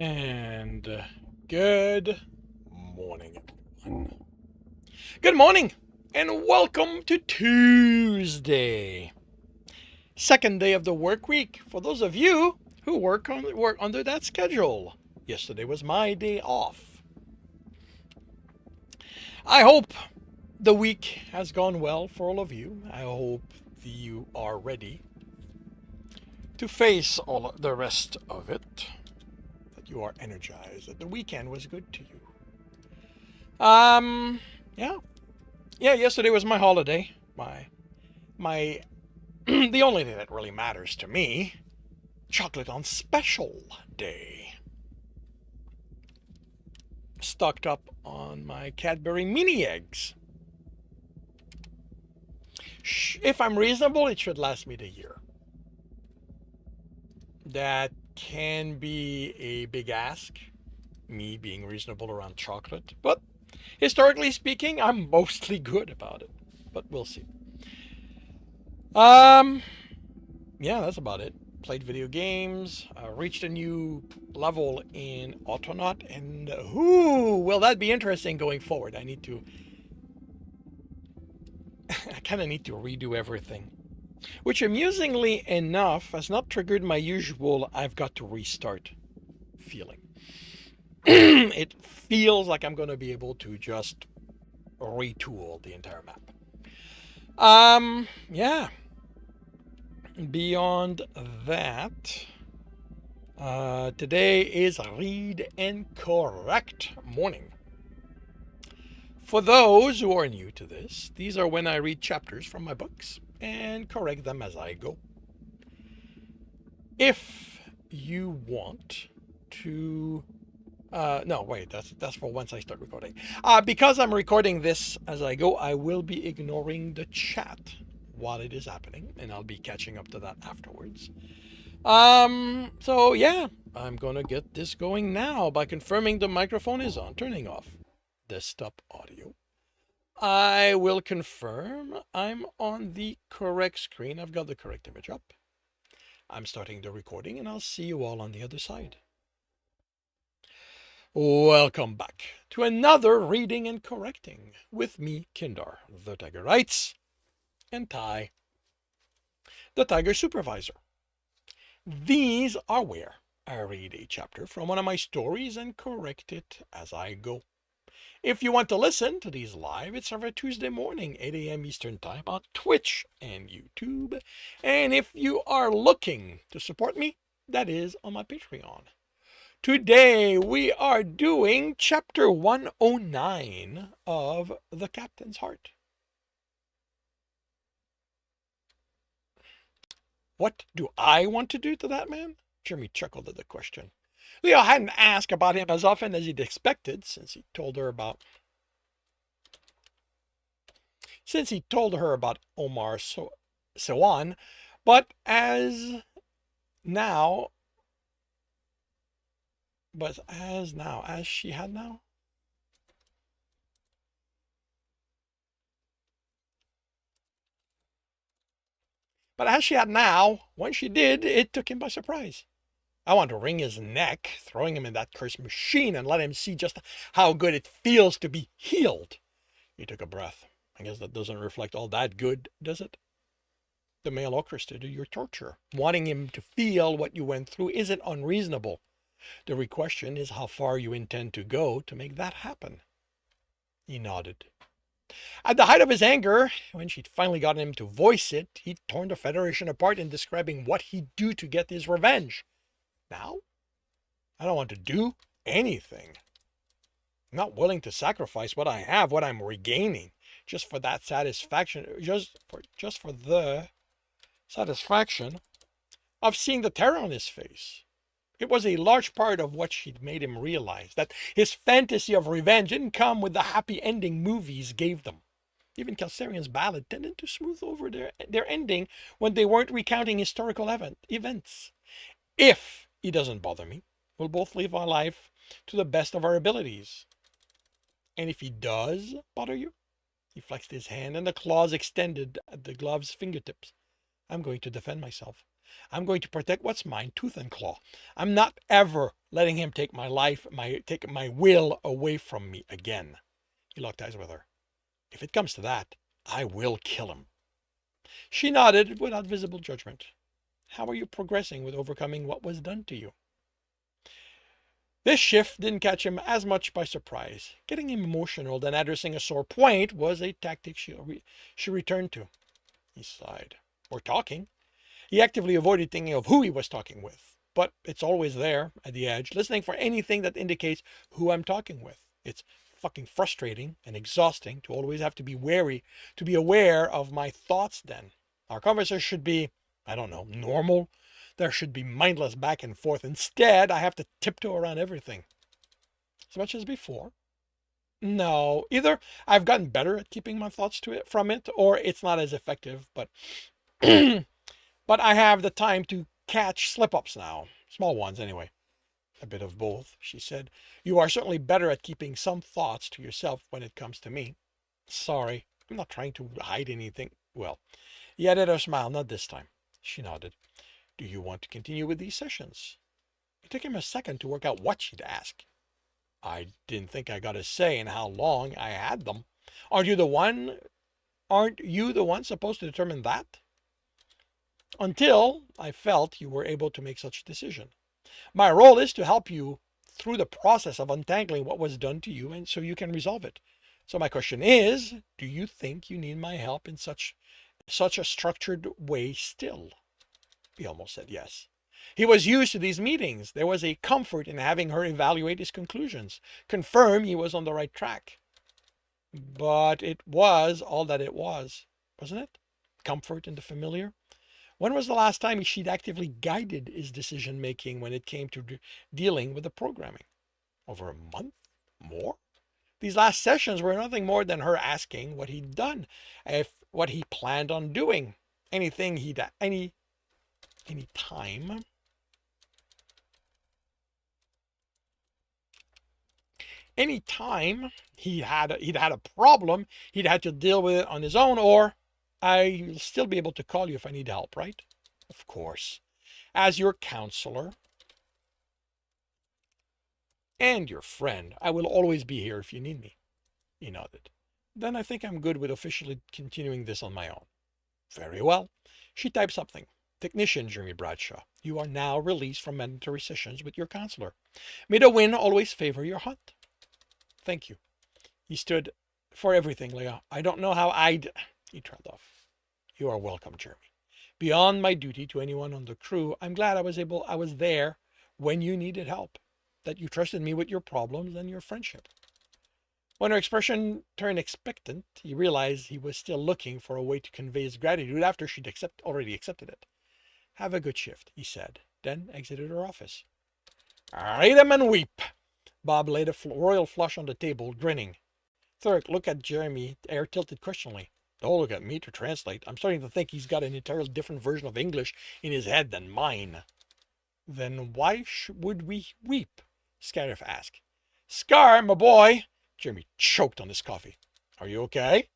And good morning, everyone. Good morning, and welcome to Tuesday, second day of the work week. For those of you who work under that schedule, yesterday was my day off. I hope the week has gone well for all of you. I hope you are ready to face all the rest of it. That you are energized. That the weekend was good to you. Yeah, yeah. Yesterday was my holiday. My the only thing that really matters to me, chocolate on special day. Stocked up on my Cadbury mini eggs. If I'm reasonable, it should last me the year. That can be a big ask, me being reasonable around chocolate, but historically speaking, I'm mostly good about it. But we'll see. Um, yeah, that's about it. Played video games, reached a new level in Autonaut, and will that be interesting going forward? I kind of need to redo everything, which amusingly enough has not triggered my usual I've got to restart feeling. It feels like I'm going to be able to just retool the entire map. Yeah. Beyond that, today is Read and Correct morning. For those who are new to this, these are when I read chapters from my books and correct them as I go. If you want to no, wait, that's for once I start recording. Because I'm recording this as I go, I will be ignoring the chat while it is happening, and I'll be catching up to that afterwards. So yeah, I'm gonna get this going now by confirming the microphone is on, turning off desktop audio. I will confirm I'm on the correct screen. I've got the correct image up. I'm starting the recording, and I'll see you all on the other side. Welcome back to another reading and correcting with me, Kindar, the Tiger Writes, and Ty, the Tiger Supervisor. These are where I read a chapter from one of my stories and correct it as I go. If you want to listen to these live, it's every Tuesday morning, 8 a.m. Eastern Time on Twitch and YouTube. And if you are looking to support me, that is on my Patreon. Today we are doing chapter 109 of The Captain's Heart. What do I want to do to that man? Jeremy chuckled at the question. Leo hadn't asked about him as often as he'd expected since he told her about Omar Sawan, but as now, as she had now. But as she had now, when she did, it took him by surprise. I want to wring his neck, throwing him in that cursed machine and let him see just how good it feels to be healed. He took a breath. I guess that doesn't reflect all that good, does it? The male orchestra to your torture. Wanting him to feel what you went through isn't unreasonable. The real question is how far you intend to go to make that happen. He nodded. At the height of his anger, when she'd finally gotten him to voice it, he'd torn the Federation apart in describing what he'd do to get his revenge. Now, I don't want to do anything. I'm not willing to sacrifice what I have, what I'm regaining, just for that satisfaction, just for the satisfaction of seeing the terror on his face. It was a large part of what she'd made him realize, that his fantasy of revenge didn't come with the happy ending movies gave them. Even Kalsarian's ballad tended to smooth over their ending when they weren't recounting historical events. If he doesn't bother me, we'll both live our life to the best of our abilities. And if he does bother you, he flexed his hand and the claws extended at the glove's fingertips. I'm going to defend myself. I'm going to protect what's mine, tooth and claw. I'm not ever letting him take my life, take my will away from me again. He locked eyes with her. If it comes to that, I will kill him. She nodded without visible judgment. How are you progressing with overcoming what was done to you? This shift didn't catch him as much by surprise. Getting him emotional, then addressing a sore point was a tactic she returned to. He sighed. We're talking. He actively avoided thinking of who he was talking with, but it's always there at the edge, listening for anything that indicates who I'm talking with. It's fucking frustrating and exhausting to always have to be wary, to be aware of my thoughts then. Our conversation should be, I don't know, normal. There should be mindless back and forth. Instead, I have to tiptoe around everything. As much as before. No, either I've gotten better at keeping my thoughts from it, or it's not as effective, but but I have the time to catch slip-ups now. Small ones, anyway. A bit of both, she said. You are certainly better at keeping some thoughts to yourself when it comes to me. Sorry, I'm not trying to hide anything. Well, he added a smile, not this time. She nodded. Do you want to continue with these sessions? It took him a second to work out what she'd ask. I didn't think I got a say in how long I had them. Aren't you the one supposed to determine that? Until I felt you were able to make such a decision. My role is to help you through the process of untangling what was done to you and so you can resolve it. So my question is, do you think you need my help in such a structured way still? He almost said yes. He was used to these meetings. There was a comfort in having her evaluate his conclusions, confirm he was on the right track. But it was all that it was, wasn't it? Comfort in the familiar. When was the last time she'd actively guided his decision-making when it came to dealing with the programming? Over a month? More? These last sessions were nothing more than her asking what he'd done, what he planned on doing, any time he'd had a problem, he'd had to deal with it on his own, or I'll still be able to call you if I need help, right? Of course. As your counselor and your friend, I will always be here if you need me. He nodded. Then I think I'm good with officially continuing this on my own. Very well. She typed something. Technician Jeremy Bradshaw, you are now released from mandatory sessions with your counselor. May the wind always favor your hunt. Thank you. He stood for everything, Leah. I don't know how He trailed off. You are welcome, Jeremy. Beyond my duty to anyone on the crew, I'm glad I was there when you needed help, that you trusted me with your problems and your friendship. When her expression turned expectant, he realized he was still looking for a way to convey his gratitude after she'd already accepted it. Have a good shift, he said, then exited her office. Read 'em and weep. Bob laid a royal flush on the table, grinning. Thurk looked at Jeremy, air tilted questioningly. Don't look at me to translate. I'm starting to think he's got an entirely different version of English in his head than mine. Then why would we weep? Scariff asked. Scar, my boy. Jeremy choked on his coffee. Are you okay?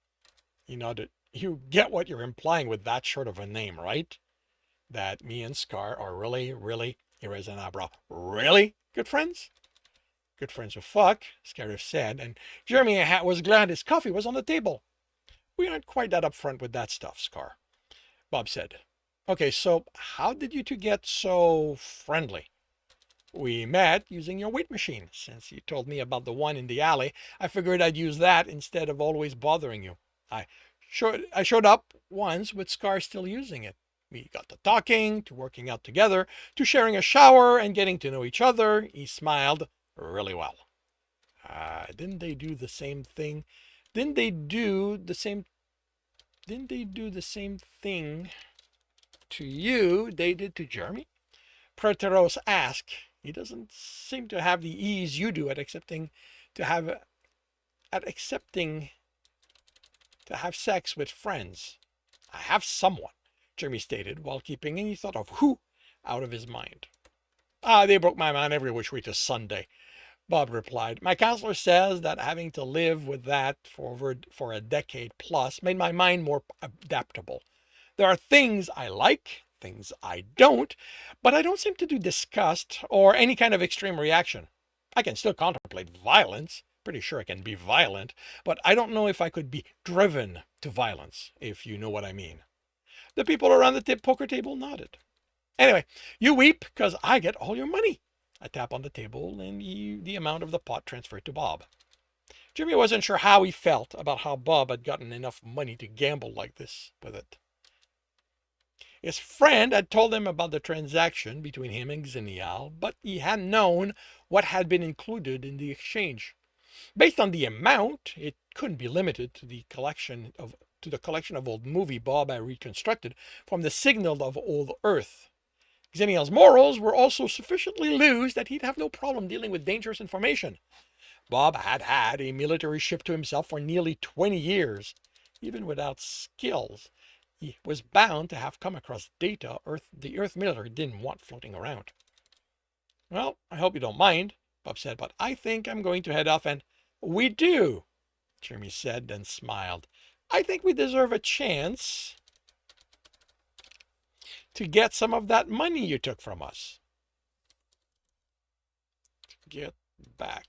He nodded. You get what you're implying with that short of a name, right? That me and Scar are really, he raised an eyebrow, really good friends? Good friends with fuck, Scariff said, and Jeremy was glad his coffee was on the table. We aren't quite that upfront with that stuff, Scar, Bob said. Okay, so how did you two get so friendly? We met using your weight machine. Since you told me about the one in the alley, I figured I'd use that instead of always bothering you. I showed up once with Scar still using it. We got to talking, to working out together, to sharing a shower and getting to know each other. He smiled really well. Didn't they do the same thing? Didn't they do the same thing to you they did to Jeremy? Prateros asked. He doesn't seem to have the ease you do at accepting to have sex with friends. I have someone, Jeremy stated, while keeping any thought of who out of his mind. They broke my mind every which way to Sunday, Bob replied. My counselor says that having to live with that for a decade plus made my mind more adaptable. There are things I like, things I don't, but I don't seem to do disgust or any kind of extreme reaction. I can still contemplate violence. Pretty sure I can be violent, but I don't know if I could be driven to violence, if you know what I mean. The people around the poker table nodded. Anyway, you weep because I get all your money. I tap on the table and the amount of the pot transferred to Bob. Jimmy wasn't sure how he felt about how Bob had gotten enough money to gamble like this with it. His friend had told him about the transaction between him and Xenial, but he hadn't known what had been included in the exchange. Based on the amount, it couldn't be limited to the collection of old movie Bob had reconstructed from the signal of old Earth. Xenial's morals were also sufficiently loose that he'd have no problem dealing with dangerous information. Bob had had a military ship to himself for nearly 20 years. Even without skills, he was bound to have come across data the Earth military didn't want floating around. Well, I hope you don't mind, Bob said, but I think I'm going to head off and... We do, Jeremy said, then smiled. I think we deserve a chance to get some of that money you took from us. Get back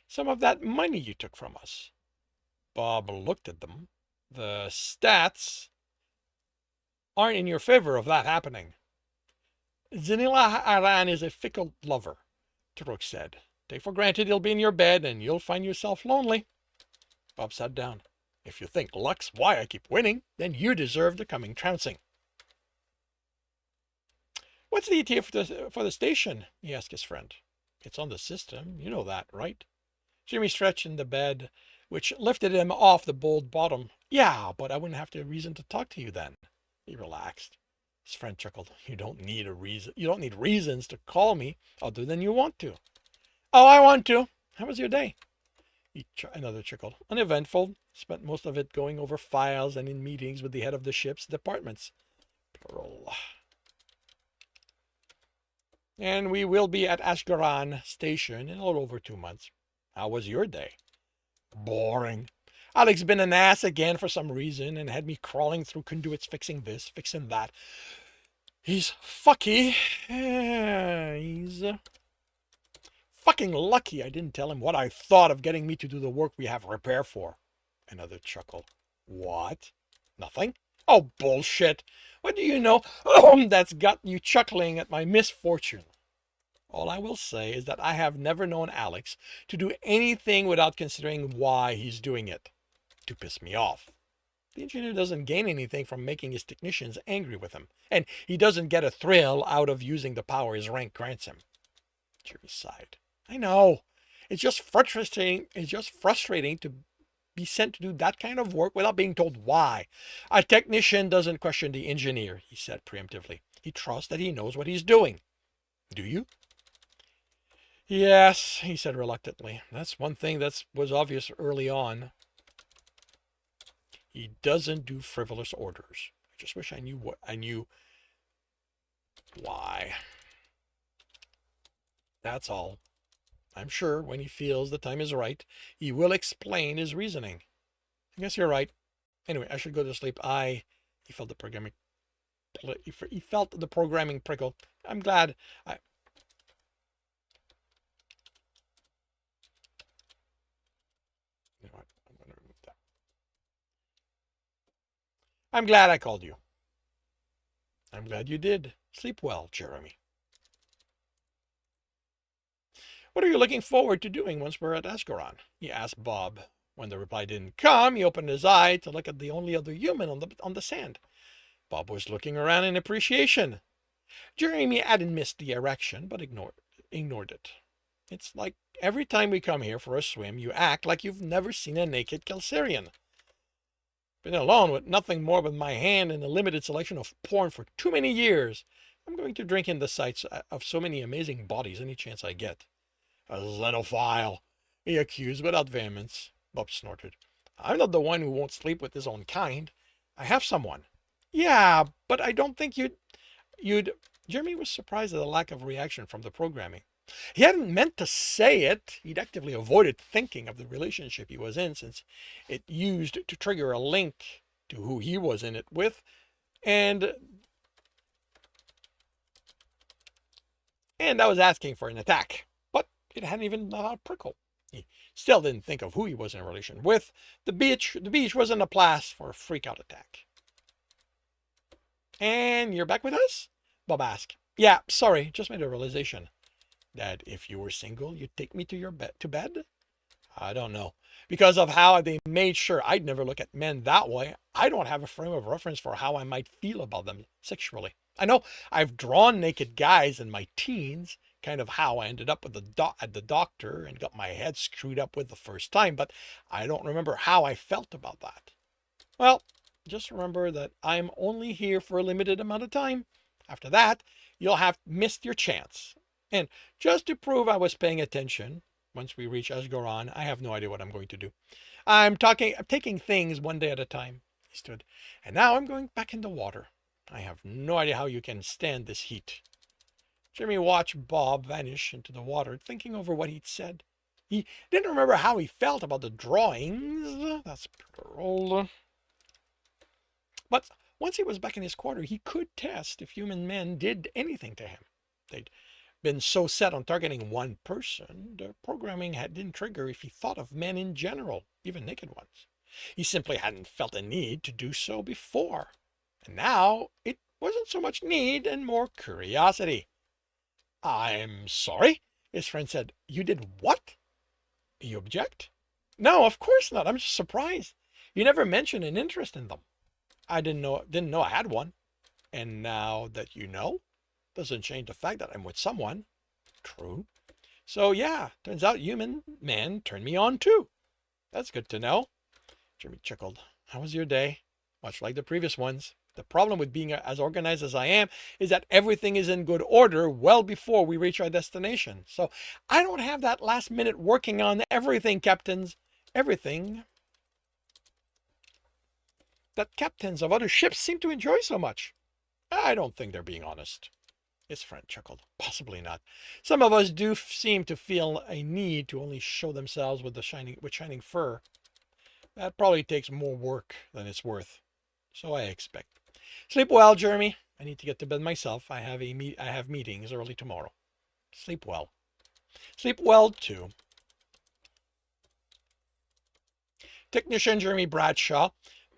some of that money you took from us. Bob looked at them. The stats aren't in your favor of that happening. Xenial Aran is a fickle lover, Tarok said. Take for granted he'll be in your bed and you'll find yourself lonely. Bob sat down. If you think luck's why I keep winning, then you deserve the coming trouncing. What's the ETA for the station? He asked his friend. It's on the system. You know that, right? Jimmy stretched in the bed, which lifted him off the bold bottom. Yeah, but I wouldn't have a reason to talk to you then. He relaxed. His friend chuckled. You don't need a reason. You don't need reasons to call me other than you want to. Oh, I want to. How was your day? Another chuckled. Uneventful. Spent most of it going over files and in meetings with the head of the ship's departments. Plural. And we will be at Ashgaran station in a little over 2 months. How was your day? Boring. Alex been an ass again for some reason and had me crawling through conduits fixing this, fixing that. He's fucky. He's fucking lucky I didn't tell him what I thought of getting me to do the work we have repair for. Another chuckle. What? Nothing? Oh, bullshit. What do you know that's got you chuckling at my misfortune? All I will say is that I have never known Alex to do anything without considering why he's doing it. To piss me off. The engineer doesn't gain anything from making his technicians angry with him, and he doesn't get a thrill out of using the power his rank grants him. Jerry sighed. I know. It's just frustrating to be sent to do that kind of work without being told why. A technician doesn't question the engineer, he said preemptively. He trusts that he knows what he's doing. Do you? Yes, he said reluctantly. That's one thing that was obvious early on. He doesn't do frivolous orders. I just wish I knew why. That's all. I'm sure when he feels the time is right, he will explain his reasoning. I guess you're right. Anyway, I should go to sleep. He felt the programming prickle. I'm glad you know what? I'm going to remove that. I'm glad I called you. I'm glad you did. Sleep well, Jeremy. What are you looking forward to doing once we're at Ashgaran? He asked Bob. When the reply didn't come, he opened his eye to look at the only other human on the sand. Bob was looking around in appreciation. Jeremy hadn't missed the erection, but ignored it. It's like every time we come here for a swim, you act like you've never seen a naked Kelsarian. Been alone with nothing more but my hand and a limited selection of porn for too many years. I'm going to drink in the sights of so many amazing bodies any chance I get. A xenophile, he accused without vehemence. Bob snorted. I'm not the one who won't sleep with his own kind. I have someone. Yeah, but I don't think you'd... Jeremy was surprised at the lack of reaction from the programming. He hadn't meant to say it. He'd actively avoided thinking of the relationship he was in since it used to trigger a link to who he was in it with, and that was asking for an attack. But it hadn't even prickled. He still didn't think of who he was in relation with. The beach wasn't a place for a freak-out attack. And you're back with us? Bob asked. Yeah, sorry, just made a realization that if you were single, you'd take me to bed? I don't know. Because of how they made sure I'd never look at men that way, I don't have a frame of reference for how I might feel about them sexually. I know I've drawn naked guys in my teens, kind of how I ended up with at the doctor and got my head screwed up with the first time, but I don't remember how I felt about that. Well, just remember that I'm only here for a limited amount of time. After that, you'll have missed your chance. And just to prove I was paying attention, once we reach Ashgoron, I have no idea what I'm going to do. I'm taking things one day at a time. He stood. And now I'm going back in the water. I have no idea how you can stand this heat. Jeremy watched Bob vanish into the water, thinking over what he'd said. He didn't remember how he felt about the drawings. That's plural. But once he was back in his quarter, he could test if human men did anything to him. They'd been so set on targeting one person, the programming didn't trigger if he thought of men in general, even naked ones. He simply hadn't felt a need to do so before. And now it wasn't so much need and more curiosity. I'm sorry, his friend said. You did what? You object? No, of course not. I'm just surprised. You never mentioned an interest in them. I didn't know I had one. And now that you know, doesn't change the fact that I'm with someone. True. So yeah, turns out human men turn me on too. That's good to know. Jimmy chuckled. How was your day? Much like the previous ones. The problem with being as organized as I am is that everything is in good order well before we reach our destination. So I don't have that last minute working on everything, captains. Everything that captains of other ships seem to enjoy so much. I don't think they're being honest. His friend chuckled. Possibly not. Some of us do seem to feel a need to only show themselves with shining fur. That probably takes more work than it's worth. So I expect. Sleep well, Jeremy. I need to get to bed myself. I have meetings early tomorrow. Sleep well. Sleep well, too. Technician Jeremy Bradshaw,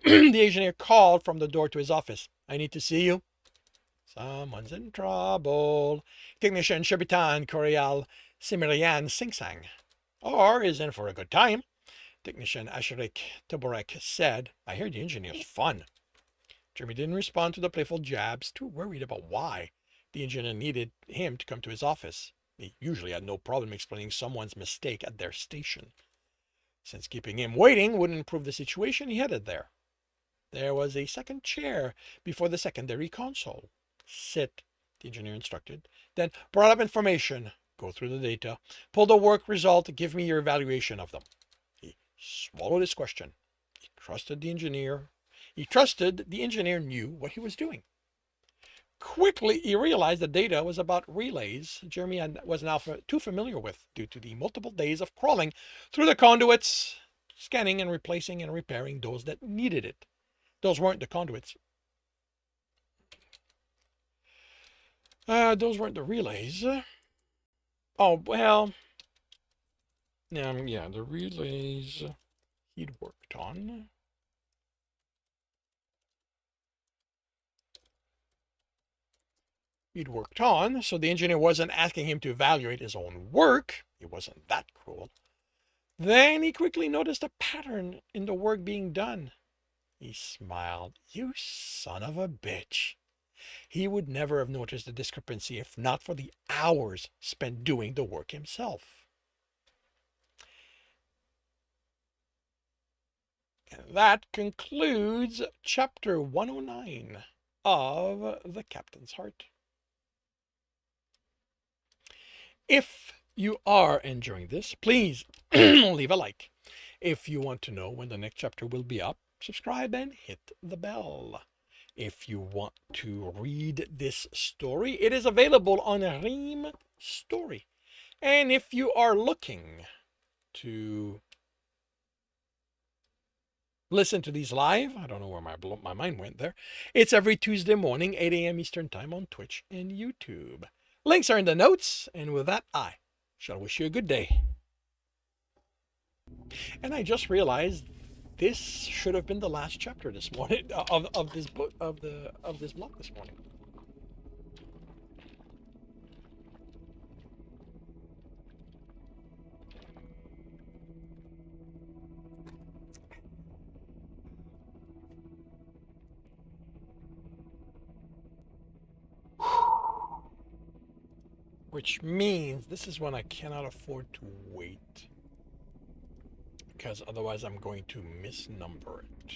the engineer, called from the door to his office. I need to see you. Someone's in trouble. Technician Shabitan Corial Simirian Singsang. Or is in for a good time. Technician Asherik Taborek said, I hear the engineer's fun. Jeremy didn't respond to the playful jabs, too worried about why the engineer needed him to come to his office. He usually had no problem explaining someone's mistake at their station. Since keeping him waiting wouldn't improve the situation, he headed there. There was a second chair before the secondary console. Sit, the engineer instructed. Then brought up information. Go through the data. Pull the work result. Give me your evaluation of them. He swallowed his question. He trusted the engineer knew what he was doing. Quickly, he realized the data was about relays Jeremy was now too familiar with due to the multiple days of crawling through the conduits, scanning and replacing and repairing those that needed it. Those weren't the conduits. Those weren't the relays. Oh, well. Yeah, the relays he'd worked on. So the engineer wasn't asking him to evaluate his own work. He wasn't that cruel. Then he quickly noticed a pattern in the work being done. He smiled. You son of a bitch. He would never have noticed the discrepancy if not for the hours spent doing the work himself. And that concludes chapter 109 of The Captain's Heart. If you are enjoying this, please leave a like. If you want to know when the next chapter will be up, subscribe and hit the bell. If you want to read this story, it is available on Ream Story. And if you are looking to listen to these live. I don't know where my mind went there. It's every Tuesday morning, 8 a.m. Eastern Time on Twitch and YouTube. Links are in the notes. And with that, I shall wish you a good day. And I just realized this should have been the last chapter this morning of this book of this blog this morning. Which means this is when I cannot afford to wait, because otherwise I'm going to misnumber it.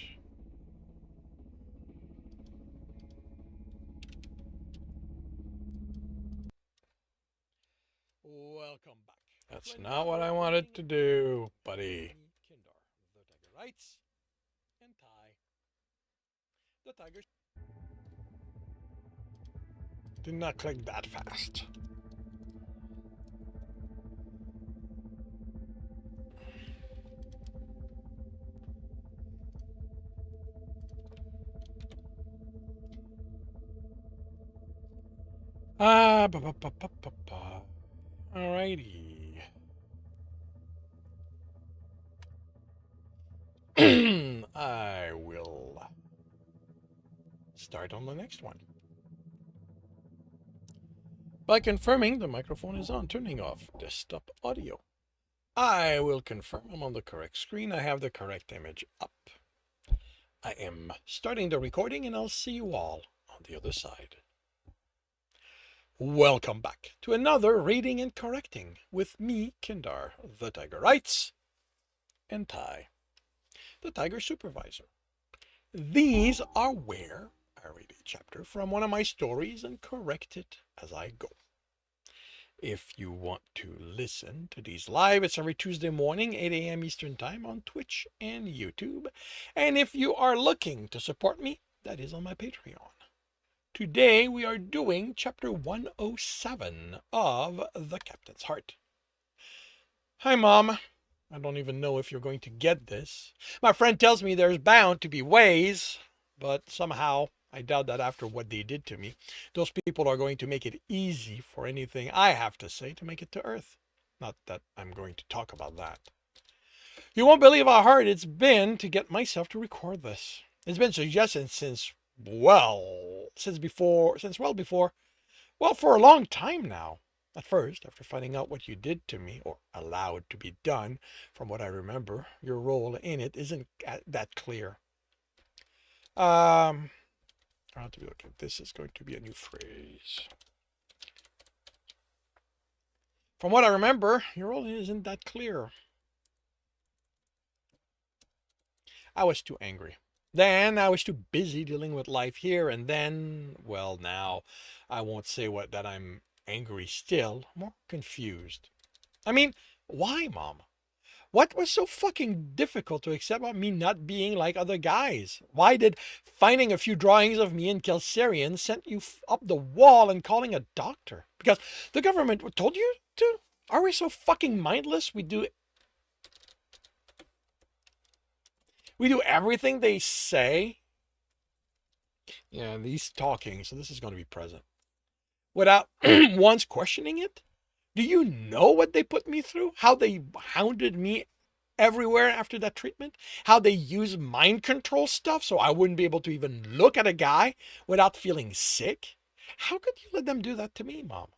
Welcome back. That's not what I wanted to do, buddy. Kindar, the Tiger writes, and Ty, the Tiger. Did not click that fast. Alrighty. I will start on the next one. By confirming the microphone is on, turning off desktop audio. I will confirm I'm on the correct screen. I have the correct image up. I am starting the recording and I'll see you all on the other side. Welcome back to another Reading and Correcting with me, Kindar, the Tiger Writes, and Ty, the Tiger Supervisor. These are where I read a chapter from one of my stories and correct it as I go. If you want to listen to these live, it's every Tuesday morning, 8 a.m. Eastern Time on Twitch and YouTube. And if you are looking to support me, that is on my Patreon. Today we are doing chapter 107 of The Captain's Heart. Hi, Mom. I don't even know if you're going to get this. My friend tells me there's bound to be ways, but somehow I doubt that after what they did to me, those people are going to make it easy for anything I have to say to make it to Earth. Not that I'm going to talk about that. You won't believe how hard it's been to get myself to record this. It's been suggested for a long time now. At first, after finding out what you did to me, or allowed to be done, from what I remember, your role in it isn't that clear. I'll have to be looking. This is going to be a new phrase. From what I remember, your role isn't that clear. I was too angry. Then I was too busy dealing with life here, and then, well, now I won't say that I'm angry still, more confused. I mean, why, Mom? What was so fucking difficult to accept about me not being like other guys? Why did finding a few drawings of me in Kelsarian send you up the wall and calling a doctor? Because the government told you to? Are we so fucking mindless? We do everything they say. Yeah, he's talking, so this is going to be present. Without once questioning it? Do you know what they put me through? How they hounded me everywhere after that treatment? How they used mind control stuff so I wouldn't be able to even look at a guy without feeling sick? How could you let them do that to me, Mom?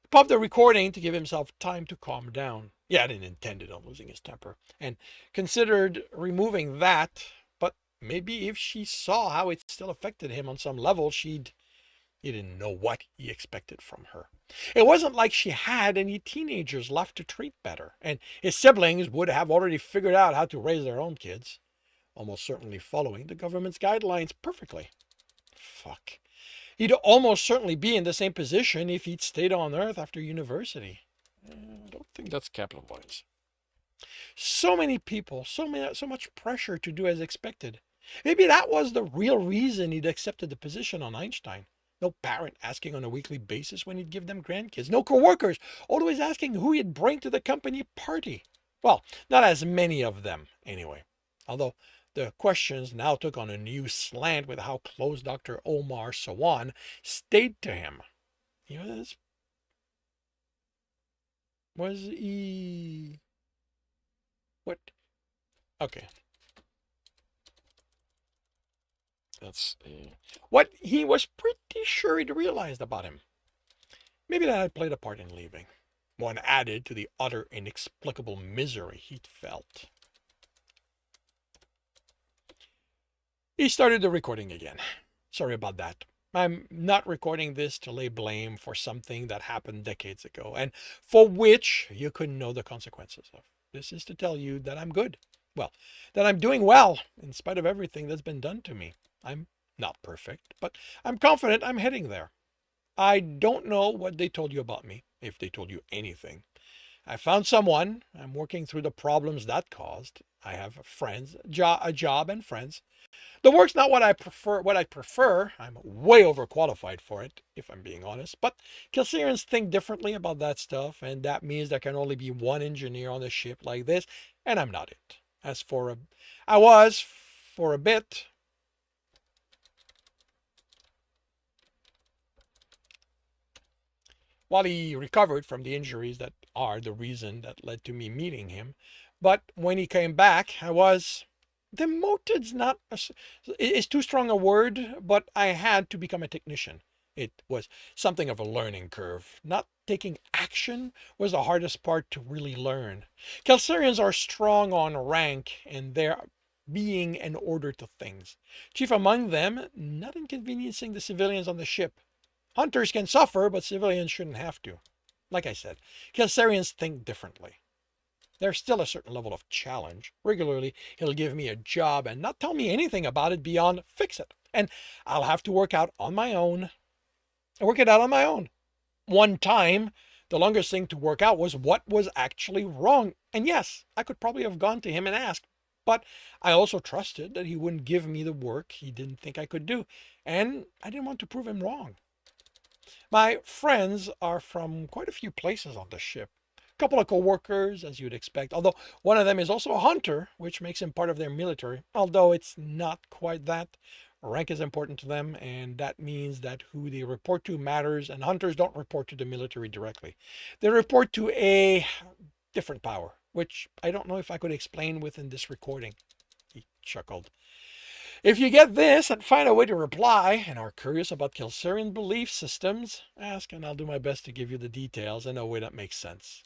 He paused the recording to give himself time to calm down. Yeah, I didn't intend it on losing his temper. And considered removing that, but maybe if she saw how it still affected him on some level, he didn't know what he expected from her. It wasn't like she had any teenagers left to treat better, and his siblings would have already figured out how to raise their own kids, almost certainly following the government's guidelines perfectly. Fuck. He'd almost certainly be in the same position if he'd stayed on Earth after university. I don't think that's capitalized. So many people, so much pressure to do as expected. Maybe that was the real reason he'd accepted the position on Einstein. No parent asking on a weekly basis when he'd give them grandkids. No coworkers always asking who he'd bring to the company party. Well, not as many of them, anyway. although the questions now took on a new slant with how close Dr. Omar Sawan stayed to him. He was he what? Okay, that's what he was pretty sure he'd realized about him. Maybe that had played a part in leaving. One added to the utter inexplicable misery he'd felt. He started the recording again. Sorry about that. I'm not recording this to lay blame for something that happened decades ago and for which you couldn't know the consequences of. This is to tell you that I'm good. Well, that I'm doing well in spite of everything that's been done to me. I'm not perfect, but I'm confident I'm heading there. I don't know what they told you about me, if they told you anything. I found someone. I'm working through the problems that caused. I have friends, a job and friends. The work's not what I prefer. I'm way overqualified for it, if I'm being honest. But Kilserians think differently about that stuff, and that means there can only be one engineer on a ship like this, and I'm not it. I was for a bit. While he recovered from the injuries that are the reason that led to me meeting him. But when he came back, I was demoted's not is too strong a word, but I had to become a technician. It was something of a learning curve. Not taking action was the hardest part to really learn. Kelserians are strong on rank and their being and order to things. Chief among them, not inconveniencing the civilians on the ship. Hunters can suffer, but civilians shouldn't have to. Like I said, Kelserians think differently. There's still a certain level of challenge. Regularly, he'll give me a job and not tell me anything about it beyond fix it. And I'll have to work it out on my own. One time, the longest thing to work out was what was actually wrong. And yes, I could probably have gone to him and asked, but I also trusted that he wouldn't give me the work he didn't think I could do. And I didn't want to prove him wrong. My friends are from quite a few places on the ship. A couple of co-workers, as you'd expect, although one of them is also a hunter, which makes him part of their military, although it's not quite that. Rank is important to them, and that means that who they report to matters, and hunters don't report to the military directly. They report to a different power, which I don't know if I could explain within this recording. He chuckled. If you get this and find a way to reply and are curious about Kelserian belief systems, ask and I'll do my best to give you the details in a way that makes sense.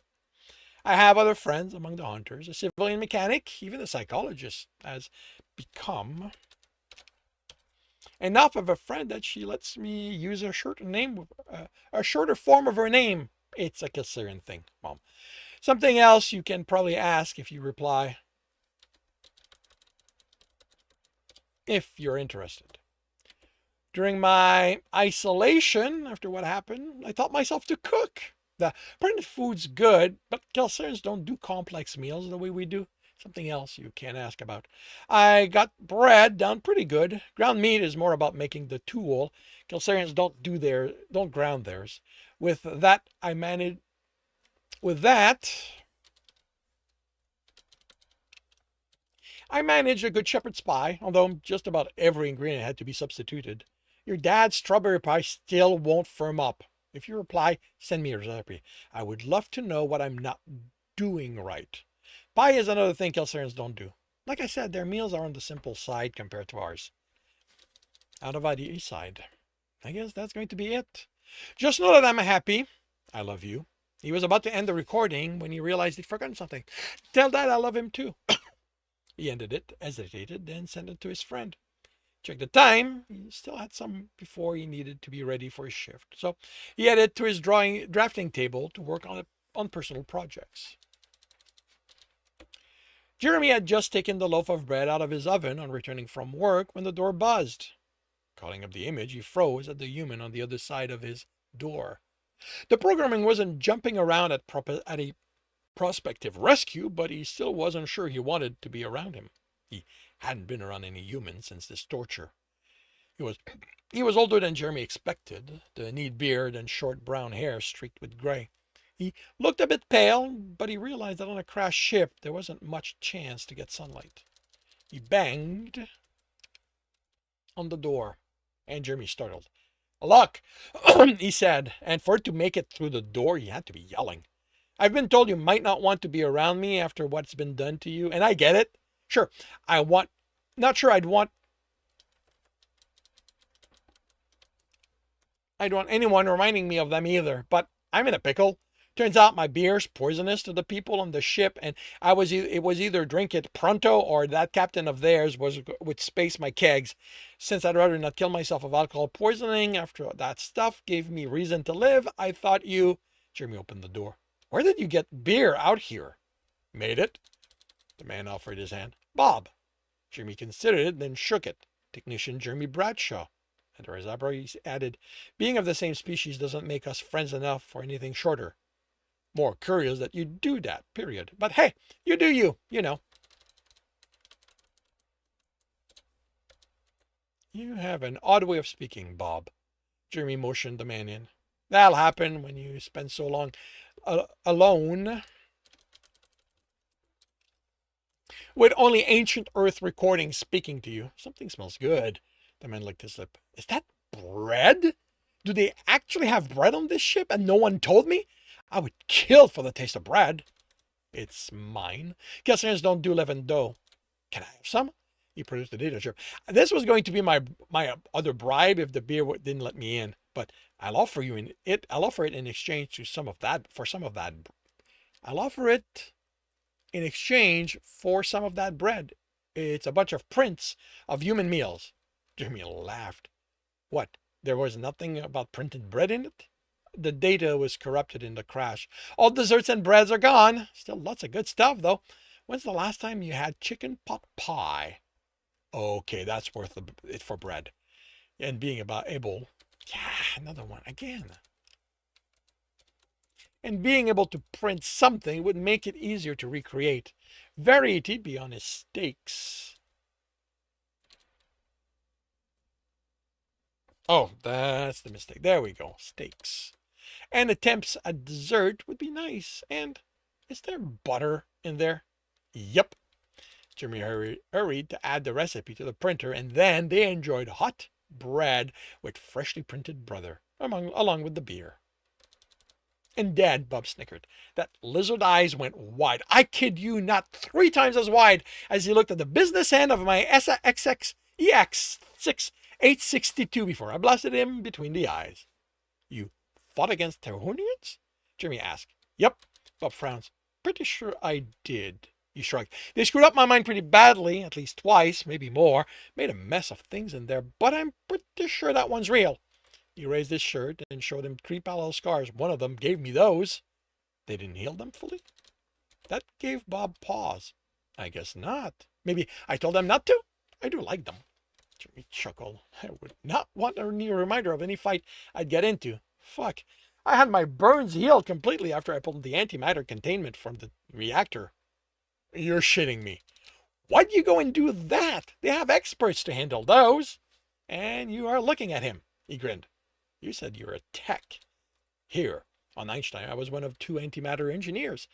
I have other friends among the hunters. A civilian mechanic, even a psychologist, has become enough of a friend that she lets me use a shorter form of her name. It's a Kelserian thing, Mom. Something else you can probably ask if you reply, if you're interested. During my isolation after what happened, I taught myself to cook. The printed food's good, but Kelserians don't do complex meals the way we do. Something else you can't ask about. I got bread down pretty good. Ground meat is more about making the tool. Kelserians don't ground theirs. With that, I managed a good shepherd's pie, although just about every ingredient had to be substituted. Your dad's strawberry pie still won't firm up. If you reply, send me a recipe. I would love to know what I'm not doing right. Pie is another thing Kelserians don't do. Like I said, their meals are on the simple side compared to ours. Out of the east side. I guess that's going to be it. Just know that I'm happy. I love you. He was about to end the recording when he realized he'd forgotten something. Tell Dad I love him too. He ended it, hesitated, then sent it to his friend. Checked the time. He still had some before he needed to be ready for his shift. So he headed to his drafting table to work on personal projects. Jeremy had just taken the loaf of bread out of his oven on returning from work when the door buzzed. Calling up the image, he froze at the human on the other side of his door. The programming wasn't jumping around at a prospective rescue, but he still wasn't sure he wanted to be around him. He hadn't been around any humans since this torture. He was older than Jeremy expected, the neat beard and short brown hair streaked with gray. He looked a bit pale, but he realized that on a crashed ship there wasn't much chance to get sunlight. He banged on the door, and Jeremy startled. Look, he said, and for it to make it through the door, he had to be yelling. I've been told you might not want to be around me after what's been done to you, and I get it. Sure, not sure I'd want anyone reminding me of them either, but I'm in a pickle. Turns out my beer's poisonous to the people on the ship, and it was either drink it pronto or that captain of theirs would space my kegs. Since I'd rather not kill myself of alcohol poisoning after that stuff gave me reason to live, I thought you... Jeremy opened the door. Where did you get beer out here? Made it. The man offered his hand. Bob. Jeremy considered it, then shook it. Technician Jeremy Bradshaw. And to his eyebrow he added, being of the same species doesn't make us friends enough for anything shorter. More curious that you do that, period. But hey, you do you, you know. You have an odd way of speaking, Bob. Jeremy motioned the man in. That'll happen when you spend so long alone with only ancient Earth recordings speaking to you. Something smells good. The man licked his lip. Is that bread? Do they actually have bread on this ship and no one told me? I would kill for the taste of bread. It's mine. Cassarians don't do leavened dough. Can I have some? He produced the data chip. This was going to be my other bribe if the beer didn't let me in, but I'll offer it in exchange for some of that. I'll offer it in exchange for some of that bread. It's a bunch of prints of human meals. Jeremy laughed. What? There was nothing about printed bread in it? The data was corrupted in the crash. All desserts and breads are gone. Still lots of good stuff, though. When's the last time you had chicken pot pie? Okay, that's worth it for bread. And being able... Yeah, another one again. And being able to print something would make it easier to recreate. Variety beyond his steaks. Oh, that's the mistake. There we go. Steaks. And attempts at dessert would be nice. And is there butter in there? Yep. Jeremy hurried to add the recipe to the printer, and then they enjoyed hot bread with freshly printed butter, along with the beer. And Dad, Bob snickered. That lizard eyes went wide. I kid you not, 3 times as wide as he looked at the business end of my SXX EX6 862 before I blasted him between the eyes. You fought against Terhunians? Jeremy asked. Yep. Bob frowns. Pretty sure I did. He shrugged. They screwed up my mind pretty badly, at least twice, maybe more. Made a mess of things in there, but I'm pretty sure that one's real. He raised his shirt and showed him 3 parallel scars. One of them gave me those. They didn't heal them fully? That gave Bob pause. I guess not. Maybe I told them not to? I do like them. Jeremy chuckled. I would not want a new reminder of any fight I'd get into. Fuck. I had my burns healed completely after I pulled the antimatter containment from the reactor. You're shitting me. Why'd you go and do that? They have experts to handle those. And you are looking at him. He grinned. You said you're a tech. Here, on Einstein, I was one of 2 antimatter engineers.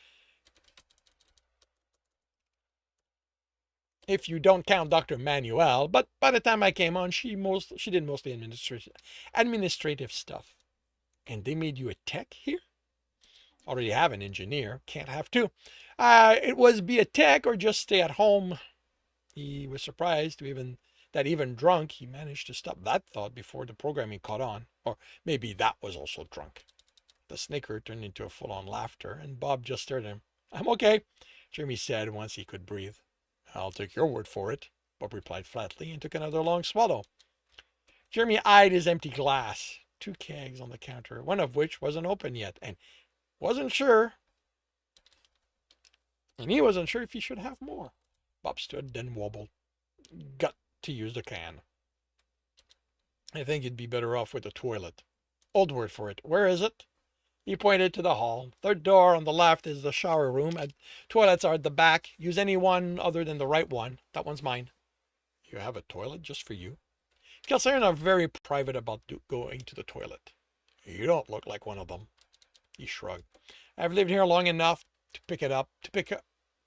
If you don't count Dr. Manuel, but by the time I came on, she did mostly administrative stuff. And they made you a tech here? Already have an engineer, can't have 2. It was be a tech or just stay at home. He was surprised that even drunk, he managed to stop that thought before the programming caught on. Or maybe that was also drunk. The snicker turned into a full-on laughter, and Bob just stared at him. I'm okay, Jeremy said once he could breathe. I'll take your word for it, Bob replied flatly and took another long swallow. Jeremy eyed his empty glass. 2 kegs on the counter, one of which wasn't open yet, and wasn't sure. And he wasn't sure if he should have more. Bob stood, then wobbled. Got to use the can. I think you'd be better off with the toilet. Old word for it. Where is it? He pointed to the hall. 3rd door on the left is the shower room. Toilets are at the back. Use any one other than the right one. That one's mine. You have a toilet just for you? Cassarians are very private about going to the toilet. You don't look like one of them. He shrugged. I've lived here long enough to pick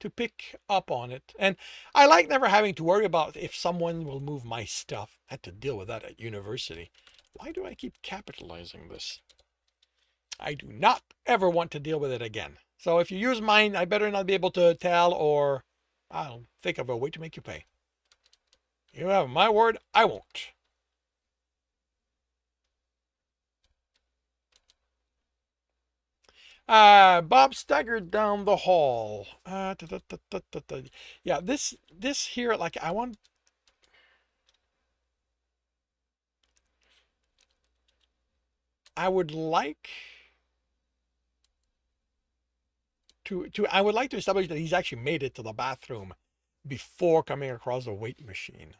to pick up on it. And I like never having to worry about if someone will move my stuff. I had to deal with that at university. Why do I keep capitalizing this? I do not ever want to deal with it again. So if you use mine, I better not be able to tell, or I'll think of a way to make you pay. You have my word, I won't. Bob staggered down the hall. Yeah, this here, like I would like I would like to establish that he's actually made it to the bathroom before coming across the weight machine.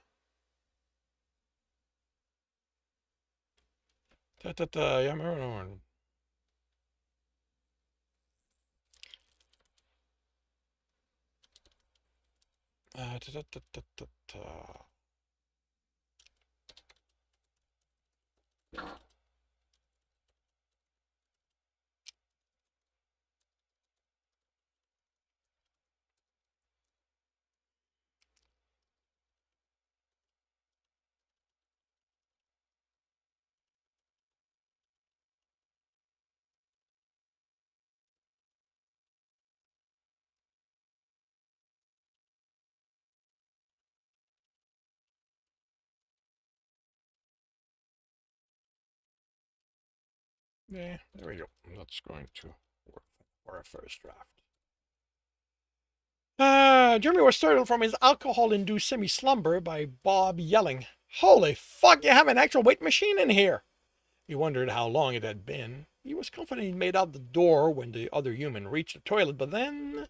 Yeah, there we go. That's going to work for a first draft. Jeremy was startled from his alcohol-induced semi-slumber by Bob yelling, "Holy fuck, you have an actual weight machine in here!" He wondered how long it had been. He was confident he'd made out the door when the other human reached the toilet, but then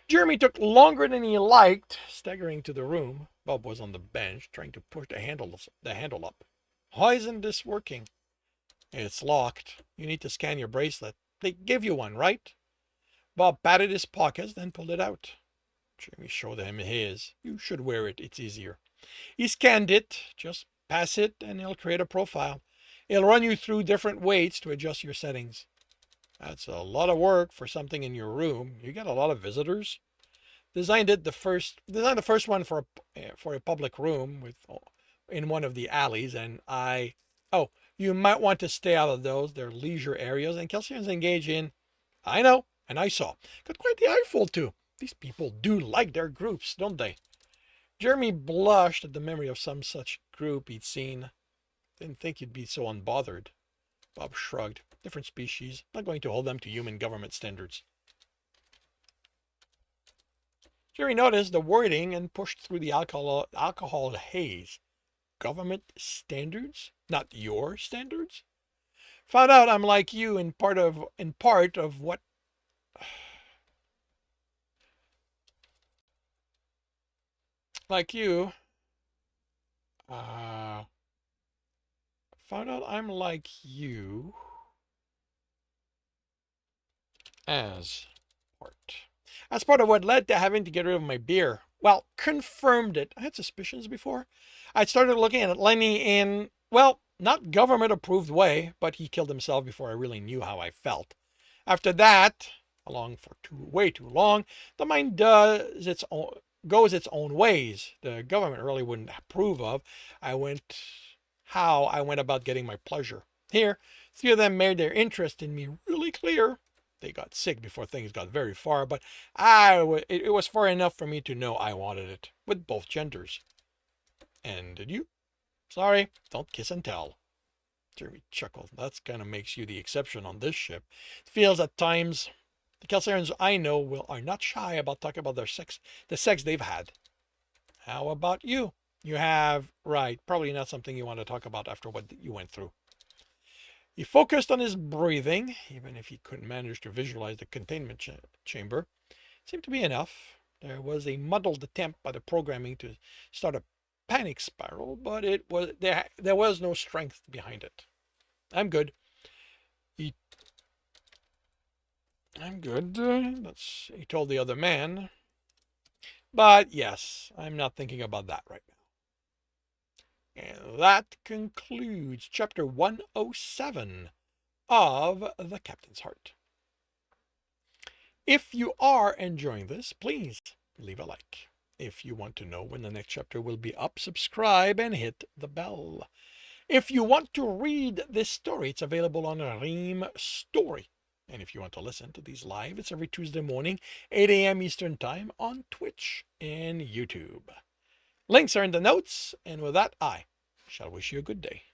Jeremy took longer than he liked, staggering to the room. Bob was on the bench, trying to push the handle up. Why isn't this working? It's locked. You need to scan your bracelet. They give you one, right? Bob patted his pockets, then pulled it out. Jeremy showed him his. You should wear it. It's easier. He scanned it. Just pass it, and he'll create a profile. It'll run you through different weights to adjust your settings. That's a lot of work for something in your room. You get a lot of visitors. Designed the first one for a public room in one of the alleys, and you might want to stay out of those. They're leisure areas, and Kelsey's engaged in. I know, and I saw. Got quite the eyeful too. These people do like their groups, don't they? Jeremy blushed at the memory of some such group he'd seen. Didn't think he'd be so unbothered. Bob shrugged. Different species. Not going to hold them to human government standards. Jerry noticed the wording and pushed through the alcohol haze. Government standards? Not your standards? Found out I'm like you in part of what like you. Found out I'm like you as part of what led to having to get rid of my beer. Well, confirmed it. I had suspicions before. I started looking at Lenny in, well, not government approved way, but he killed himself before I really knew how I felt. After that, along for way too long, the mind goes its own ways. The government really wouldn't approve of how I went about getting my pleasure. Here, three of them made their interest in me really clear. They got sick before things got very far, but it was far enough for me to know I wanted it, with both genders. And did you? Sorry, don't kiss and tell. Jeremy chuckled. That kind of makes you the exception on this ship. It feels at times the Kelsarians I know are not shy about talking about the sex they've had. How about you? You have, right, probably not something you want to talk about after what you went through. He focused on his breathing, even if he couldn't manage to visualize the containment chamber. It seemed to be enough. There was a muddled attempt by the programming to start a panic spiral, but there was no strength behind it. I'm good. I'm good, he told the other man. But yes, I'm not thinking about that right now. And that concludes chapter 107 of The Captain's Heart. If you are enjoying this, please leave a like. If you want to know when the next chapter will be up, subscribe and hit the bell. If you want to read this story, it's available on Ream Story. And if you want to listen to these live, it's every Tuesday morning, 8 a.m. Eastern Time on Twitch and YouTube. Links are in the notes, and with that, I shall wish you a good day.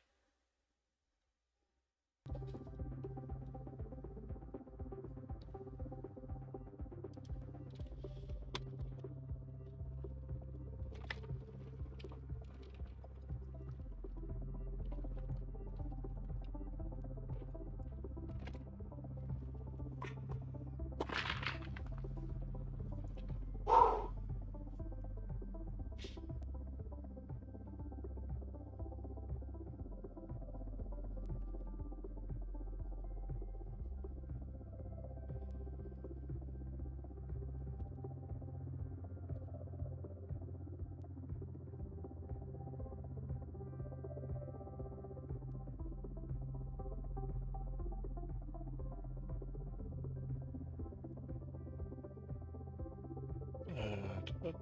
That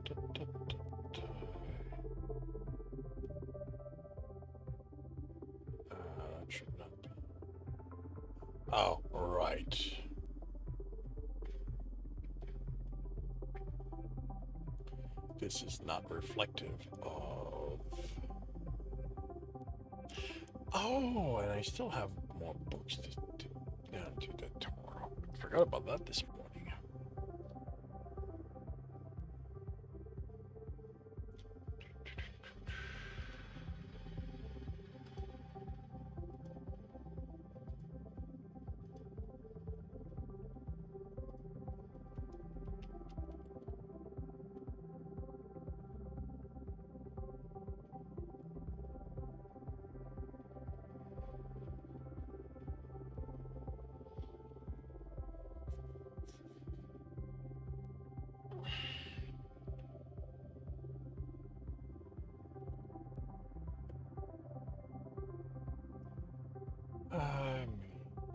should not be. Oh, right. This is not reflective of... Oh, and I still have more books to do that tomorrow. Forgot about that this morning.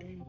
Eighth.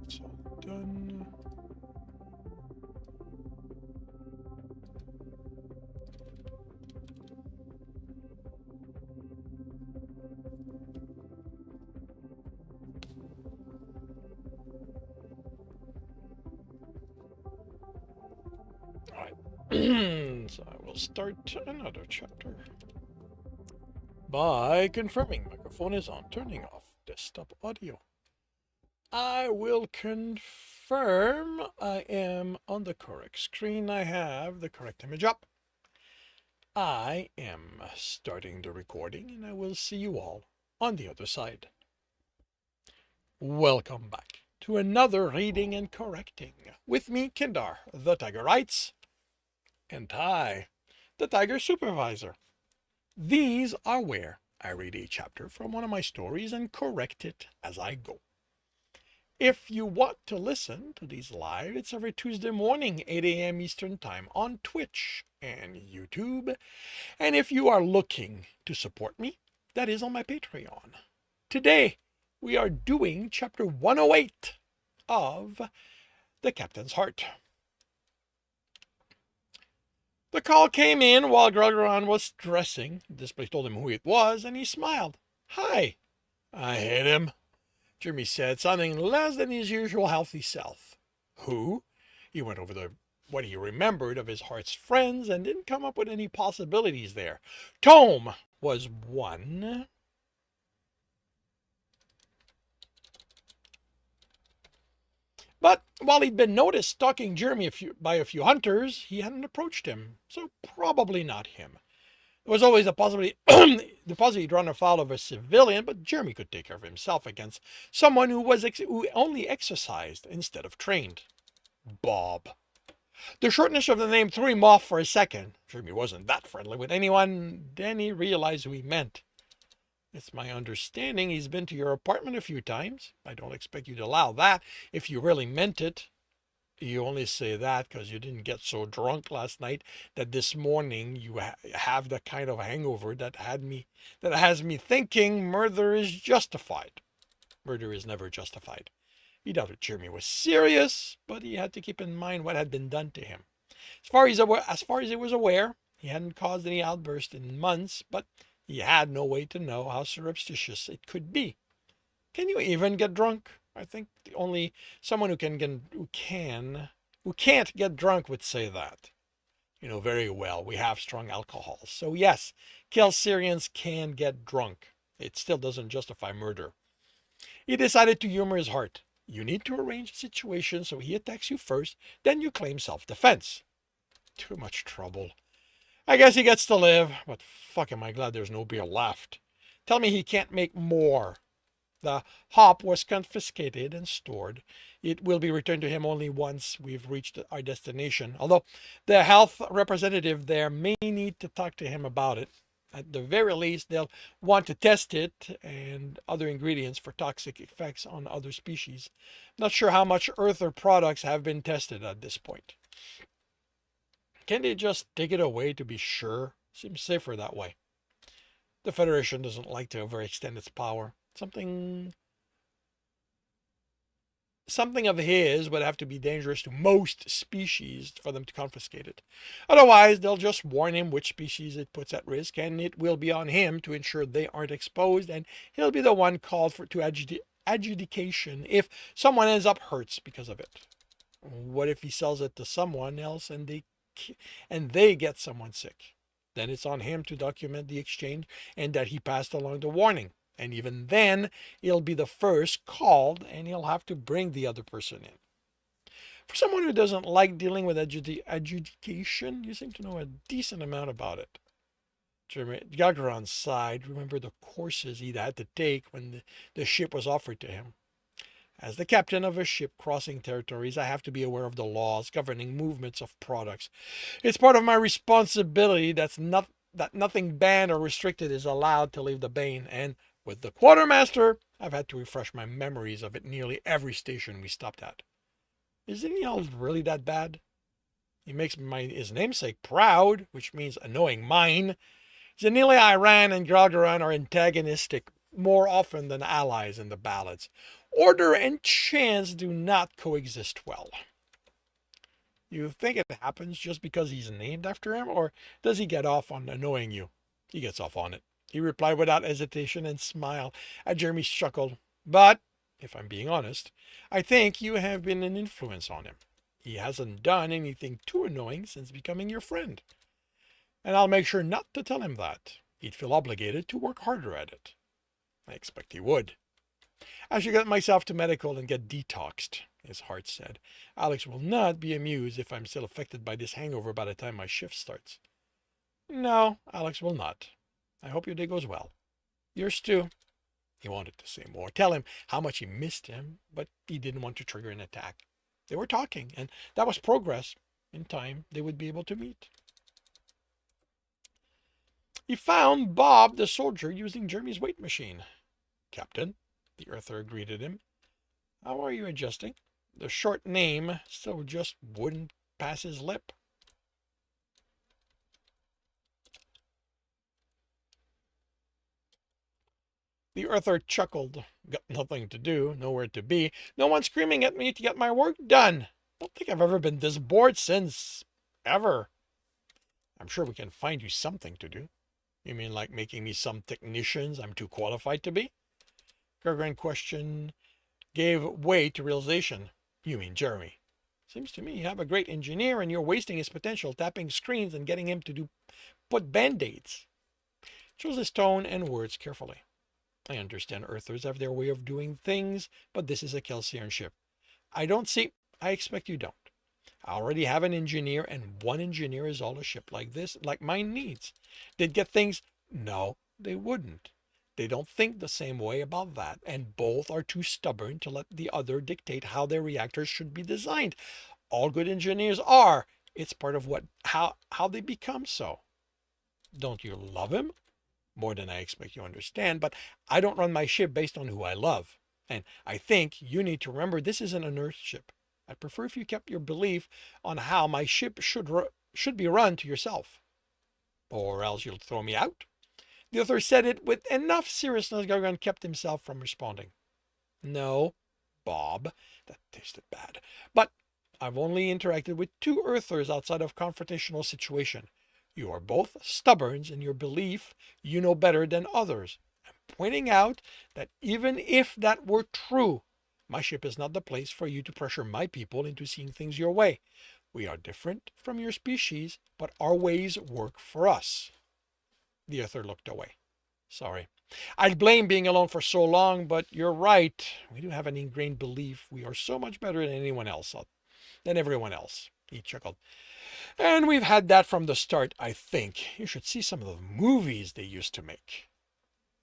It's all done. All right. So I will start another chapter by confirming microphone is on, turning off desktop audio. I will confirm I am on the correct screen. I have the correct image up. I am starting the recording, and I will see you all on the other side. Welcome back to another reading and correcting with me, Kindar, the Tiger Writes, and I, the Tiger Supervisor. These are where I read a chapter from one of my stories and correct it as I go. If you want to listen to these live, it's every Tuesday morning, 8 a.m. Eastern Time on Twitch and YouTube. And if you are looking to support me, that is on my Patreon. Today, we are doing chapter 108 of The Captain's Heart. The call came in while Groggeron was dressing. The display told him who it was, and he smiled. "Hi." "I hit him," Jimmy said, sounding less than his usual healthy self. "Who?" He went over what he remembered of his heart's friends and didn't come up with any possibilities there. Tome was one. But while he'd been noticed stalking Jeremy by a few hunters, he hadn't approached him, so probably not him. There was always the possibility he'd run afoul of a civilian, but Jeremy could take care of himself against someone who only exercised instead of trained. Bob. The shortness of the name threw him off for a second. Jeremy wasn't that friendly with anyone. Then he realized who he meant. "It's my understanding he's been to your apartment a few times. I don't expect you to allow that if you really meant it." "You only say that because you didn't get so drunk last night that this morning you have the kind of hangover that has me thinking murder is justified." Murder is never justified. He doubted Jeremy was serious, but he had to keep in mind what had been done to him. As far as he was aware, he hadn't caused any outburst in months, but he had no way to know how surreptitious it could be. Can you even get drunk? I think the only someone who can't get drunk would say that. You know very well we have strong alcohols. So yes, Kelsarians can get drunk. It still doesn't justify murder. He decided to humor his heart. You need to arrange a situation so he attacks you first, then you claim self-defense. Too much trouble. I guess he gets to live, but fuck am I glad there's no beer left. Tell me he can't make more. The hop was confiscated and stored. It will be returned to him only once we've reached our destination, although the health representative there may need to talk to him about it. At the very least, they'll want to test it and other ingredients for toxic effects on other species. Not sure how much Earther products have been tested at this point. Can't they just take it away to be sure? Seems safer that way. The Federation doesn't like to overextend its power. Something of his would have to be dangerous to most species for them to confiscate it. Otherwise, they'll just warn him which species it puts at risk, and it will be on him to ensure they aren't exposed, and he'll be the one called to adjudication if someone ends up hurt because of it. What if he sells it to someone else and they get someone sick? Then it's on him to document the exchange and that he passed along the warning. And even then, he'll be the first called, and he'll have to bring the other person in. For someone who doesn't like dealing with adjudication, you seem to know a decent amount about it. Gagaron sighed, remembered the courses he'd had to take when the ship was offered to him. As the captain of a ship crossing territories, I have to be aware of the laws governing movements of products. It's part of my responsibility that nothing banned or restricted is allowed to leave the Bane, and with the quartermaster, I've had to refresh my memories of it nearly every station we stopped at. Isn't he all really that bad? He makes his namesake proud, which means annoying mine. Zanili, Iran, and Groggeron are antagonistic more often than allies in the ballads. Order and chance do not coexist well. You think it happens just because he's named after him, or does he get off on annoying you? He gets off on it. He replied without hesitation and smiled at Jeremy's chuckle. But, if I'm being honest, I think you have been an influence on him. He hasn't done anything too annoying since becoming your friend. And I'll make sure not to tell him that. He'd feel obligated to work harder at it. I expect he would. I should get myself to medical and get detoxed, his heart said. Alex will not be amused if I'm still affected by this hangover by the time my shift starts. No, Alex will not. I hope your day goes well. Yours too. He wanted to say more, tell him how much he missed him, but he didn't want to trigger an attack. They were talking, and that was progress. In time, they would be able to meet. He found Bob the soldier using Jeremy's weight machine. Captain, the Earther greeted him. How are you adjusting? The short name still just wouldn't pass his lip. The Earther chuckled. Got nothing to do, nowhere to be. No one screaming at me to get my work done. Don't think I've ever been this bored since ever. I'm sure we can find you something to do. You mean like making me some technicians I'm too qualified to be? Gergran's question gave way to realization. You mean Jeremy. Seems to me you have a great engineer and you're wasting his potential tapping screens and getting him to put band-aids. Chose his tone and words carefully. I understand Earthers have their way of doing things, but this is a Kelsian ship. I expect you don't. I already have an engineer, and one engineer is all a ship like this, like mine needs. They'd get things? No, they wouldn't. They don't think the same way about that, and both are too stubborn to let the other dictate how their reactors should be designed. All good engineers are. It's part of how they become so. Don't you love him? More than I expect you understand, but I don't run my ship based on who I love. And I think you need to remember this isn't an Earth ship. I'd prefer if you kept your belief on how my ship should be run to yourself. Or else you'll throw me out. The other said it with enough seriousness Gergran kept himself from responding. No, Bob, that tasted bad. But I've only interacted with two Earthers outside of confrontational situation. You are both stubborn in your belief you know better than others. I'm pointing out that even if that were true, my ship is not the place for you to pressure my people into seeing things your way. We are different from your species, but our ways work for us. The Earther looked away. Sorry. I'd blame being alone for so long, but you're right. We do have an ingrained belief we are so much better than everyone else. He chuckled. And we've had that from the start, I think. You should see some of the movies they used to make.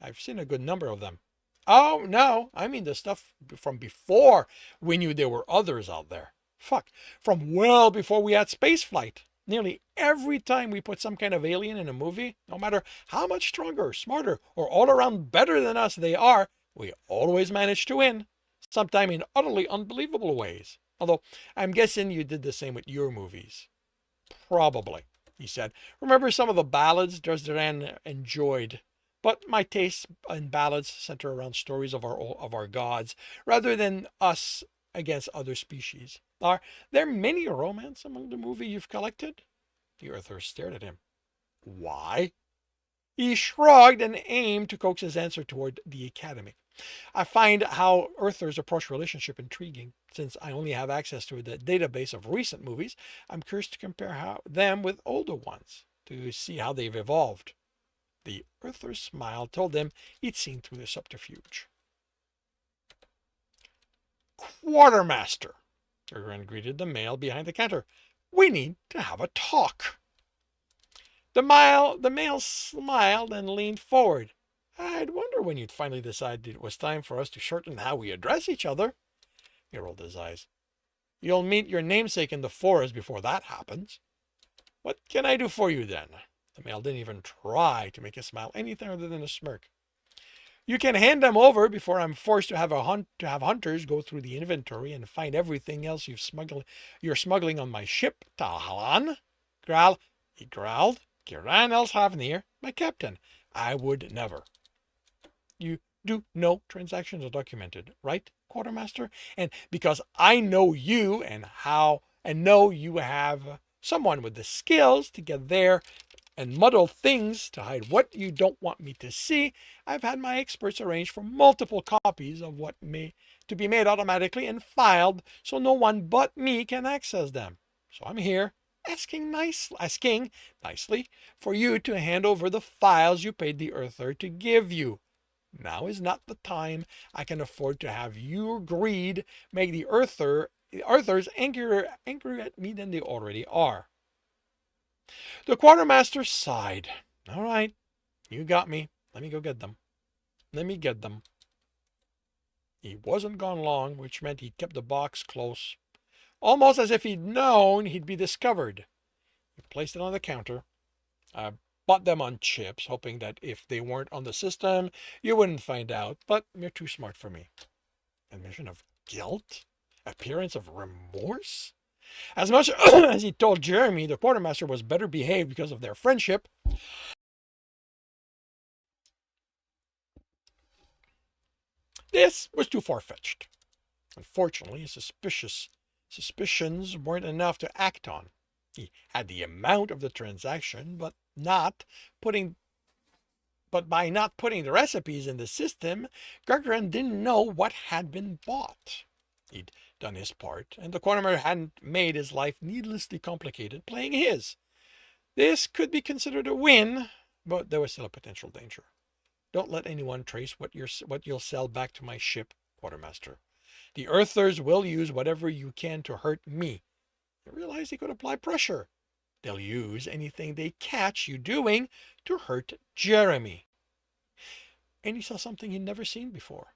I've seen a good number of them. Oh, no, I mean the stuff from before we knew there were others out there. Fuck, from well before we had spaceflight. Nearly every time we put some kind of alien in a movie, no matter how much stronger, smarter, or all around better than us they are, we always manage to win. Sometimes in utterly unbelievable ways. Although, I'm guessing you did the same with your movies. Probably, he said. Remember some of the ballads Dresderan enjoyed. But my tastes in ballads center around stories of our gods, rather than us against other species. Are there many romance among the movie you've collected? The Earther stared at him. Why? He shrugged and aimed to coax his answer toward the academy. I find how Earthers approach relationship intriguing. Since I only have access to the database of recent movies, I'm curious to compare them with older ones, to see how they've evolved. The Earther's smile told him he'd seen through the subterfuge. Quartermaster, Gergran greeted the male behind the counter. We need to have a talk. The male smiled and leaned forward. I'd wonder when you'd finally decide it was time for us to shorten how we address each other. He rolled his eyes. You'll meet your namesake in the forest before that happens. What can I do for you then? The male didn't even try to make his smile anything other than a smirk. You can hand them over before I'm forced to have hunters go through the inventory and find everything else you're smuggling on my ship, Talhalan. He growled. Kiran Elshavnir, my captain. I would never. You do know transactions are documented, right? quartermaster, and because I know you and know you have someone with the skills to get there and muddle things to hide what you don't want me to see, I've had my experts arrange for multiple copies of what may to be made automatically and filed so no one but me can access them. So I'm here asking nicely for you to hand over the files you paid the Earther to give you. Now is not the time I can afford to have your greed make the Earthers angrier at me than they already are. The quartermaster sighed. All right, you got me. Let me go get them. Let me get them. He wasn't gone long, which meant he'd kept the box close, almost as if he'd known he'd be discovered. He placed it on the counter. I bought them on chips, hoping that if they weren't on the system, you wouldn't find out, but you're too smart for me. Admission of guilt? Appearance of remorse? As much as he told Jeremy the quartermaster was better behaved because of their friendship, this was too far-fetched. Unfortunately, his suspicions weren't enough to act on. He had the amount of the transaction, but by not putting the recipes in the system, Gargarin didn't know what had been bought. He'd done his part, and the quartermaster hadn't made his life needlessly complicated playing his. This could be considered a win, but there was still a potential danger. Don't let anyone trace what you'll sell back to my ship, quartermaster. The Earthers will use whatever you can to hurt me. You realize they could apply pressure. They'll use anything they catch you doing to hurt Jeremy. And he saw something he'd never seen before.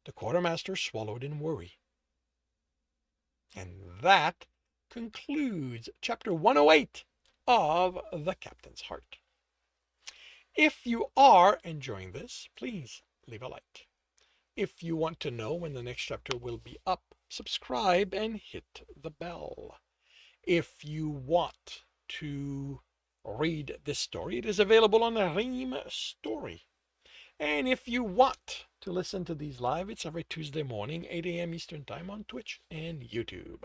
The quartermaster swallowed in worry. And that concludes chapter 108 of The Captain's Heart. If you are enjoying this, please leave a like. If you want to know when the next chapter will be up, subscribe and hit the bell. If you want to read this story, it is available on the Ream Story. And if you want to listen to these live, it's every Tuesday morning, 8 a.m. Eastern Time on Twitch and YouTube.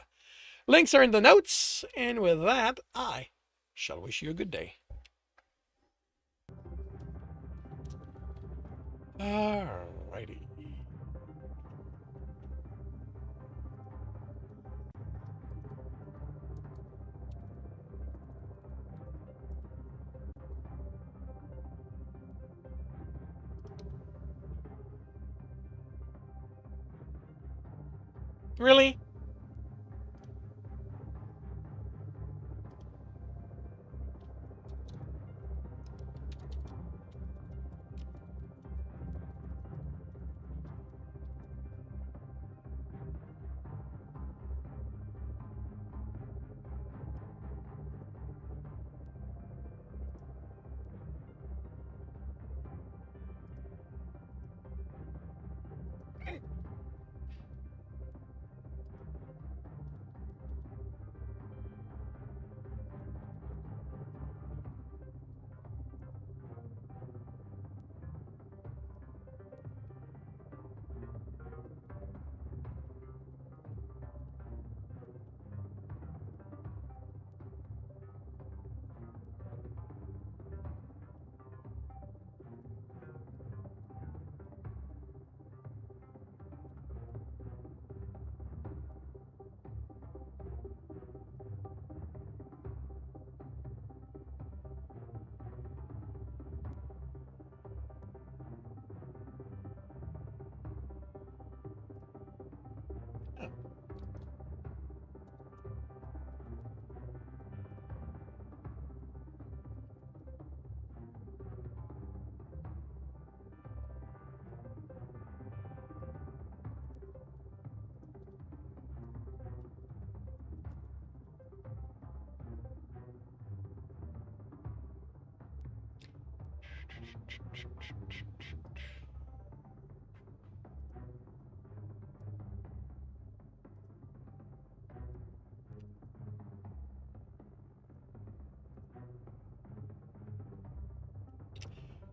Links are in the notes, and with that, I shall wish you a good day. Alrighty. Really?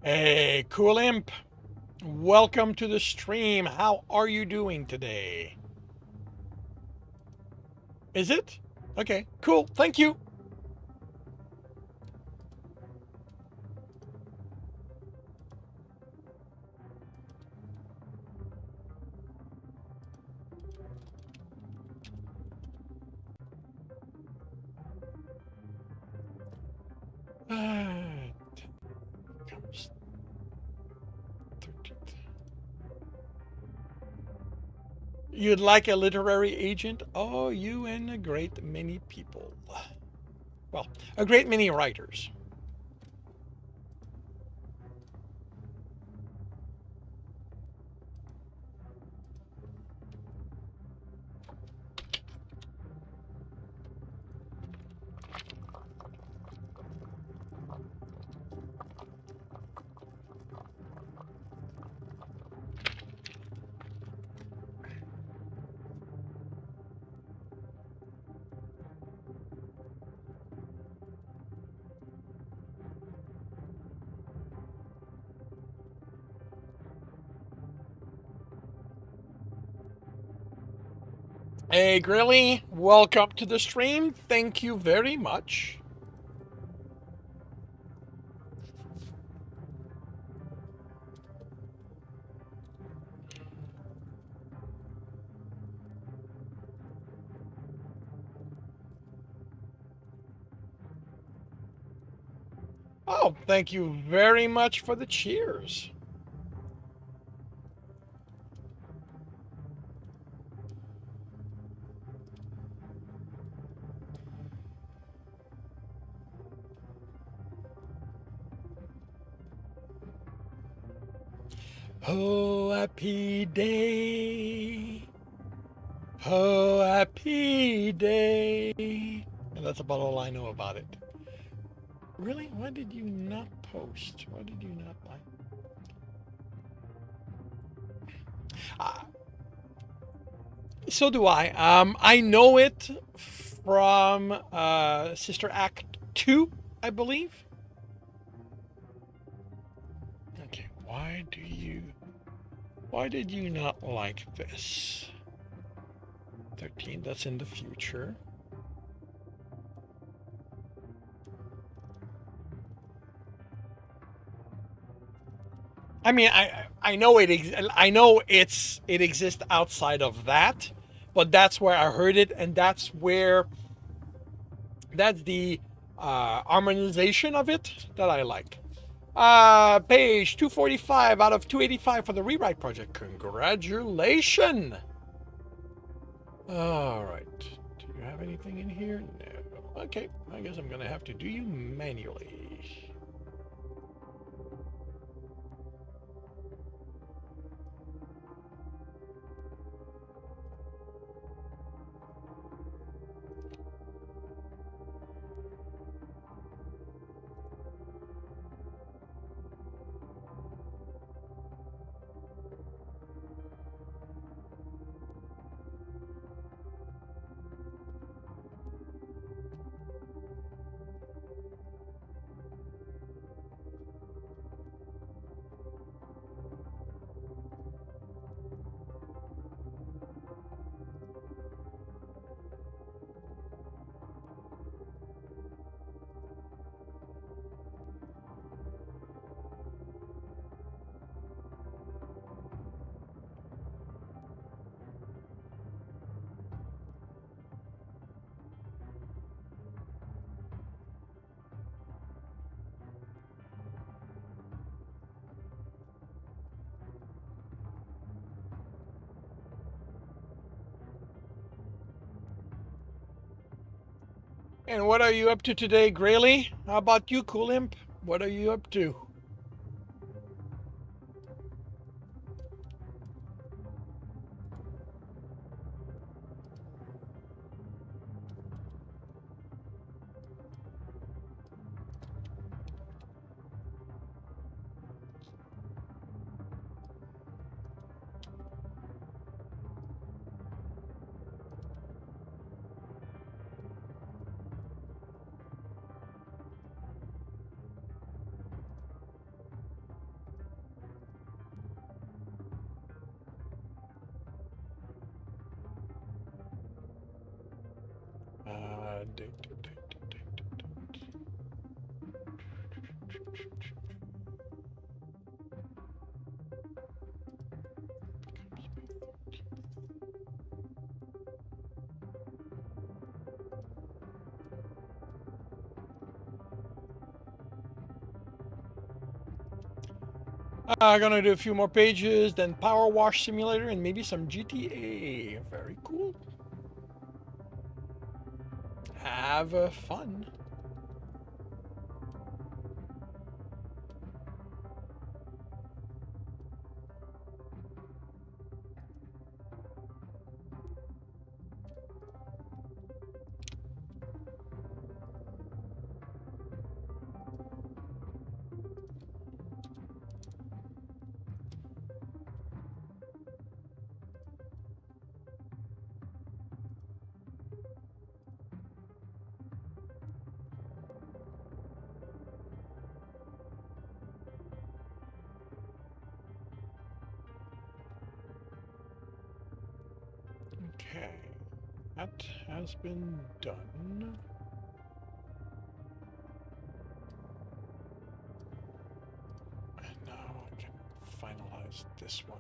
Hey, cool imp. Welcome to the stream. How are you doing today? Is it? Okay, cool. Thank you. Comes 13th. You'd like a literary agent? Oh, you and a great many people. Well, a great many writers. Hey, Grilly, welcome to the stream. Thank you very much. Oh, thank you very much for the cheers. Oh, happy day. Oh, happy day. And that's about all I know about it. Really? Why did you not post? Why did you not like? So do I. I know it from Sister Act 2, I believe. Okay, why did you not like this? 13, that's in the future. I mean, I know it exists outside of that, but that's where I heard it, and that's the harmonization of it that I like. Page 245 out of 285 for the rewrite project. Congratulations! All right. Do you have anything in here? No. Okay. I guess I'm gonna have to do you manually. And what are you up to today, Grayley? How about you, Cool Imp? What are you up to? Gonna do a few more pages, then Power Wash Simulator, and maybe some GTA. Very cool. Have fun. Okay, that has been done. And now I can finalize this one.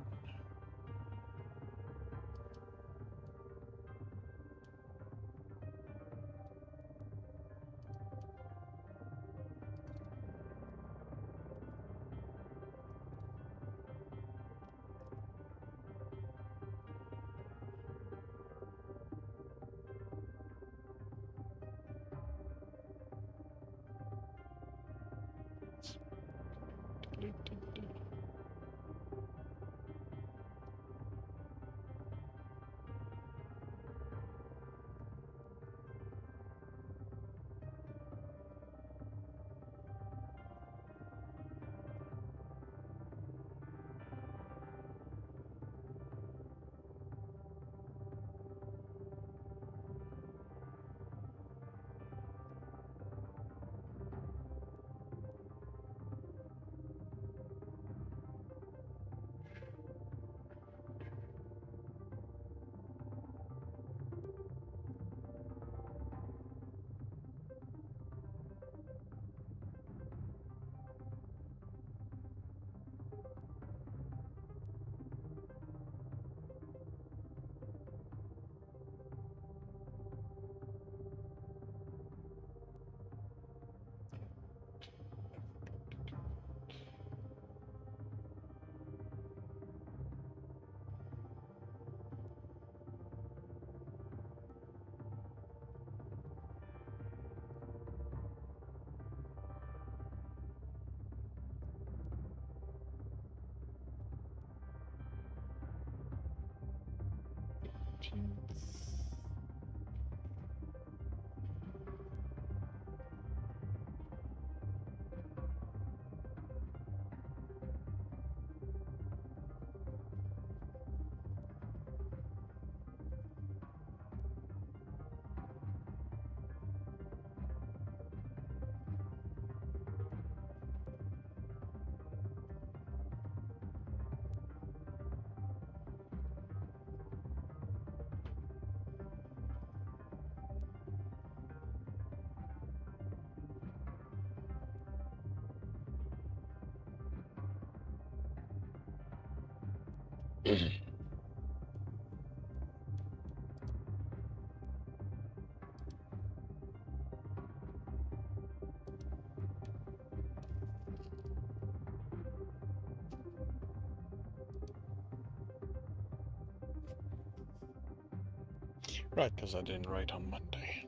Right, because I didn't write on Monday.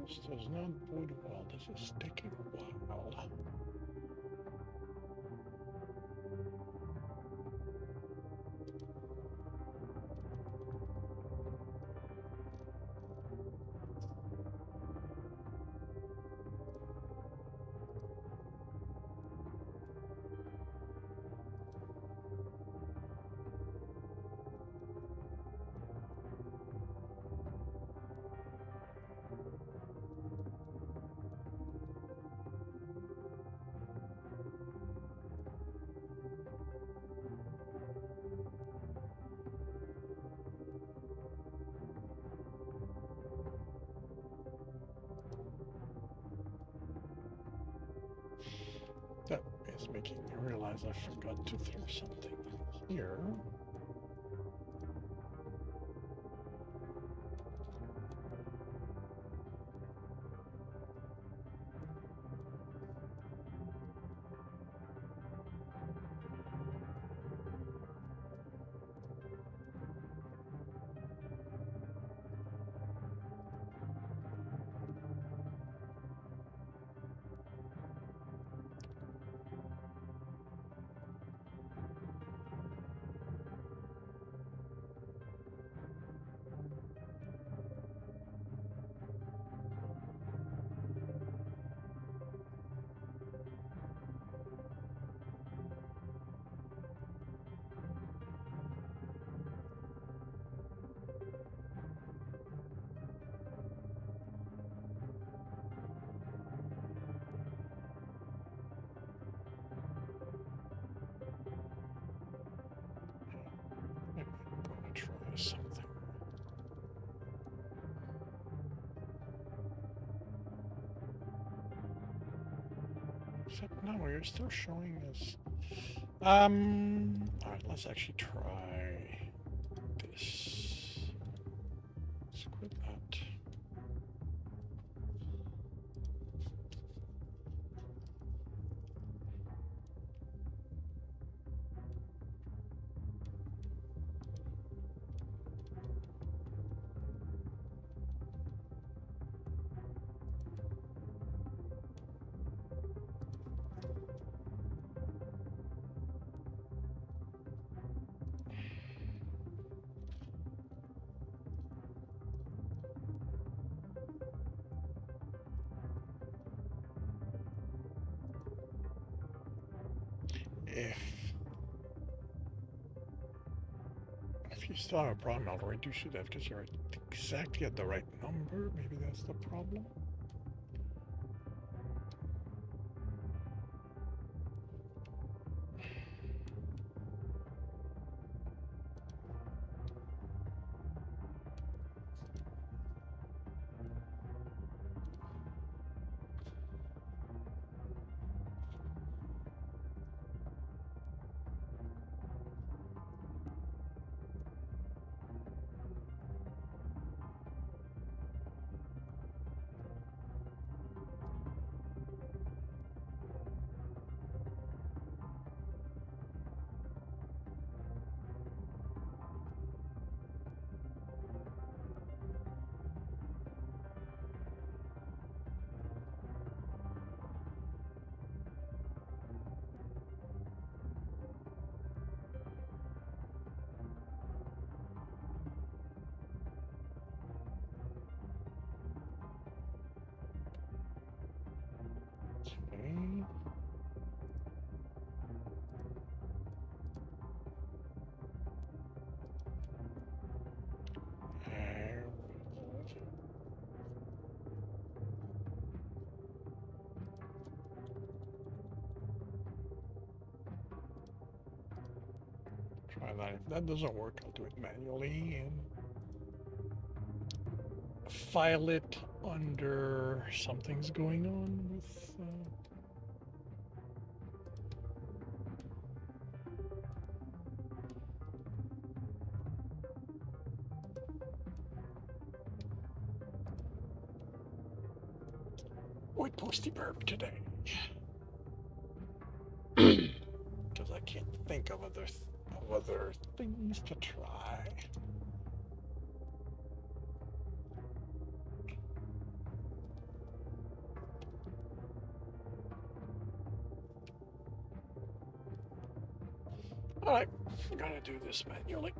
This does not bode well. This is taking a while. making me realize I forgot to throw something here. I'm gonna try something. Except no, you're still showing us. Alright, let's actually try this. Let's quit that. If you still have a problem, I'll reduce you that because you're exactly at the right number. Maybe that's the problem. Okay. Try that. If that doesn't work, I'll do it manually and file it under something's going on with. With Posty Burp today. Because I can't think of other things to try. Alright, I'm gonna do this manually.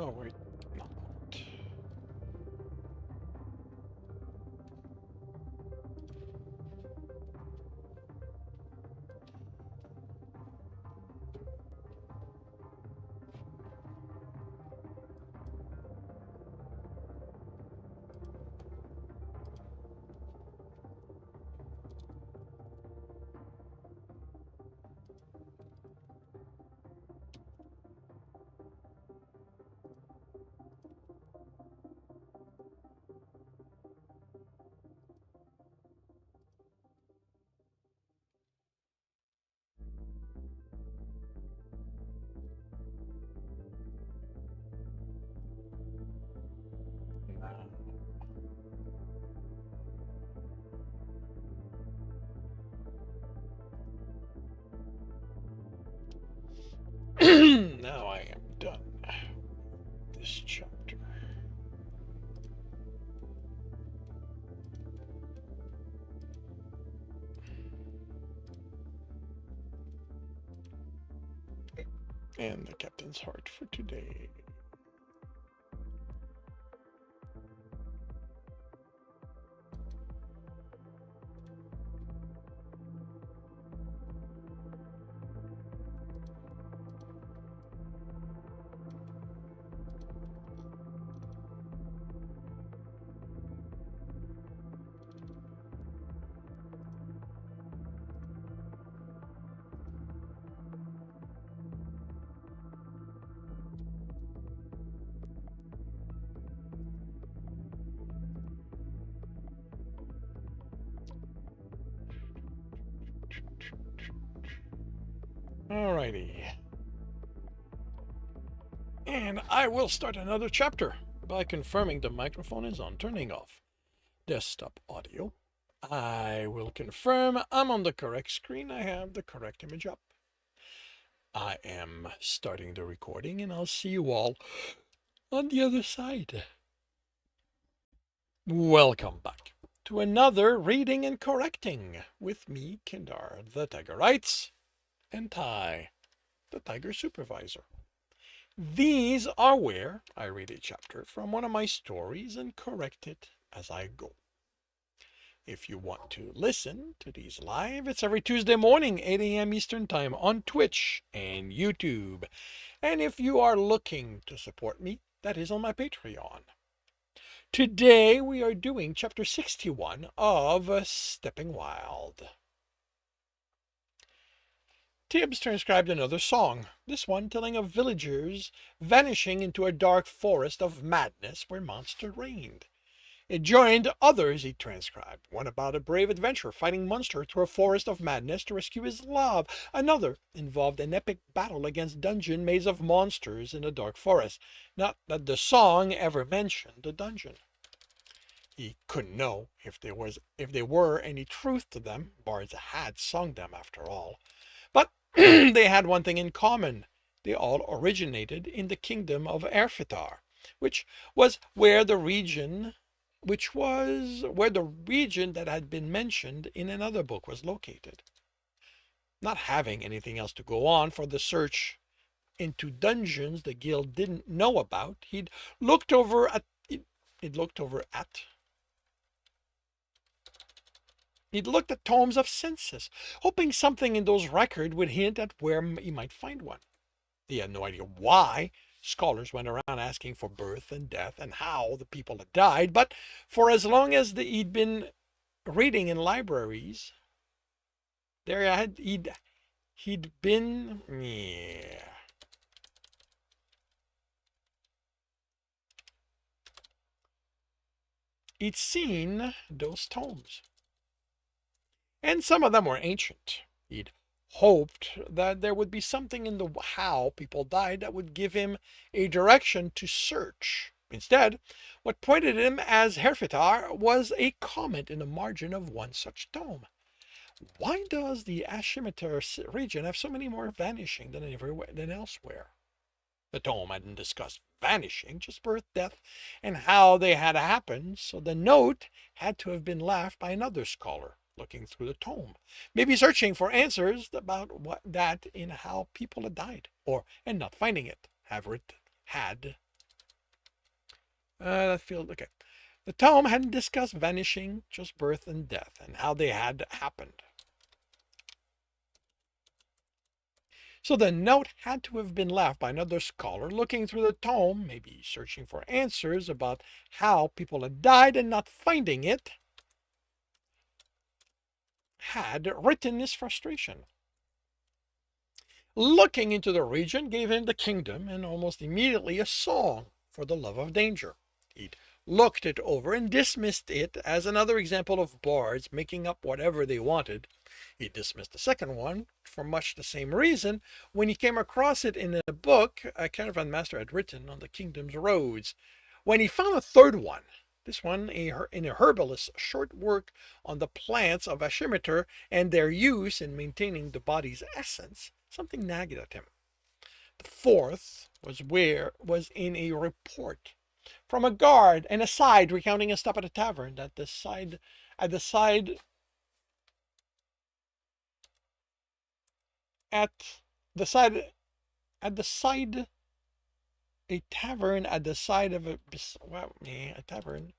Oh, wait. No. Now I am done this chapter. And the captain's heart for today. Alrighty. And I will start another chapter by confirming the microphone is on, turning off desktop audio. I will confirm I'm on the correct screen. I have the correct image up. I am starting the recording, and I'll see you all on the other side. Welcome back to another reading and correcting with me, Kindar, the Tiger Writes, and Ty, the Tiger Supervisor. These are where I read a chapter from one of my stories and correct it as I go. If you want to listen to these live, it's every Tuesday morning, 8 a.m. Eastern Time on Twitch and YouTube. And if you are looking to support me, that is on my Patreon. Today we are doing chapter 61 of Stepping Wild. Tibbs transcribed another song, this one telling of villagers vanishing into a dark forest of madness where monster reigned. It joined others he transcribed, one about a brave adventurer fighting monster through a forest of madness to rescue his love. Another involved an epic battle against dungeon maze of monsters in a dark forest. Not that the song ever mentioned the dungeon. He couldn't know if there were any truth to them. Bards had sung them after all. But they had one thing in common. They all originated in the kingdom of Erfitar, which was where the region that had been mentioned in another book was located. Not having anything else to go on for the search into dungeons the guild didn't know about, he'd looked over at tomes of census, hoping something in those records would hint at where he might find one. He had no idea why scholars went around asking for birth and death and how the people had died, but for as long as he'd been reading in libraries, he'd been he'd seen those tomes. And some of them were ancient. He'd hoped that there would be something in the how people died that would give him a direction to search. Instead, what pointed him as Herfitar was a comment in the margin of one such tome. Why does the Ashimitar region have so many more vanishing than elsewhere? The tome hadn't discussed vanishing, just birth, death, and how they had happened, so the note had to have been left by another scholar looking through the tome, maybe searching for answers about how people had died, and not finding it. However, it had That feels okay. The tome hadn't discussed vanishing, just birth and death, and how they had happened. So the note had to have been left by another scholar looking through the tome, maybe searching for answers about how people had died and not finding it, had written his frustration. Looking into the region gave him the kingdom and almost immediately a song for the love of danger. He'd looked it over and dismissed it as another example of bards making up whatever they wanted. He dismissed the second one for much the same reason when he came across it in a book a caravan master had written on the kingdom's roads. When he found a third one, this one in a herbalist's short work on the plants of Ashimeter and their use in maintaining the body's essence, something nagged at him. The fourth was in a report from a guard and aside recounting a stop at a tavern at the side at the side at the side at the side a tavern at the side of a tavern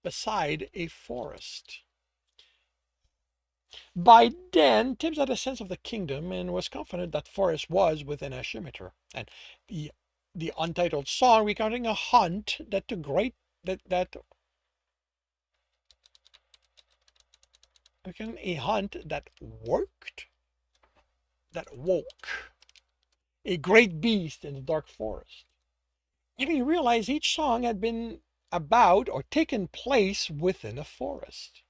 beside a forest. By then, Tibbs had a sense of the kingdom and was confident that forest was within Ashimeter, and the untitled song recounting a hunt that took great that a hunt that woke a great beast in the dark forest. And he realized each song had been about or taken place within a forest.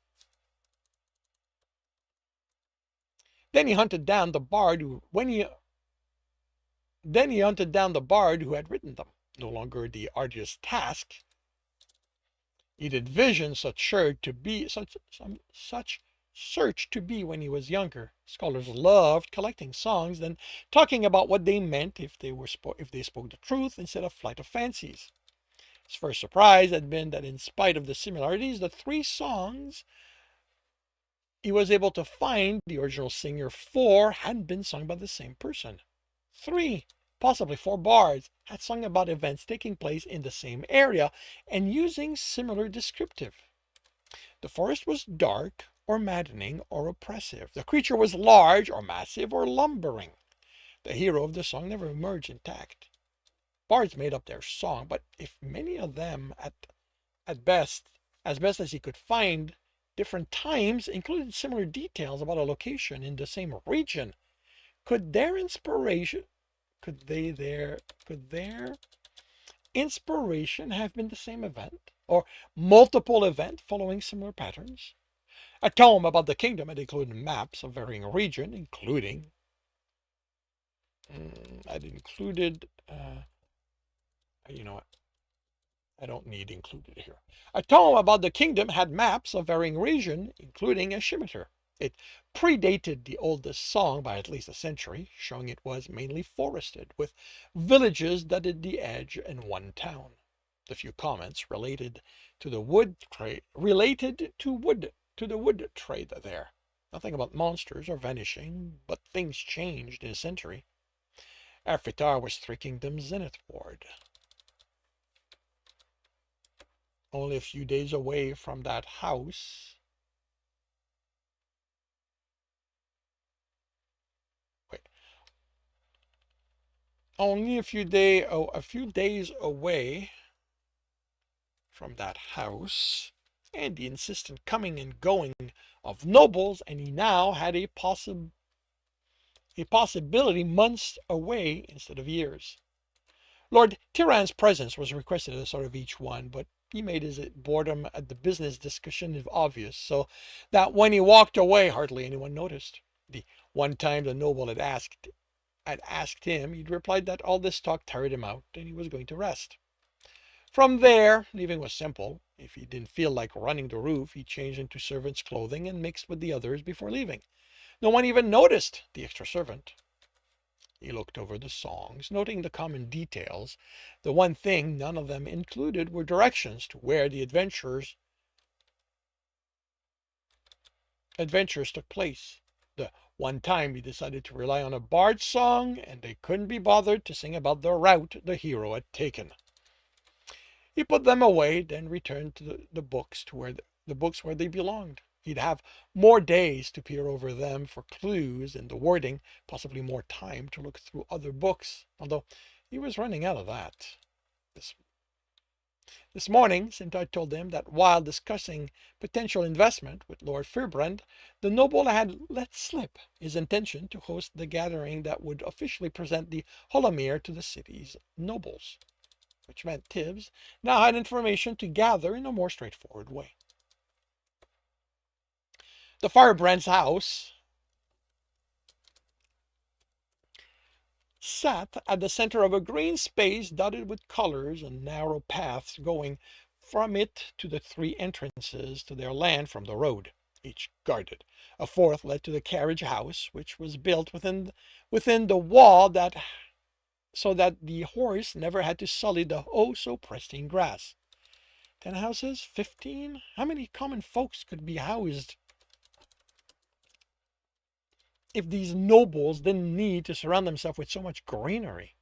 Then he hunted down the bard who had written them. No longer the arduous task. He'd envisioned such search to be when he was younger. Scholars loved collecting songs, then talking about what they meant if they spoke the truth instead of flight of fancies. His first surprise had been that in spite of the similarities, the three songs he was able to find the original singer for hadn't been sung by the same person. 3, possibly 4 bards had sung about events taking place in the same area and using similar descriptive. The forest was dark or maddening or oppressive. The creature was large or massive or lumbering. The hero of the song never emerged intact. Bards made up their song, but if many of them as best as he could find, different times included similar details about a location in the same region, could their inspiration have been the same event or multiple events following similar patterns? A tome about the kingdom had included maps of varying region, including you know what? I don't need included here. A tome about the kingdom had maps of varying region, including Ashimeter. It predated the oldest song by at least a century, showing it was mainly forested, with villages dotted the edge and one town. The few comments related to the wood trade there. Nothing about monsters or vanishing, but things changed in a century. Airfitar was 3 kingdoms zenithward. Only a few days away from that house. Only a few days away from that house, and the insistent coming and going of nobles, and he now had a possibility months away instead of years. Lord Tiran's presence was requested at the start of each one, but he made his boredom at the business discussion obvious, so that when he walked away, hardly anyone noticed. The one time the noble had asked him, he'd replied that all this talk tired him out and he was going to rest. From there, leaving was simple. If he didn't feel like running the roof, he changed into servant's clothing and mixed with the others before leaving. No one even noticed the extra servant. He looked over the songs, noting the common details. The one thing none of them included were directions to where the adventures took place. The one time he decided to rely on a bard song, and they couldn't be bothered to sing about the route the hero had taken. He put them away, then returned to the books to where the books where they belonged. He'd have more days to peer over them for clues in the wording, possibly more time to look through other books, although he was running out of that. This morning, Sintai told him that while discussing potential investment with Lord Firbrand, the noble had let slip his intention to host the gathering that would officially present the Holomir to the city's nobles, which meant Tibbs now had information to gather in a more straightforward way. The Firebrand's house sat at the center of a green space dotted with colors and narrow paths going from it to the three entrances to their land from the road, each guarded. A fourth led to the carriage house, which was built within the wall so that the horse never had to sully the oh so pristine grass. 10 houses? 15? How many common folks could be housed if these nobles didn't need to surround themselves with so much greenery?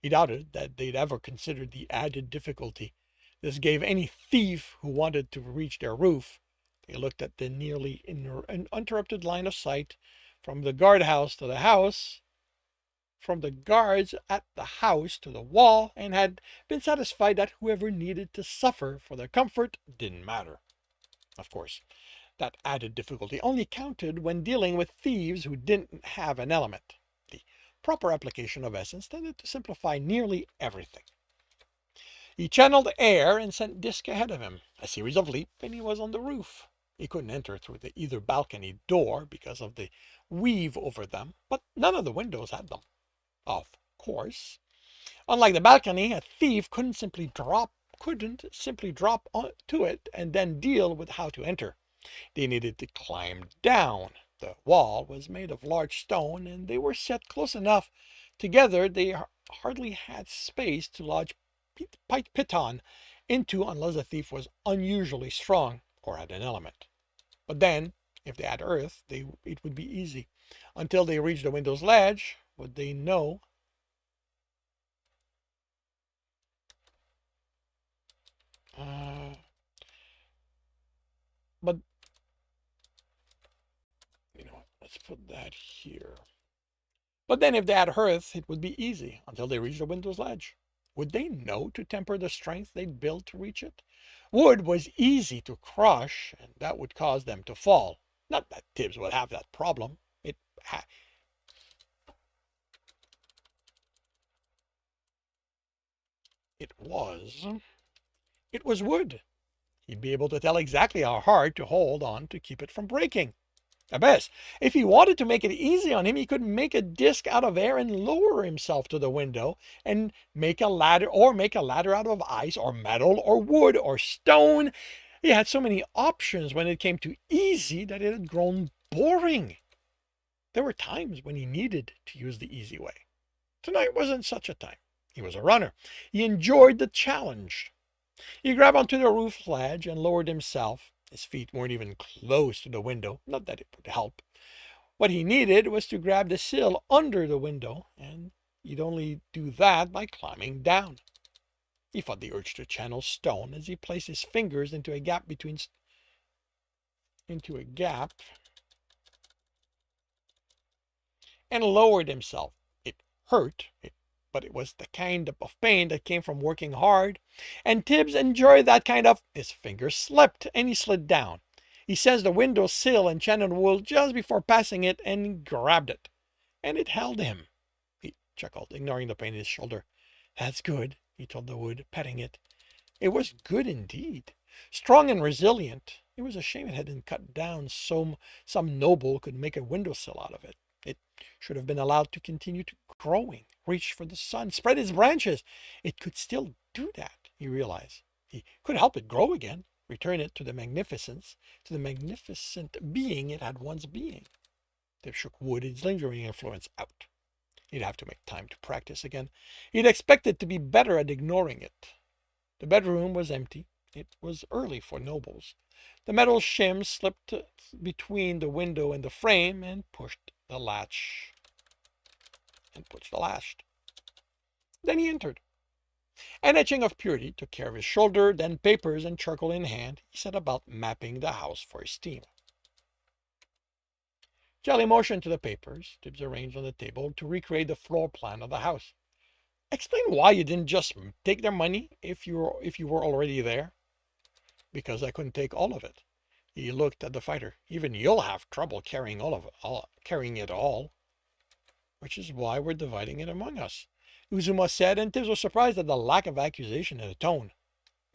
He doubted that they'd ever considered the added difficulty this gave any thief who wanted to reach their roof. They looked at the nearly uninterrupted line of sight from the guardhouse to the house, from the guards at the house to the wall, and had been satisfied that whoever needed to suffer for their comfort didn't matter. Of course, that added difficulty only counted when dealing with thieves who didn't have an element. The proper application of essence tended to simplify nearly everything. He channeled air and sent Disk ahead of him. A series of leaps, and he was on the roof. He couldn't enter through either balcony door because of the weave over them, but none of the windows had them. Of course, unlike the balcony, a thief couldn't simply drop onto it and then deal with how to enter. They needed to climb down. The wall was made of large stone, and they were set close enough together they hardly had space to lodge piton into unless the thief was unusually strong or had an element. But then, if they had earth, it would be easy. Until they reached the window's ledge, would they know? But, let's put that here. But then if they had earth, it would be easy until they reached the window's ledge. Would they know to temper the strength they'd built to reach it? Wood was easy to crush, and that would cause them to fall. Not that Tibbs would have that problem. It was wood. He'd be able to tell exactly how hard to hold on to keep it from breaking. Abyss, if he wanted to make it easy on him, he could make a disc out of air and lower himself to the window and make a ladder out of ice or metal or wood or stone. He had so many options when it came to easy that it had grown boring. There were times when he needed to use the easy way. Tonight wasn't such a time. He was a runner. He enjoyed the challenge. He grabbed onto the roof ledge and lowered himself. His feet weren't even close to the window, not that it would help. What he needed was to grab the sill under the window, and he'd only do that by climbing down. He fought the urge to channel stone as he placed his fingers into a gap and lowered himself. It hurt, but it was the kind of pain that came from working hard, and Tibbs enjoyed that kind of. His fingers slipped, and he slid down. He seized the window sill and channeled wool just before passing it, and grabbed it. And it held him. He chuckled, ignoring the pain in his shoulder. That's good, he told the wood, petting it. It was good indeed. Strong and resilient. It was a shame it had been cut down so some noble could make a windowsill out of it. It should have been allowed to continue growing, reach for the sun, spread its branches. It could still do that, he realized. He could help it grow again, return it to the magnificent being it had once been. They shook wood, its lingering influence out. He'd have to make time to practice again. He'd expected to be better at ignoring it. The bedroom was empty. It was early for nobles. The metal shim slipped between the window and the frame and pushed the latch. Then he entered. An etching of Purity took care of his shoulder, then papers and charcoal in hand, he set about mapping the house for his team. Jelly motioned to the papers Tibbs arranged on the table to recreate the floor plan of the house. Explain why you didn't just take their money if you were already there. Because I couldn't take all of it. He looked at the fighter. Even you'll have trouble carrying carrying it all. Which is why we're dividing it among us, Uzuma said, and Tibbs was surprised at the lack of accusation in the tone.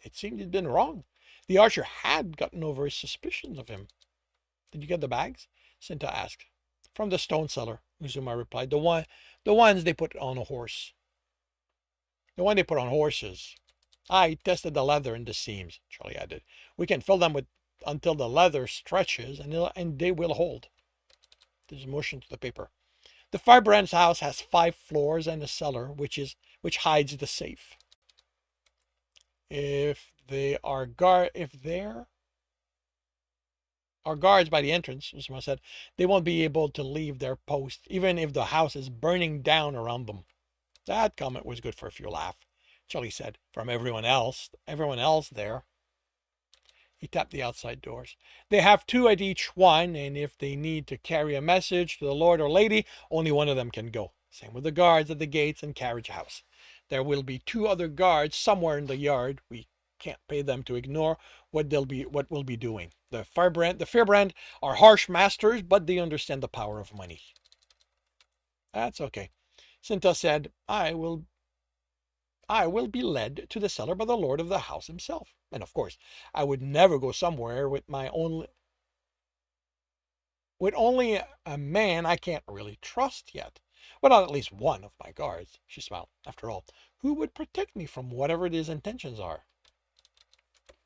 It seemed he'd been wrong. The archer had gotten over his suspicions of him. Did you get the bags? Sinta asked. From the stone seller, Uzuma replied. The ones they put on a horse. The one they put on horses. I tested the leather and the seams, Charlie added. We can fill them with until the leather stretches and they will hold. There's a motion to the paper. The Firebrand's house has 5 floors and a cellar, which hides the safe. If there are guards by the entrance, Uzuma said, they won't be able to leave their post, even if the house is burning down around them. That comment was good for a few laughs, Charlie said, from everyone else there. He tapped the outside doors. They have 2 at each one, and if they need to carry a message to the lord or lady, only one of them can go. Same with the guards at the gates and carriage house. There will be 2 other guards somewhere in the yard. We can't pay them to ignore what we'll be doing. The Firebrand are harsh masters, but they understand the power of money. That's okay. Sinta said, I will be led to the cellar by the lord of the house himself. And of course, I would never go somewhere with only a man I can't really trust yet. Without at least one of my guards, she smiled. After all, who would protect me from whatever his intentions are?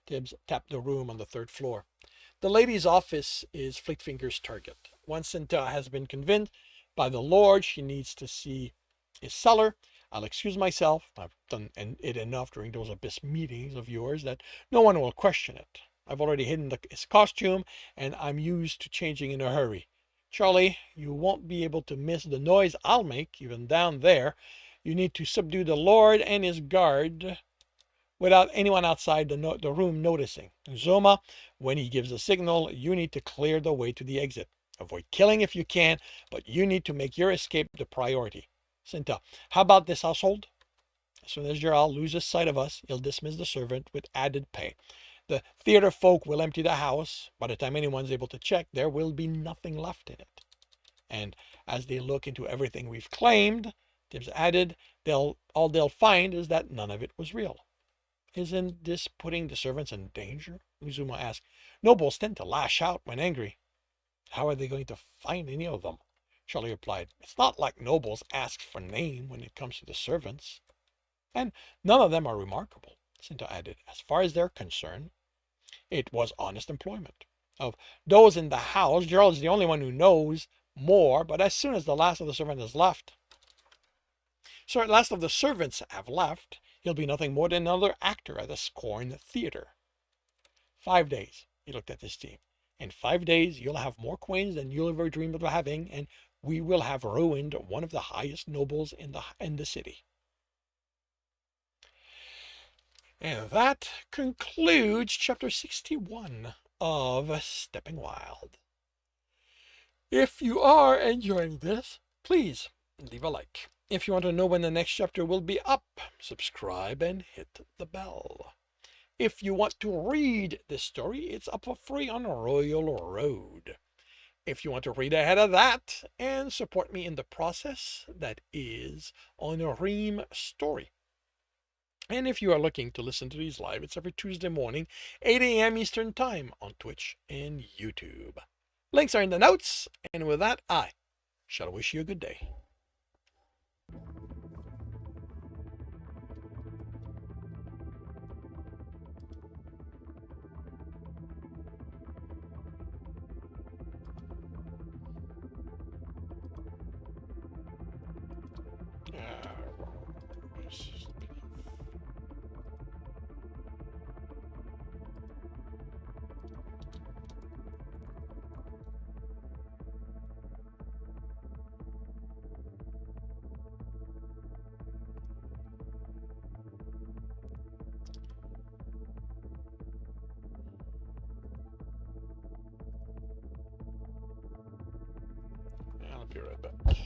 Tibbs tapped the room on the 3rd floor. The lady's office is Fleetfinger's target. Once Sinta has been convinced by the lord she needs to see his cellar, I'll excuse myself. I've done it enough during those abyss meetings of yours that no one will question it. I've already hidden his costume, and I'm used to changing in a hurry. Charlie, you won't be able to miss the noise I'll make, even down there. You need to subdue the lord and his guard without anyone outside the room noticing. Uzuma, when he gives a signal, you need to clear the way to the exit. Avoid killing if you can, but you need to make your escape the priority. Sinta, how about this household? As soon as Jarl loses sight of us, he'll dismiss the servant with added pay. The theater folk will empty the house. By the time anyone's able to check, there will be nothing left in it. And as they look into everything we've claimed, Tibbs added, all they'll find is that none of it was real. Isn't this putting the servants in danger? Uzuma asked. Nobles tend to lash out when angry. How are they going to find any of them? Charlie replied. It's not like nobles ask for name when it comes to the servants. And none of them are remarkable, Sinta added. As far as they're concerned, it was honest employment. Of those in the house, Gerald is the only one who knows more, but as soon as the last of the servants have left, he'll be nothing more than another actor at a scorned theater. 5 days, he looked at his team. In 5 days, you'll have more coins than you'll ever dream of having, and we will have ruined one of the highest nobles in the city. And that concludes chapter 61 of Stepping Wild. If you are enjoying this, please leave a like. If you want to know when the next chapter will be up, subscribe and hit the bell. If you want to read this story, it's up for free on Royal Road. If you want to read ahead of that and support me in the process, that is on Ream Story. And if you are looking to listen to these live, it's every Tuesday morning, 8 a.m. Eastern Time on Twitch and YouTube. Links are in the notes, and with that, I shall wish you a good day. be right back.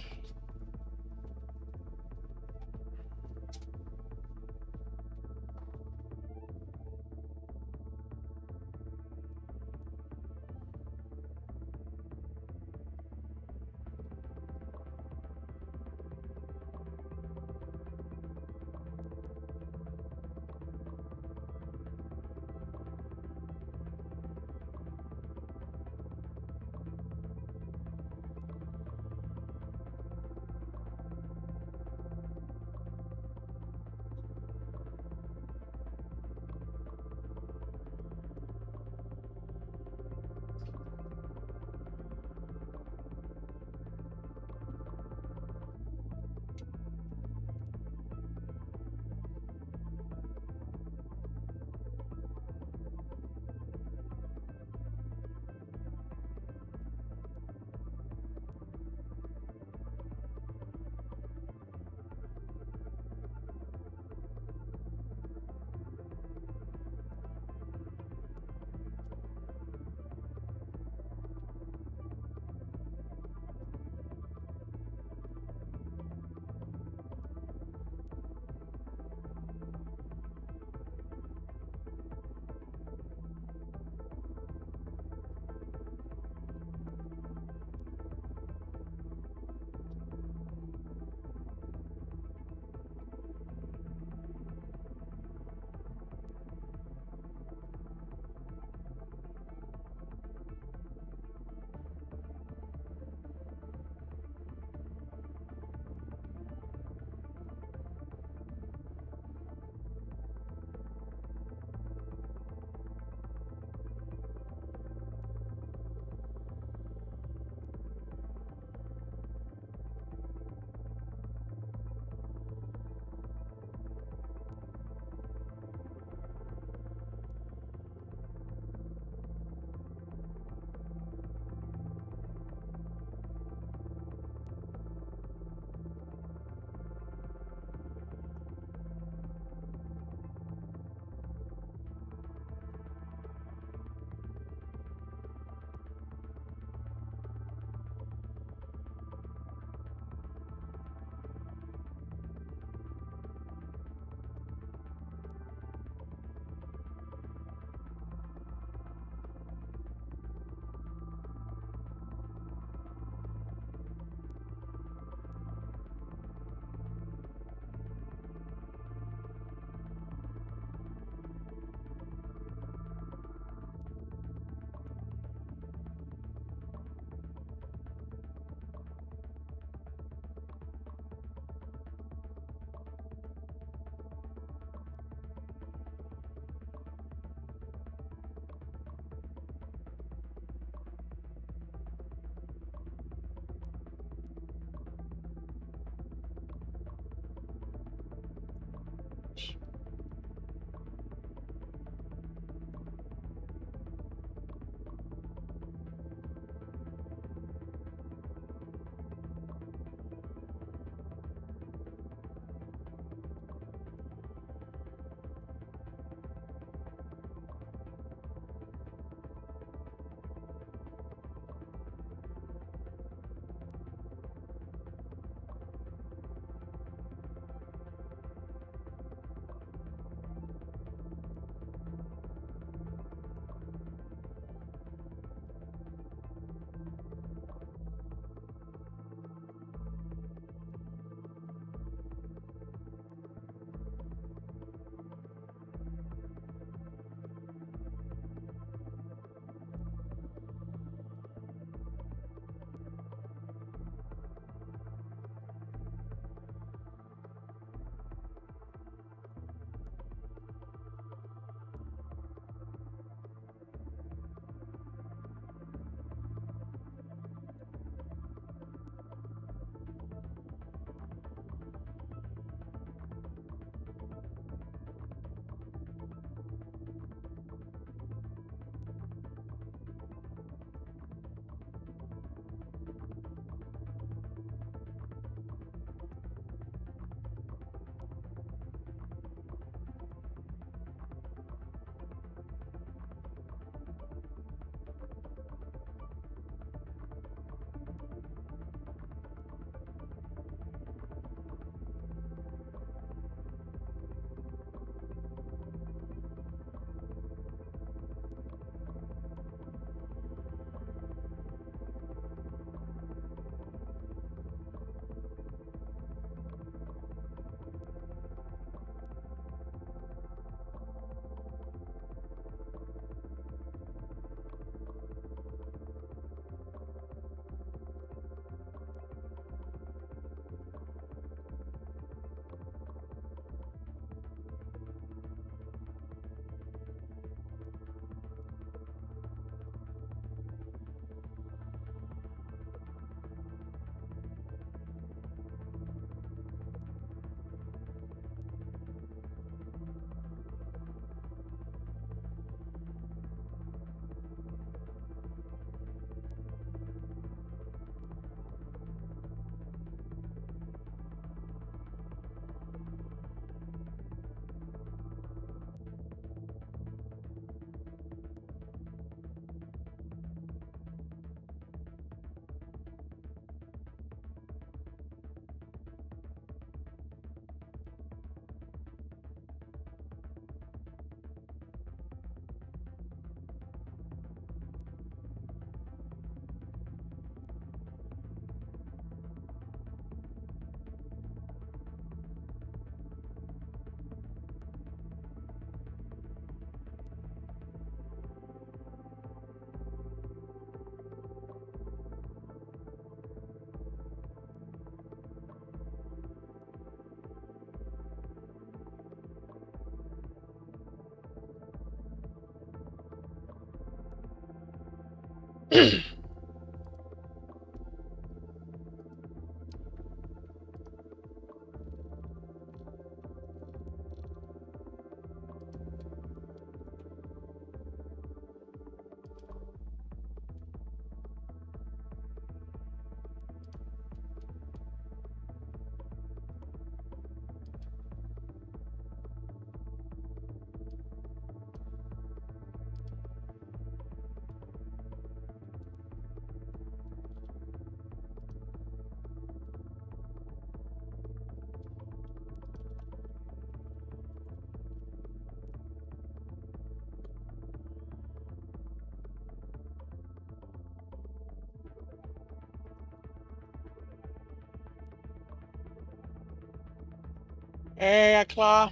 Hey, Akla.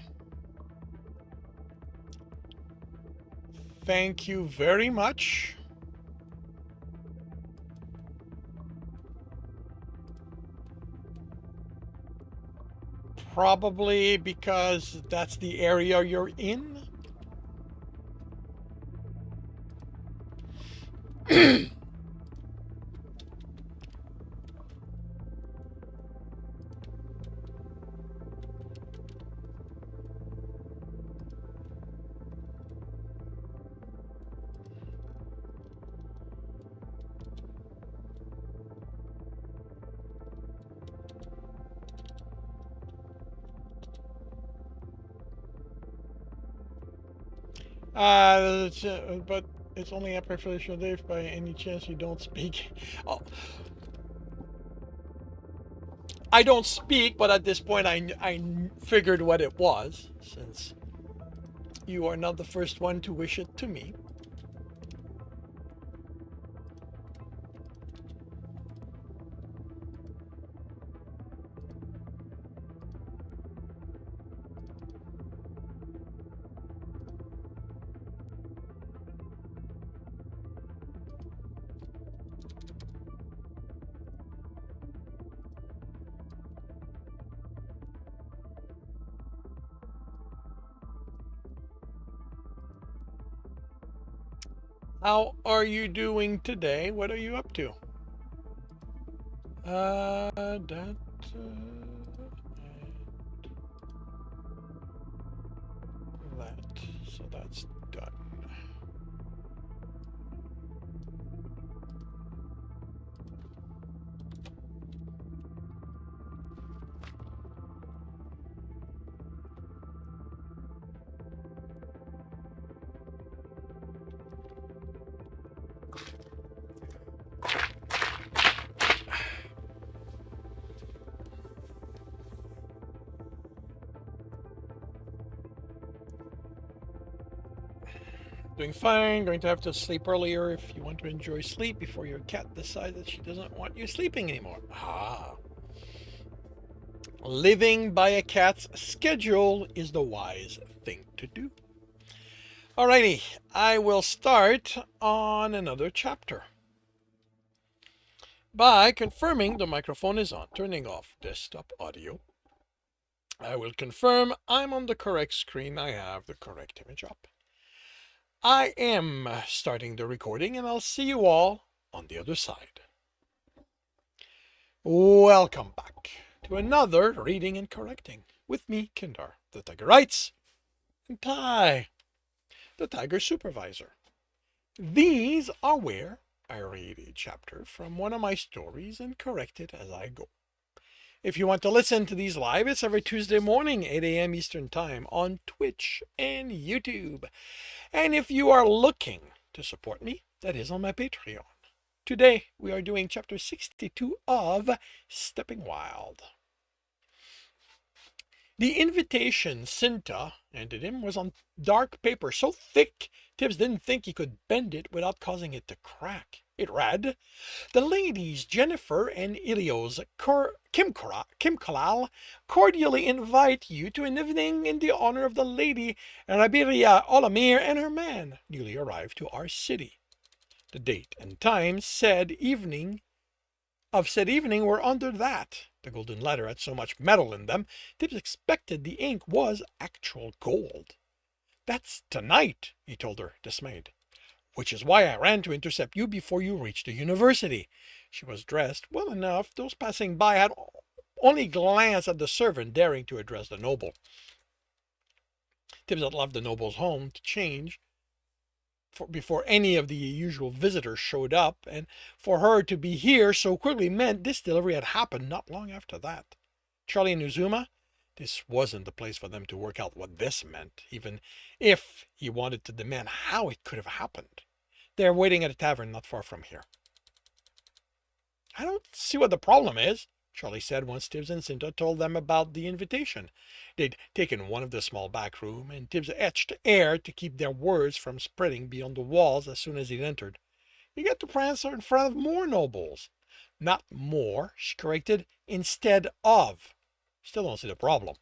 Thank you very much. Probably because that's the area you're in. But it's only a preferential day if by any chance you don't speak. Oh, I don't speak, but at this point I figured what it was, since you are not the first one to wish it to me. How are you doing today? What are you up to? That. That. So that's done. Doing fine. Going to have to sleep earlier if you want to enjoy sleep before your cat decides that she doesn't want you sleeping anymore. Ah. Living by a cat's schedule is the wise thing to do. Alrighty, I will start on another chapter by confirming the microphone is on, turning off desktop audio. I will confirm I'm on the correct screen. I have the correct image up. I am starting the recording, and I'll see you all on the other side. Welcome back to another Reading and Correcting with me, Kindar, the Tiger Writes, and Ty, the Tiger Supervisor. These are where I read a chapter from one of my stories and correct it as I go. If you want to listen to these live, it's every Tuesday morning, 8 a.m. Eastern Time on Twitch and YouTube. And if you are looking to support me, that is on my Patreon. Today, we are doing chapter 62 of Stepping Wild. The invitation Cinta handed him was on dark paper so thick Tibbs didn't think he could bend it without causing it to crack. It read, "The ladies Jennifer and Ilios Kimkalal cordially invite you to an evening in the honor of the lady Rabiria Olamir and her man, newly arrived to our city." The date and time said evening were under that. The golden letter had so much metal in them, Tibbs expected the ink was actual gold. "That's tonight," he told her, dismayed. which is why I ran to intercept you before you reached the university. She was dressed well enough. Those passing by had only glanced at the servant daring to address the noble. Tibbs had left the noble's home to change before any of the usual visitors showed up, and for her to be here so quickly meant this delivery had happened not long after that. Charlie and Uzuma, this wasn't the place for them to work out what this meant, even if he wanted to demand how it could have happened. They're waiting at a tavern not far from here. I don't see what the problem is, Charlie said once Tibbs and Cinta told them about the invitation. They'd taken one of the small back room, and Tibbs etched air to keep their words from spreading beyond the walls as soon as he'd entered. You get to prance in front of more nobles. Not more, she corrected, instead of. Still don't see the problem.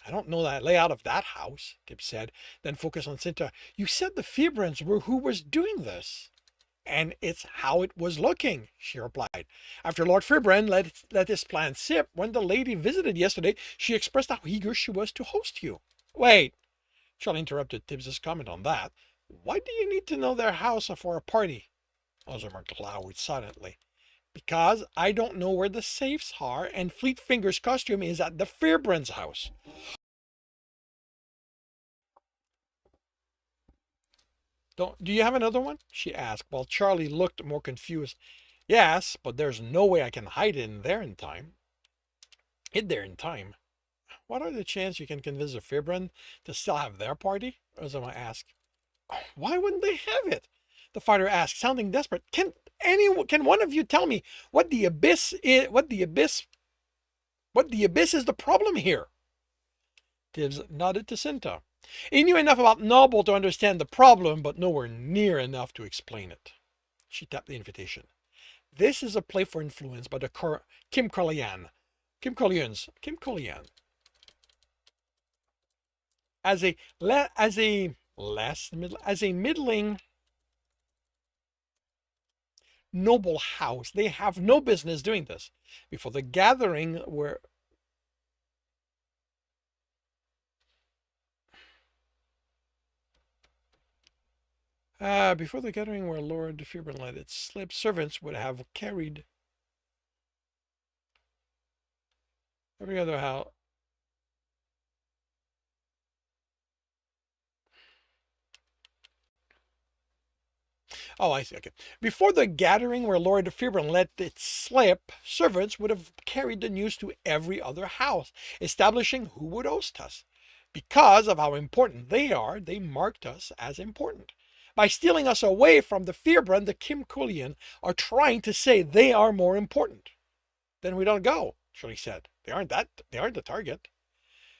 I don't know that layout of that house, Tibbs said, then focused on Cinta. You said the Febrans were who was doing this. And it's how it was looking, she replied. After Lord Fibran let his plan slip, when the lady visited yesterday, she expressed how eager she was to host you. Wait, Charlie interrupted Tibbs's comment on that. Why do you need to know their house for a party? Ozimer glowered silently. Because I don't know where the safes are, and Fleet Finger's costume is at the Fibrans' house. Do you have another one? She asked, while Charlie looked more confused. Yes, but there's no way I can hide it in there in time. Hid there in time. What are the chances you can convince the Fibran to still have their party? Ozama asked. Why wouldn't they have it? The fighter asked, sounding desperate. Can one of you tell me what the abyss is? What the abyss is the problem here? Tibbs nodded to Cinta. He knew enough about Noble to understand the problem, but nowhere near enough to explain it. She tapped the invitation. This is a play for influence by the Kim Corleone. As a middling noble house, they have no business doing this. Before the gathering where Lord Fibran let it slip, servants would have carried every other house. Oh, I see. Okay. Before the gathering where Lord Fibran let it slip, servants would have carried the news to every other house, establishing who would host us. Because of how important they are, they marked us as important. By stealing us away from the Fibran, the Kim Corleone are trying to say they are more important. Then we don't go, Shirley said. They aren't the target.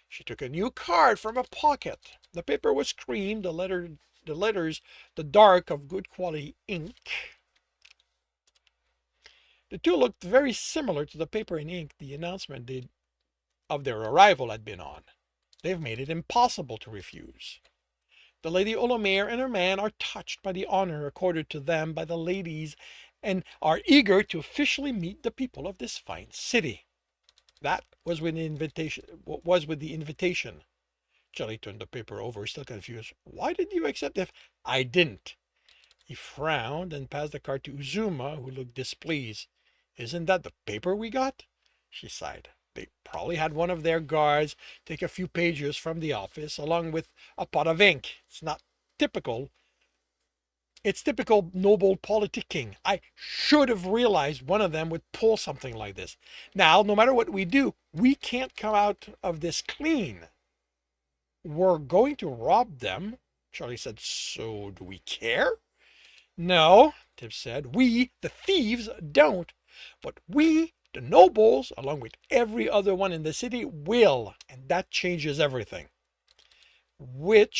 She took a new card from a pocket. The paper was cream, the letters the dark of good quality ink. The two looked very similar to the paper and ink the announcement of their arrival had been on. They've made it impossible to refuse. The Lady Olomere and her man are touched by the honor accorded to them by the ladies and are eager to officially meet the people of this fine city. That was with the invitation. Charlie turned the paper over, still confused. Why did you accept it? I didn't. He frowned and passed the card to Uzuma, who looked displeased. Isn't that the paper we got? She sighed. They probably had one of their guards take a few pages from the office along with a pot of ink. It's not typical. It's typical noble politicking. I should have realized one of them would pull something like this. Now, no matter what we do, we can't come out of this clean. We're going to rob them, Charlie said. So do we care? No, Tibbs said. We, the thieves, don't. But we, the nobles, along with every other one in the city, will. And that changes everything. With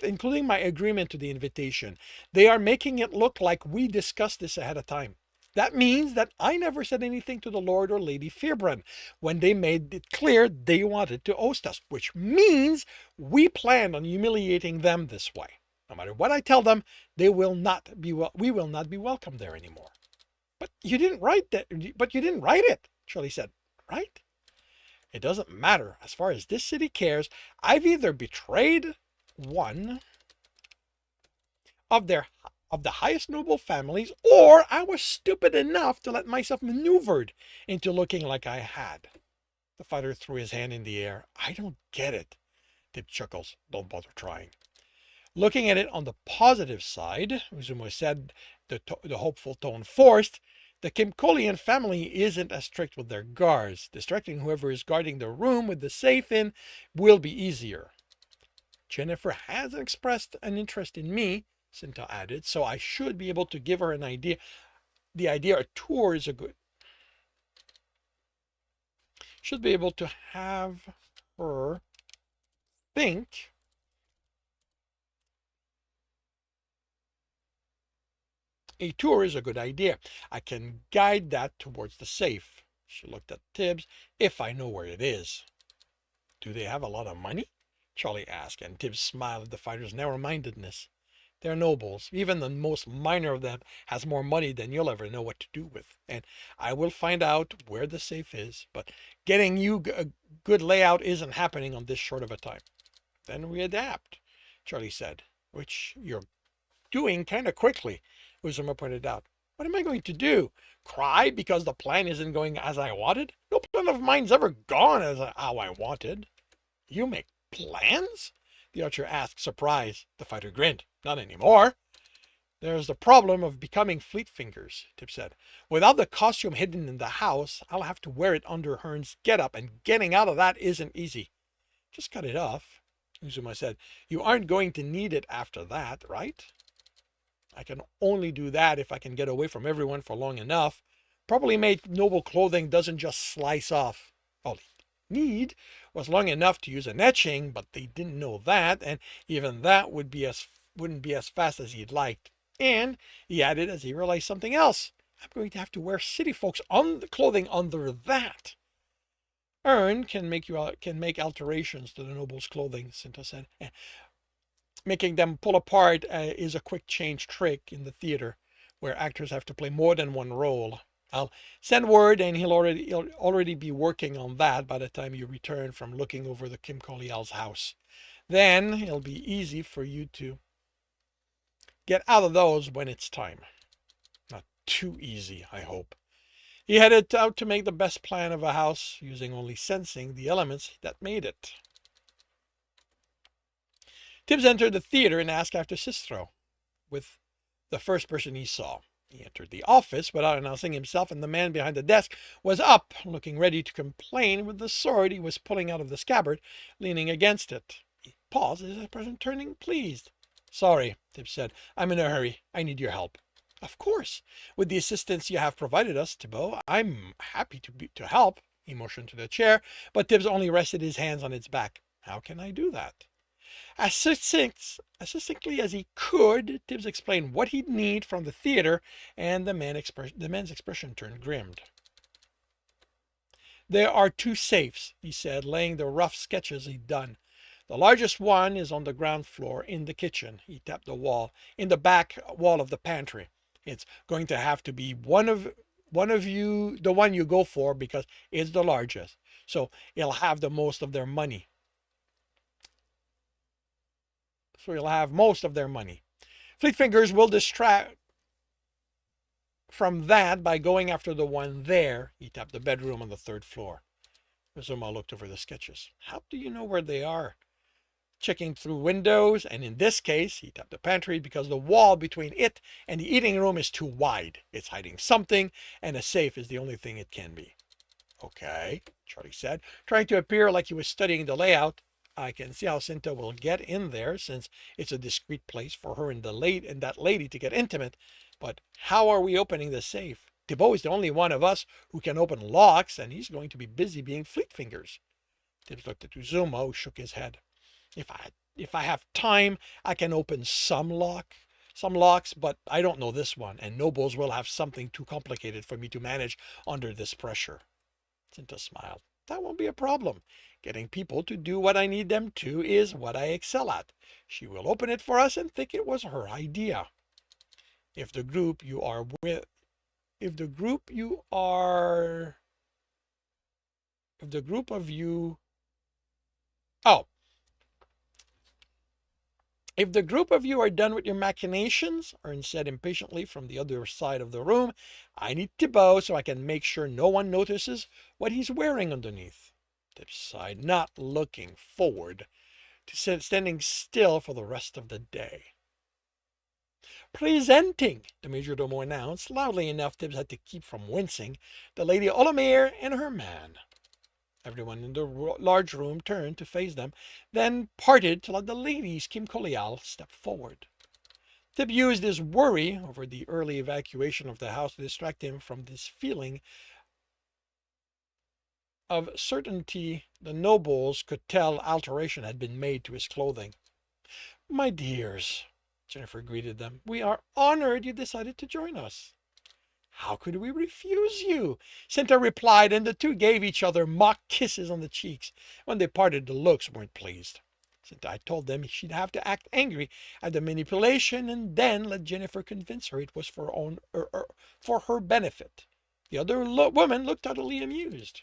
including my agreement to the invitation, they are making it look like we discussed this ahead of time. That means that I never said anything to the Lord or Lady Fibran when they made it clear they wanted to host us, which means we plan on humiliating them this way. No matter what I tell them, we will not be welcome there anymore. But you didn't write that. But you didn't write it, Charlie said. Right? It doesn't matter. As far as this city cares, I've either betrayed one of the highest noble families, or I was stupid enough to let myself maneuvered into looking like I had. The fighter threw his hand in the air. I don't get it. Tib chuckles. Don't bother trying. Looking at it on the positive side, Uzumo said, the hopeful tone forced, the Kimcolian family isn't as strict with their guards. Distracting whoever is guarding the room with the safe in will be easier. Jennifer has expressed an interest in me, Sinta added, so I should be able to give her an idea. The idea a tour is a good. Should be able to have her think a tour is a good idea. I can guide that towards the safe. She looked at Tibbs. If I know where it is. Do they have a lot of money? Charlie asked, and Tibbs smiled at the fighter's narrow-mindedness. They're nobles. Even the most minor of them has more money than you'll ever know what to do with. And I will find out where the safe is, but getting you a good layout isn't happening on this short of a time. Then we adapt, Charlie said, which you're doing kind of quickly, Uzuma pointed out. What am I going to do? Cry because the plan isn't going as I wanted? No plan of mine's ever gone as how I wanted. You make plans? The archer asked, surprised. The fighter grinned. Not anymore. There's the problem of becoming Fleet Fingers, Tib said. Without the costume hidden in the house, I'll have to wear it under Hearn's getup, and getting out of that isn't easy. Just cut it off, Uzuma said. You aren't going to need it after that, right? I can only do that if I can get away from everyone for long enough. Properly made noble clothing doesn't just slice off. All they need was long enough to use an etching, but they didn't know that, and even that wouldn't be as fast as he'd liked. And he added as he realized something else. I'm going to have to wear city folks on the clothing under that. Hearn can make alterations to the noble's clothing, Sinta said. Making them pull apart is a quick change trick in the theater, where actors have to play more than one role. I'll send word, and he'll already be working on that by the time you return from looking over the Kimcolial's house. Then it'll be easy for you to get out of those when it's time. Not too easy, I hope. He headed out to make the best plan of a house, using only sensing the elements that made it. Tibbs entered the theater and asked after Sistro, with the first person he saw. He entered the office without announcing himself, and the man behind the desk was up, looking ready to complain with the sword he was pulling out of the scabbard, leaning against it. He paused as the person turning pleased. Sorry, Tibbs said. I'm in a hurry. I need your help. Of course. With the assistance you have provided us, Thibault, I'm happy to help. He motioned to the chair, but Tibbs only rested his hands on its back. How can I do that? As succinctly as he could, Tibbs explained what he'd need from the theater, and the man's expression turned grim. There are 2 safes, he said, laying the rough sketches he'd done. The largest one is on the ground floor in the kitchen. He tapped the wall, in the back wall of the pantry. It's going to have to be one of you, the one you go for, because it's the largest. So it'll have the most of their money. Fleet Fingers will distract from that by going after the one there. He tapped the bedroom on the 3rd floor. Uzuma looked over the sketches. How do you know where they are? Checking through windows, and in this case, he tapped the pantry because the wall between it and the eating room is too wide. It's hiding something, and a safe is the only thing it can be. Okay, Charlie said, trying to appear like he was studying the layout. I can see how Sinta will get in there, since it's a discreet place for her and that lady to get intimate. But how are we opening the safe? Thibault is the only one of us who can open locks, and he's going to be busy being Fleet Fingers. Tibbs looked at Uzuma, who shook his head. If I have time, I can open some locks, but I don't know this one, and nobles will have something too complicated for me to manage under this pressure. Sinta smiled. That won't be a problem. Getting people to do what I need them to is what I excel at. She will open it for us and think it was her idea. If the group If the group of you are done with your machinations, Ern said impatiently from the other side of the room, I need to bow so I can make sure no one notices what he's wearing underneath. Tibbs sighed, not looking forward to standing still for the rest of the day. Presenting, the majordomo announced, loudly enough Tibbs had to keep from wincing, the Lady Olimere and her man. Everyone in the large room turned to face them, then parted to let the ladies Kim Kolial step forward. Tib used his worry over the early evacuation of the house to distract him from this feeling of certainty the nobles could tell alteration had been made to his clothing. My dears, Jennifer greeted them, we are honored you decided to join us. How could we refuse you? Cinta replied, and the two gave each other mock kisses on the cheeks. When they parted, the looks weren't pleased. Cinta told them she'd have to act angry at the manipulation and then let Jennifer convince her it was for her benefit. The other woman looked utterly amused.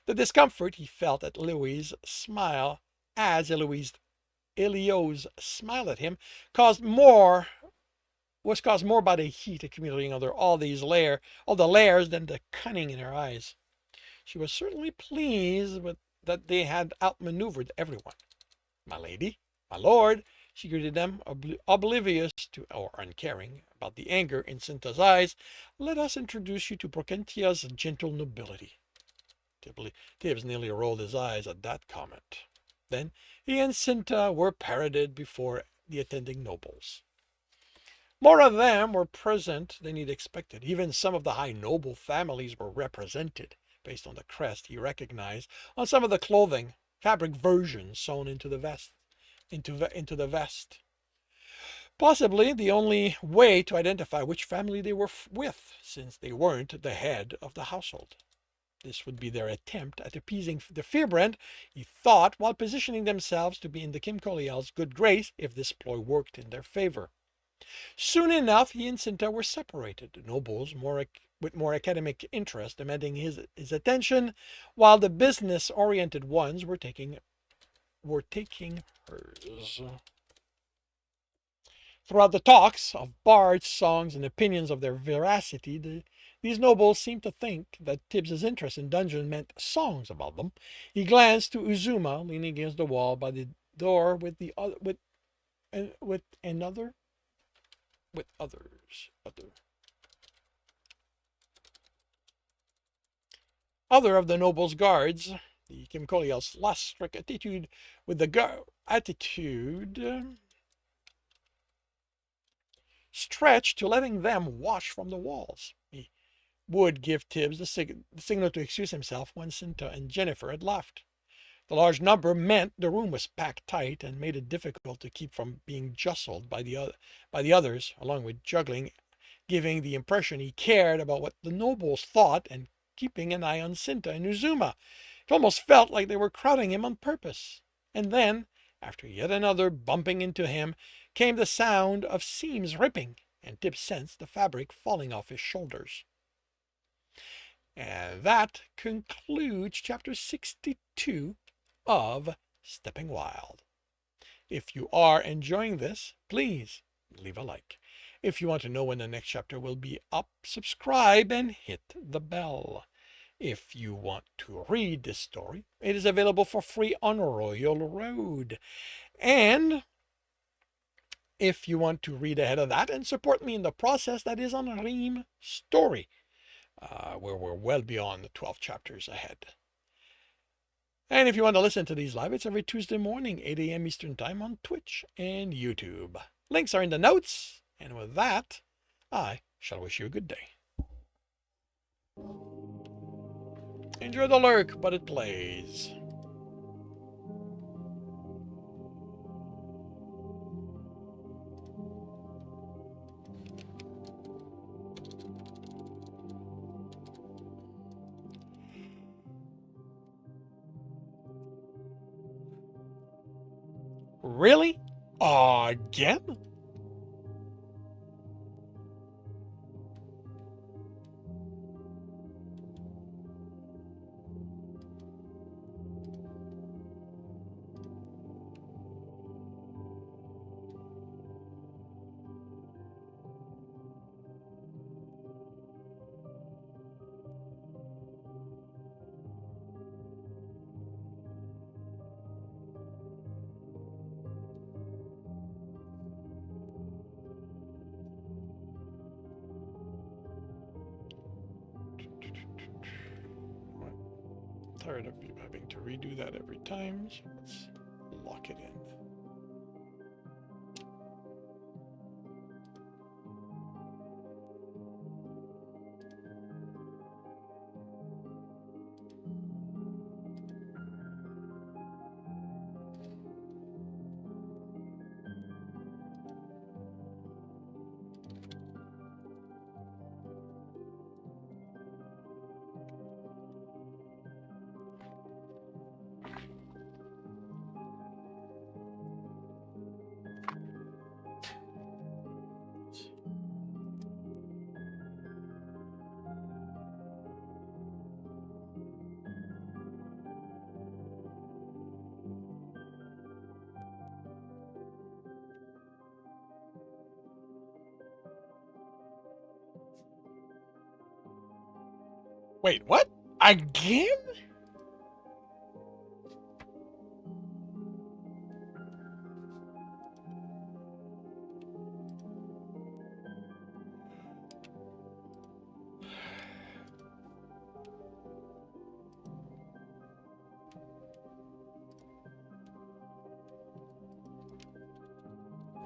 The discomfort he felt at Eloise's smile, as Elios smiled at him, was caused more by the heat accumulating under all the layers than the cunning in her eyes. She was certainly pleased with that they had outmaneuvered everyone. My lady, my lord, she greeted them, oblivious to or uncaring about the anger in Cinta's eyes. Let us introduce you to Brocentia's gentle nobility. Tibbs nearly rolled his eyes at that comment. Then he and Cinta were paraded before the attending nobles. More of them were present than he'd expected. Even some of the high noble families were represented, based on the crest he recognized on some of the clothing, fabric versions sewn into the vest. Possibly the only way to identify which family they were with, since they weren't the head of the household. This would be their attempt at appeasing the Firbrand, he thought, while positioning themselves to be in the Kim Kolial's good grace if this ploy worked in their favor. Soon enough, he and Cinta were separated, the nobles with more academic interest demanding his attention, while the business-oriented ones were taking hers. Throughout the talks of bards, songs, and opinions of their veracity, these nobles seemed to think that Tibbs's interest in dungeons meant songs about them. He glanced to Uzuma, leaning against the wall by the door with other of the nobles' guards. The Kim Kolial's last strict attitude with the attitude stretched to letting them watch from the walls. He would give Tibbs the signal to excuse himself when Cinta and Jennifer had left. The large number meant the room was packed tight and made it difficult to keep from being jostled by the others, along with juggling, giving the impression he cared about what the nobles thought and keeping an eye on Cinta and Uzuma. It almost felt like they were crowding him on purpose. And then, after yet another bumping into him, came the sound of seams ripping, and Tibbs sensed the fabric falling off his shoulders. And that concludes chapter 62 of Stepping Wild. If you are enjoying this, please leave a like. If you want to know when the next chapter will be up, subscribe and hit the bell. If you want to read this story, it is available for free on Royal Road. And if you want to read ahead of that and support me in the process, that is on Ream Story, where we're well beyond the 12 chapters ahead. And if you want to listen to these live, it's every Tuesday morning, 8 a.m. Eastern Time on Twitch and YouTube. Links are in the notes. And with that, I shall wish you a good day. Enjoy the lurk, but it plays. Really? Again? tired of you having to redo that every time, so let's lock it in. Wait, what? Again?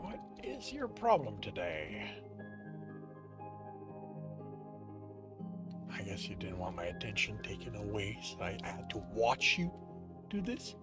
What is your problem today? I guess you didn't want my attention taken away, so I had to watch you do this.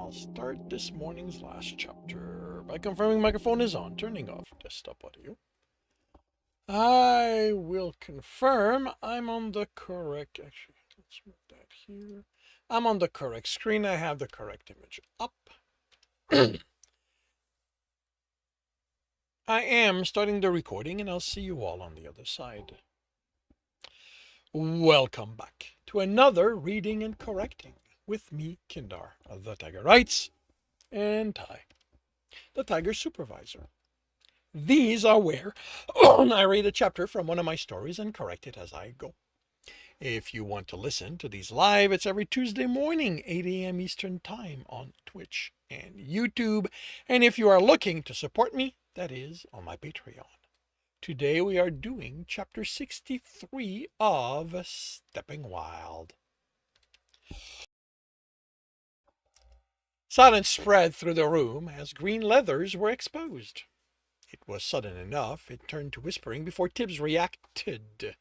I'll start this morning's last chapter by confirming microphone is on, turning off desktop audio. I will confirm I'm on the correct, actually, let's move that here. I'm on the correct screen. I have the correct image up. I am starting the recording, and I'll see you all on the other side. Welcome back to another Reading and Correcting with me, Kindar, the Tiger Writes, and Ty, the Tiger Supervisor. These are where I read a chapter from one of my stories and correct it as I go. If you want to listen to these live, it's every Tuesday morning, 8 a.m. Eastern Time on Twitch and YouTube. And if you are looking to support me, that is on my Patreon. Today we are doing chapter 63 of Stepping Wild. Silence spread through the room as green leathers were exposed. It was sudden enough it turned to whispering before Tibbs reacted.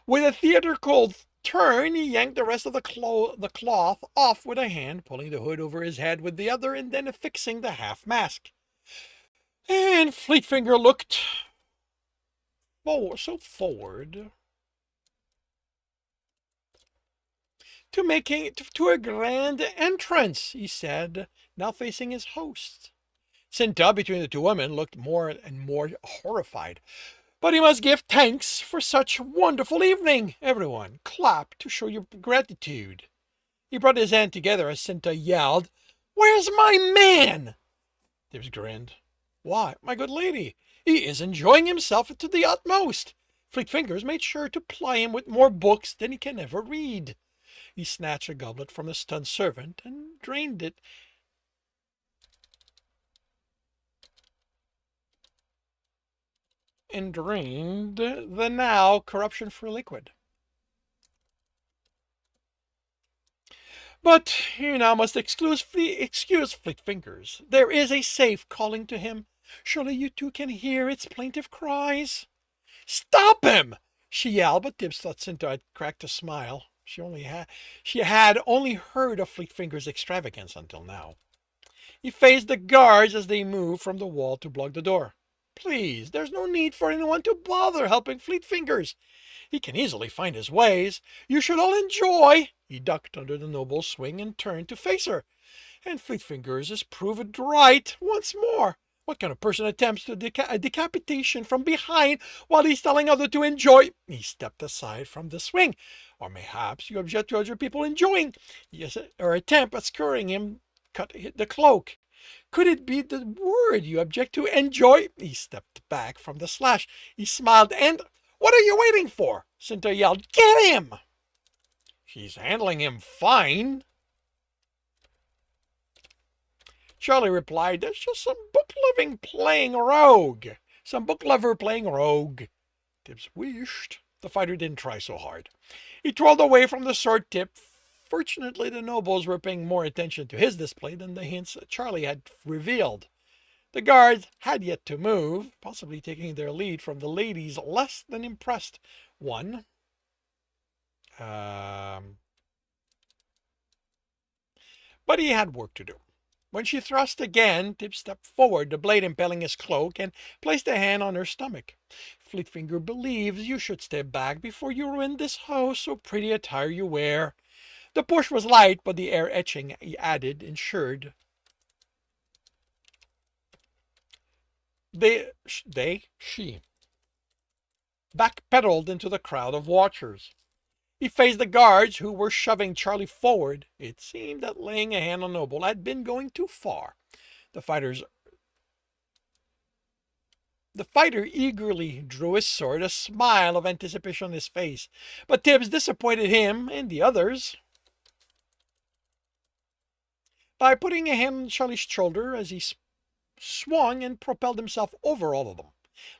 With a theatrical turn, he yanked the rest of the cloth off with a hand, pulling the hood over his head with the other, and then affixing the half mask. And Fleetfinger looked forward to a grand entrance, he said, now facing his host. Cinta, between the two women, looked more and more horrified. But he must give thanks for such wonderful evening. Everyone clap to show your gratitude. He brought his hand together as Cinta yelled, "Where's my man?" Tibbs grinned. "Why, my good lady, he is enjoying himself to the utmost. Fleetfingers made sure to ply him with more books than he can ever read." He snatched a goblet from the stunned servant and drained it. The now corruption-free liquid. "But you now must excuse Fleetfingers. There is a safe calling to him. Surely you too can hear its plaintive cries." "Stop him!" she yelled, but Tibbs thought Cinta had cracked a smile. She had only heard of Fleetfinger's extravagance until now. He faced the guards as they moved from the wall to block the door. "Please, there's no need for anyone to bother helping Fleetfingers. He can easily find his ways. You should all enjoy." He ducked under the noble's swing and turned to face her. And Fleetfingers is proved right once more. What kind of person attempts a decapitation from behind while he's telling others to enjoy? He stepped aside from the swing. Or mayhaps you object to other people enjoying, yes, or attempt at screwing him, cut the cloak. Could it be the word you object to, enjoy? He stepped back from the slash. He smiled and, "What are you waiting for?" Cinta yelled, "Get him!" "She's handling him fine." Charlie replied, "There's just some book lover playing rogue. Tibbs wished the fighter didn't try so hard. He twirled away from the sword tip. Fortunately, the nobles were paying more attention to his display than the hints Charlie had revealed. The guards had yet to move, possibly taking their lead from the lady's less than impressed one. But he had work to do. When she thrust again, Tibbs stepped forward, the blade impaling his cloak, and placed a hand on her stomach. "Fleetfinger believes you should step back before you ruin this house, so pretty attire you wear." The push was light, but the air etching he added ensured she backpedaled into the crowd of watchers. He faced the guards who were shoving Charlie forward. It seemed that laying a hand on Noble had been going too far. The fighter eagerly drew his sword, a smile of anticipation on his face. But Tibbs disappointed him and the others by putting a hand on Charlie's shoulder as he swung and propelled himself over all of them,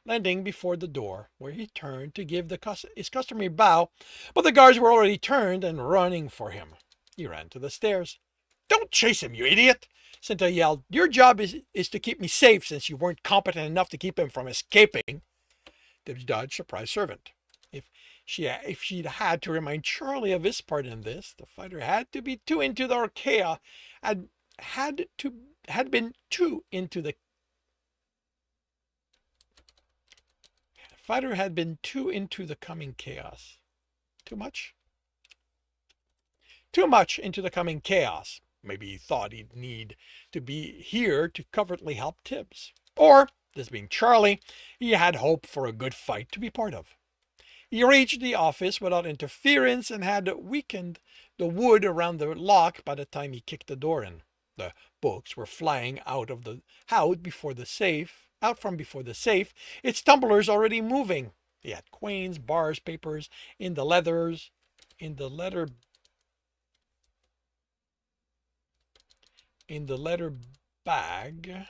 landing before the door, where he turned to give his customary bow, but the guards were already turned and running for him. He ran to the stairs. "Don't chase him, you idiot!" Cinta yelled. "Your job is to keep me safe, since you weren't competent enough to keep him from escaping." Tibbs dodged surprised servant. If she'd had to remind Charlie of his part in this, the fighter had to be too into the chaos, had been too into the fighter had been too into the coming chaos. Too much? Too much into the coming chaos. Maybe he thought he'd need to be here to covertly help Tibbs. Or, this being Charlie, he had hope for a good fight to be part of. He reached the office without interference and had weakened the wood around the lock by the time he kicked the door in. The books were flying out from before the safe, its tumblers already moving. He had coins, bars, papers in the leather bag.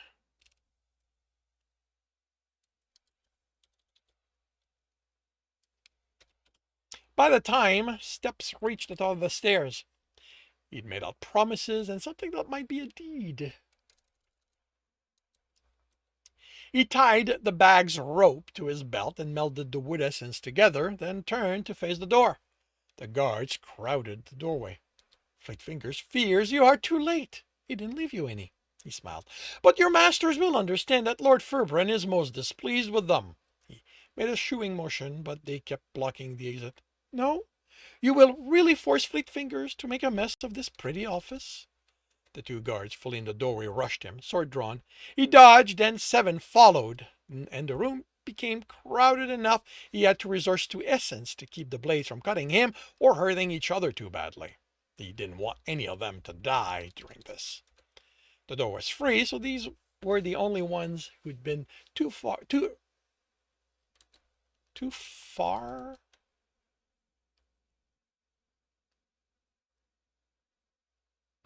By the time steps reached the top of the stairs, he'd made out promises and something that might be a deed. He tied the bag's rope to his belt and melded the wood essence together, then turned to face the door. The guards crowded the doorway. Fleet Fingers fears you are too late. He didn't leave you any. He smiled. But your masters will understand that Lord Furbrun is most displeased with them. He made a shooing motion, but they kept blocking the exit. No? You will really force Fleet Fingers to make a mess of this pretty office? The two guards fully in the doorway rushed him, sword drawn. He dodged, and 7 followed, and the room became crowded enough he had to resort to essence to keep the blades from cutting him or hurting each other too badly. He didn't want any of them to die during this. The door was free, so these were the only ones who'd been too far.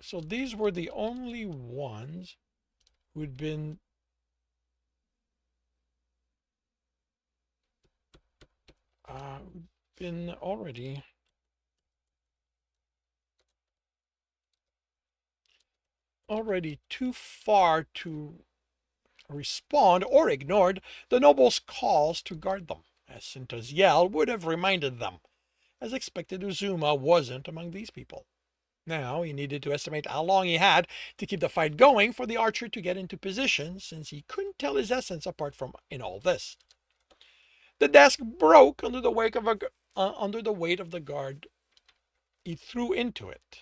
So these were the only ones who'd been already too far to respond or ignored the noble's calls to guard them, as Cinta's yell would have reminded them. As expected, Uzuma wasn't among these people. Now he needed to estimate how long he had to keep the fight going for the archer to get into position, since he couldn't tell his essence apart from in all this. The desk broke under the weight of the guard he threw into it.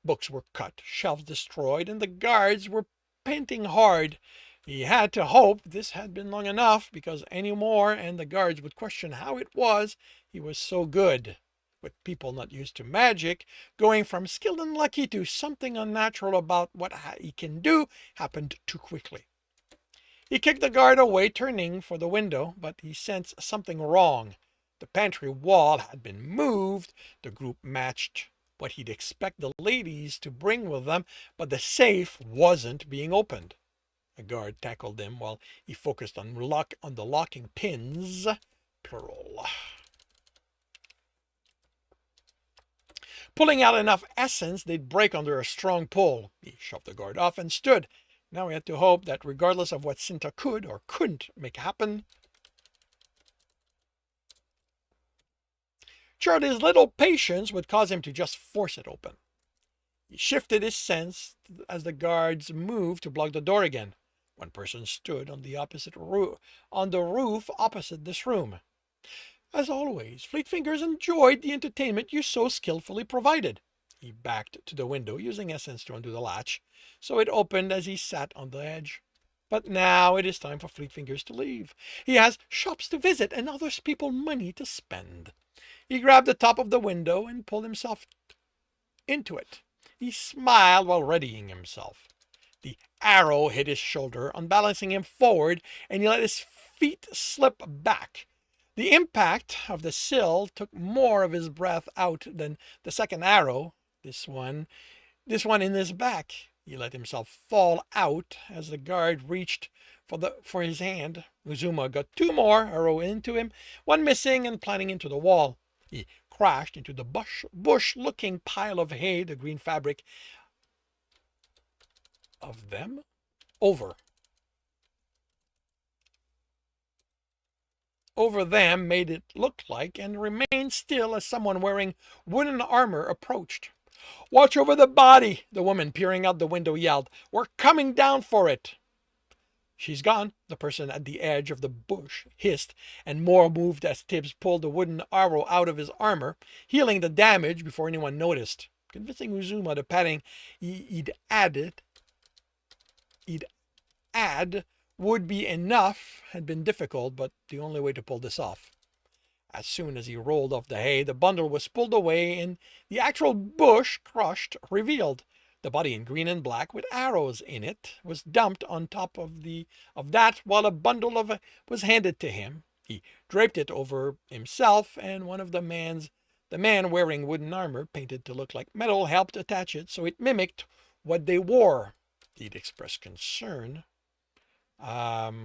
Books were cut, shelves destroyed, and the guards were panting hard. He had to hope this had been long enough, because any more and the guards would question how it was he was so good. With people not used to magic, going from skilled and lucky to something unnatural about what he can do happened too quickly. He kicked the guard away, turning for the window, but he sensed something wrong. The pantry wall had been moved. The group matched what he'd expect the ladies to bring with them, but the safe wasn't being opened. A guard tackled him while he focused on the locking pins, plural. Pulling out enough essence, they'd break under a strong pull. He shoved the guard off and stood. Now he had to hope that regardless of what Cinta could or couldn't make happen, Charlie's little patience would cause him to just force it open. He shifted his sense as the guards moved to block the door again. One person stood on the roof opposite this room. As always, Fleet Fingers enjoyed the entertainment you so skillfully provided. He backed to the window, using essence to undo the latch, so it opened as he sat on the edge. But now it is time for Fleet Fingers to leave. He has shops to visit and other people's money to spend. He grabbed the top of the window and pulled himself into it. He smiled while readying himself. The arrow hit his shoulder, unbalancing him forward, and he let his feet slip back. The impact of the sill took more of his breath out than the second arrow, this one in his back. He let himself fall out as the guard reached for his hand. Uzuma got 2 more arrows into him, one missing and planting into the wall. He crashed into the bush-looking pile of hay, the green fabric of them over over them made it look like, and remained still as someone wearing wooden armor approached. "Watch over the body," the woman peering out the window yelled. "We're coming down for it." "She's gone," the person at the edge of the bush hissed, and more moved as Tibbs pulled the wooden arrow out of his armor, healing the damage before anyone noticed. Convincing Uzuma the padding he'd add would be enough had been difficult, but the only way to pull this off. As soon as he rolled off the hay, the bundle was pulled away and the actual bush, crushed, revealed. The body in green and black with arrows in it was dumped on top of that while a bundle was handed to him. He draped it over himself, and one of the man wearing wooden armor painted to look like metal helped attach it so it mimicked what they wore. He'd expressed concern. Okay.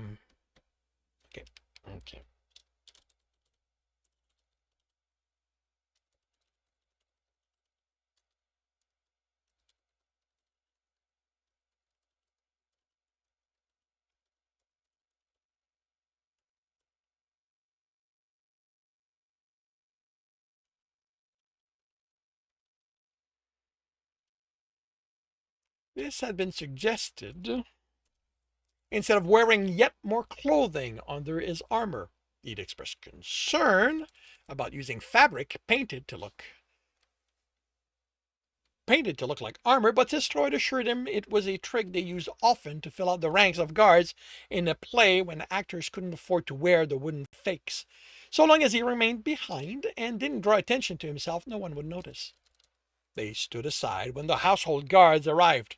This had been suggested instead of wearing yet more clothing under his armor. He'd expressed concern about using fabric painted to look like armor, but Tistroid assured him it was a trick they used often to fill out the ranks of guards in a play when actors couldn't afford to wear the wooden fakes. So long as he remained behind and didn't draw attention to himself, no one would notice. They stood aside when the household guards arrived.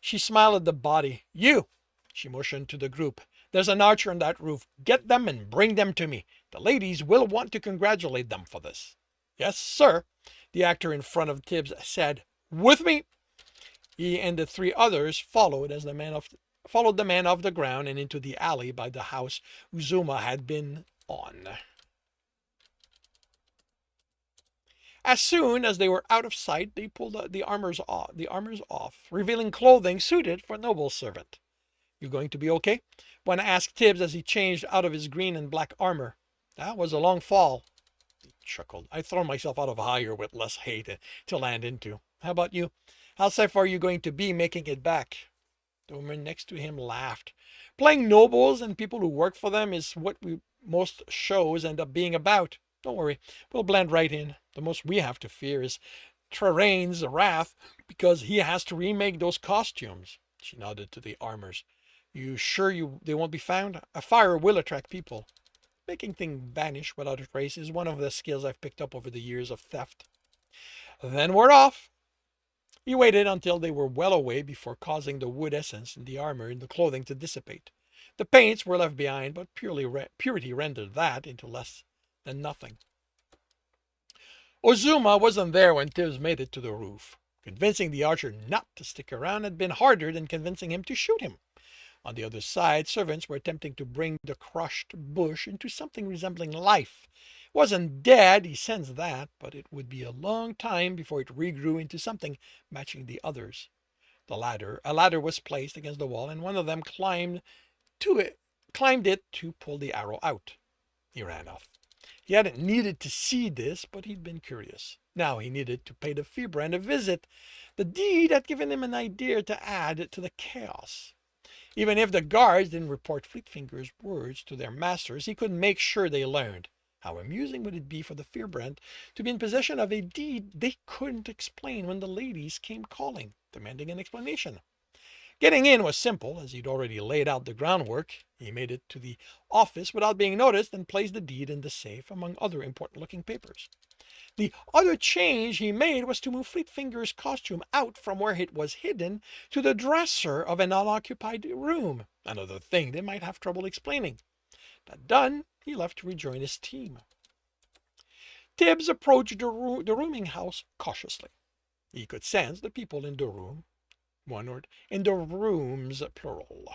She smiled at the body. "You!" She motioned to the group. "There's an archer on that roof. Get them and bring them to me. The ladies will want to congratulate them for this." "Yes, sir," the actor in front of Tibbs said. "With me." He and the three others followed the man off the ground and into the alley by the house Uzuma had been on. As soon as they were out of sight, they pulled the armors off, revealing clothing suited for a noble servant. "You going to be okay?" one asked Tibbs as he changed out of his green and black armor. "That was a long fall," he chuckled. "I thrown myself out of higher with less hay to land into. How about you? How safe are you going to be making it back?" The woman next to him laughed. "Playing nobles and people who work for them is what most shows end up being about. Don't worry, we'll blend right in. The most we have to fear is Trarain's wrath because he has to remake those costumes." She nodded to the armors. "You sure they won't be found? A fire will attract people. Making things vanish without a trace is one of the skills I've picked up over the years of theft." "Then we're off." He waited until they were well away before causing the wood essence in the armor and the clothing to dissipate. The paints were left behind, but purity rendered that into less than nothing. Uzuma wasn't there when Tibbs made it to the roof. Convincing the archer not to stick around had been harder than convincing him to shoot him. On the other side, servants were attempting to bring the crushed bush into something resembling life. It wasn't dead, he sensed that, but it would be a long time before it regrew into something matching the others. A ladder was placed against the wall, and one of them climbed it to pull the arrow out. He ran off. He hadn't needed to see this, but he'd been curious. Now he needed to pay the Fierbrand a visit. The deed had given him an idea to add to the chaos. Even if the guards didn't report Fleetfinger's words to their masters, he could make sure they learned. How amusing would it be for the Fierbrand to be in possession of a deed they couldn't explain when the ladies came calling, demanding an explanation? Getting in was simple, as he'd already laid out the groundwork. He made it to the office without being noticed and placed the deed in the safe among other important-looking papers. The other change he made was to move Fleetfinger's costume out from where it was hidden to the dresser of an unoccupied room, another thing they might have trouble explaining. That done, he left to rejoin his team. Tibbs approached the rooming house cautiously. He could sense the people in the room, one word, in the rooms, plural.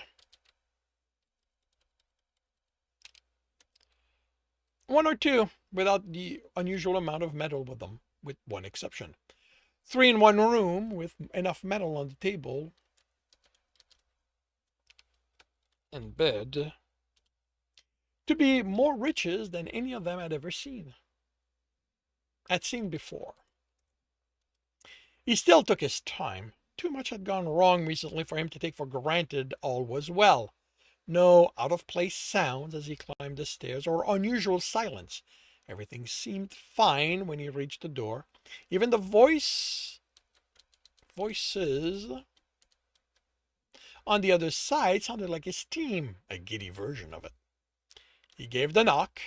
One or two, without the unusual amount of metal with them, with one exception. 3 in one room with enough metal on the table and bed to be more riches than any of them had seen before. He still took his time. Too much had gone wrong recently for him to take for granted all was well. No out-of-place sounds as he climbed the stairs or unusual silence. Everything seemed fine when he reached the door. Even the voices on the other side sounded like his team, a giddy version of it. He gave the knock.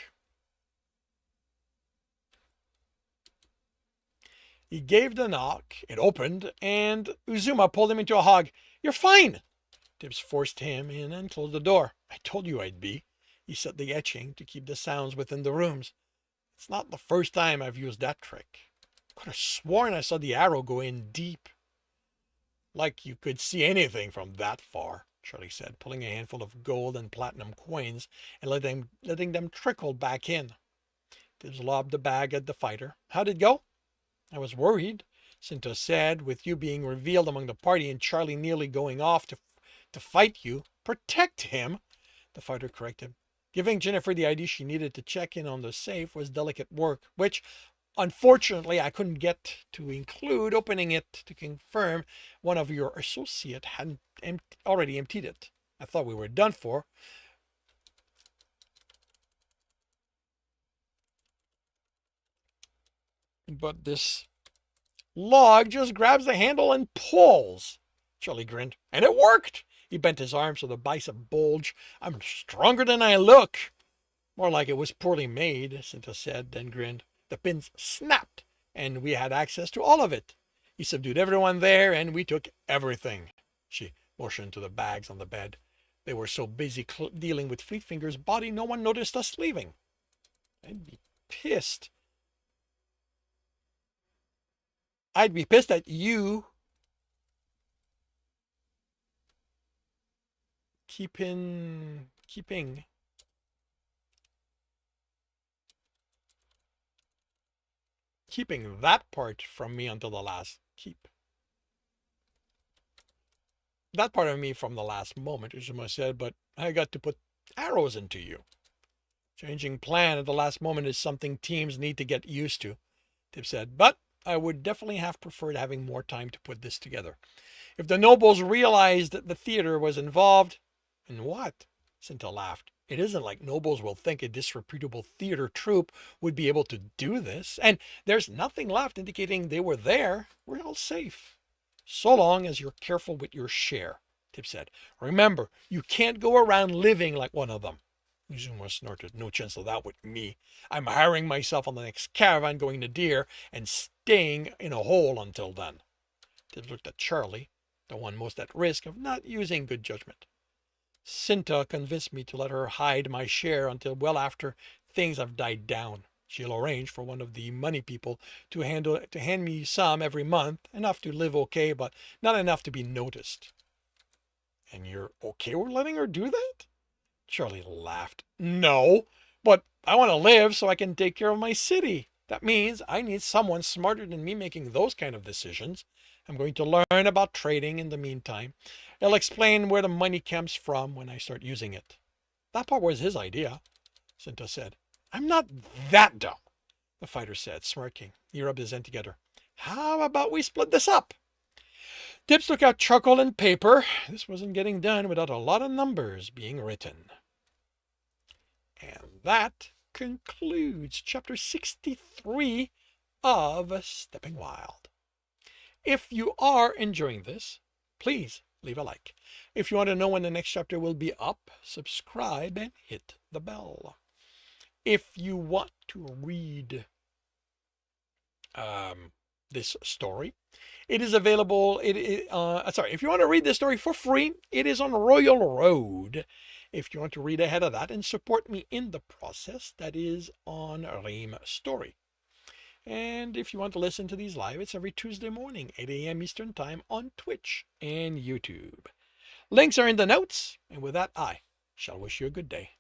It opened, and Uzuma pulled him into a hug. "You're fine!" Tibbs forced him in and closed the door. "I told you I'd be." He set the etching to keep the sounds within the rooms. "It's not the first time I've used that trick. Could have sworn I saw the arrow go in deep." "Like you could see anything from that far," Charlie said, pulling a handful of gold and platinum coins and letting them trickle back in. Tibbs lobbed the bag at the fighter. "How'd it go?" "I was worried," Sinto said, "with you being revealed among the party and Charlie nearly going off to fight you." "Protect him," the fighter corrected. Giving Jennifer the ID she needed to check in on the safe was delicate work, which unfortunately I couldn't get to include opening it to confirm one of your associates hadn't already emptied it. I thought we were done for. But this log just grabs the handle and pulls. Charlie grinned. "And it worked!" He bent his arm so the bicep bulged. "I'm stronger than I look." "More like it was poorly made," Sinto said, then grinned. "The pins snapped, and we had access to all of it. He subdued everyone there, and we took everything." She motioned to the bags on the bed. "They were so busy dealing with Fleet Finger's body, no one noticed us leaving." I'd be pissed. At you keeping that part from me until the last that part of me from the last moment, Uzuma said, "but I got to put arrows into you." "Changing plan at the last moment is something teams need to get used to," Tibbs said, "but I would definitely have preferred having more time to put this together. If the nobles realized that the theater was involved..." "And what?" Sinto laughed. "It isn't like nobles will think a disreputable theater troupe would be able to do this. And there's nothing left indicating they were there. We're all safe. So long as you're careful with your share," Tibbs said. "Remember, you can't go around living like one of them." Uzuma snorted. "No chance of that with me. I'm hiring myself on the next caravan going to Deer and staying in a hole until then." Tibbs looked at Charlie, the one most at risk of not using good judgment. "Sinto convinced me to let her hide my share until well after things have died down. She'll arrange for one of the money people to hand me some every month, enough to live okay, but not enough to be noticed." "And you're okay with letting her do that?" Charlie laughed. "No, but I want to live so I can take care of my city. That means I need someone smarter than me making those kind of decisions. I'm going to learn about trading in the meantime. I'll explain where the money comes from when I start using it." "That part was his idea," Sinto said. "I'm not that dumb," the fighter said, smirking. He rubbed his hands together. "How about we split this up?" Tibbs took out charcoal and paper. This wasn't getting done without a lot of numbers being written. And that concludes chapter 63 of Stepping Wild. If you are enjoying this, please leave a like. If you want to know when the next chapter will be up, subscribe and hit the bell. If you want to read this story, it is available. If you want to read this story for free, it is on Royal Road. If you want to read ahead of that and support me in the process, that is on Ream Story. And if you want to listen to these live, it's every Tuesday morning, 8 a.m. Eastern Time on Twitch and YouTube. Links are in the notes. And with that, I shall wish you a good day.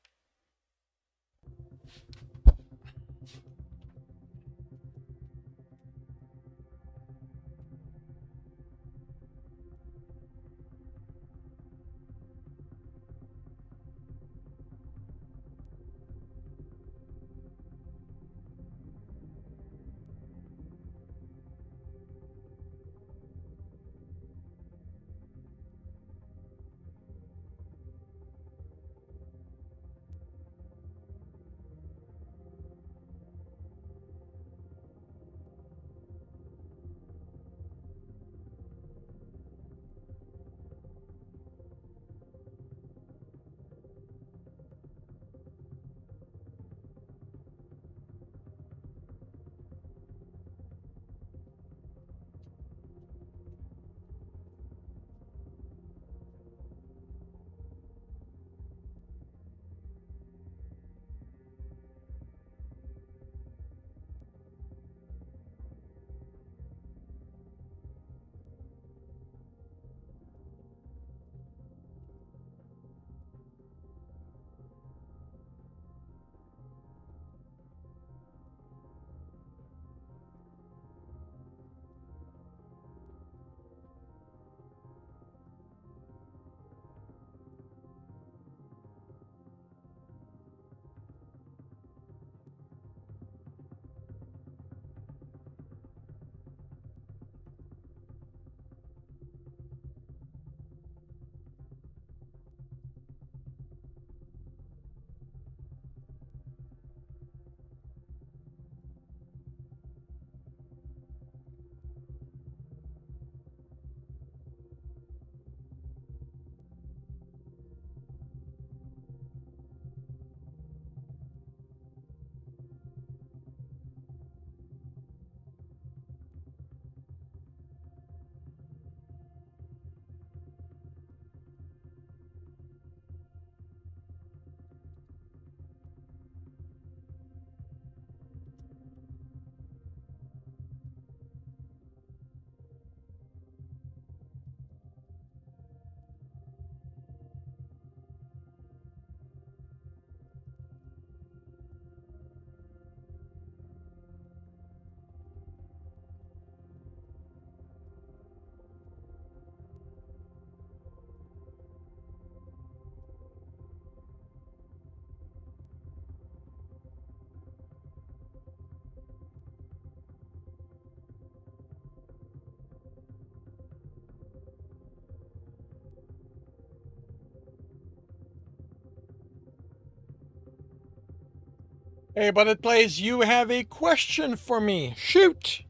Hey, but it plays, you have a question for me. Shoot.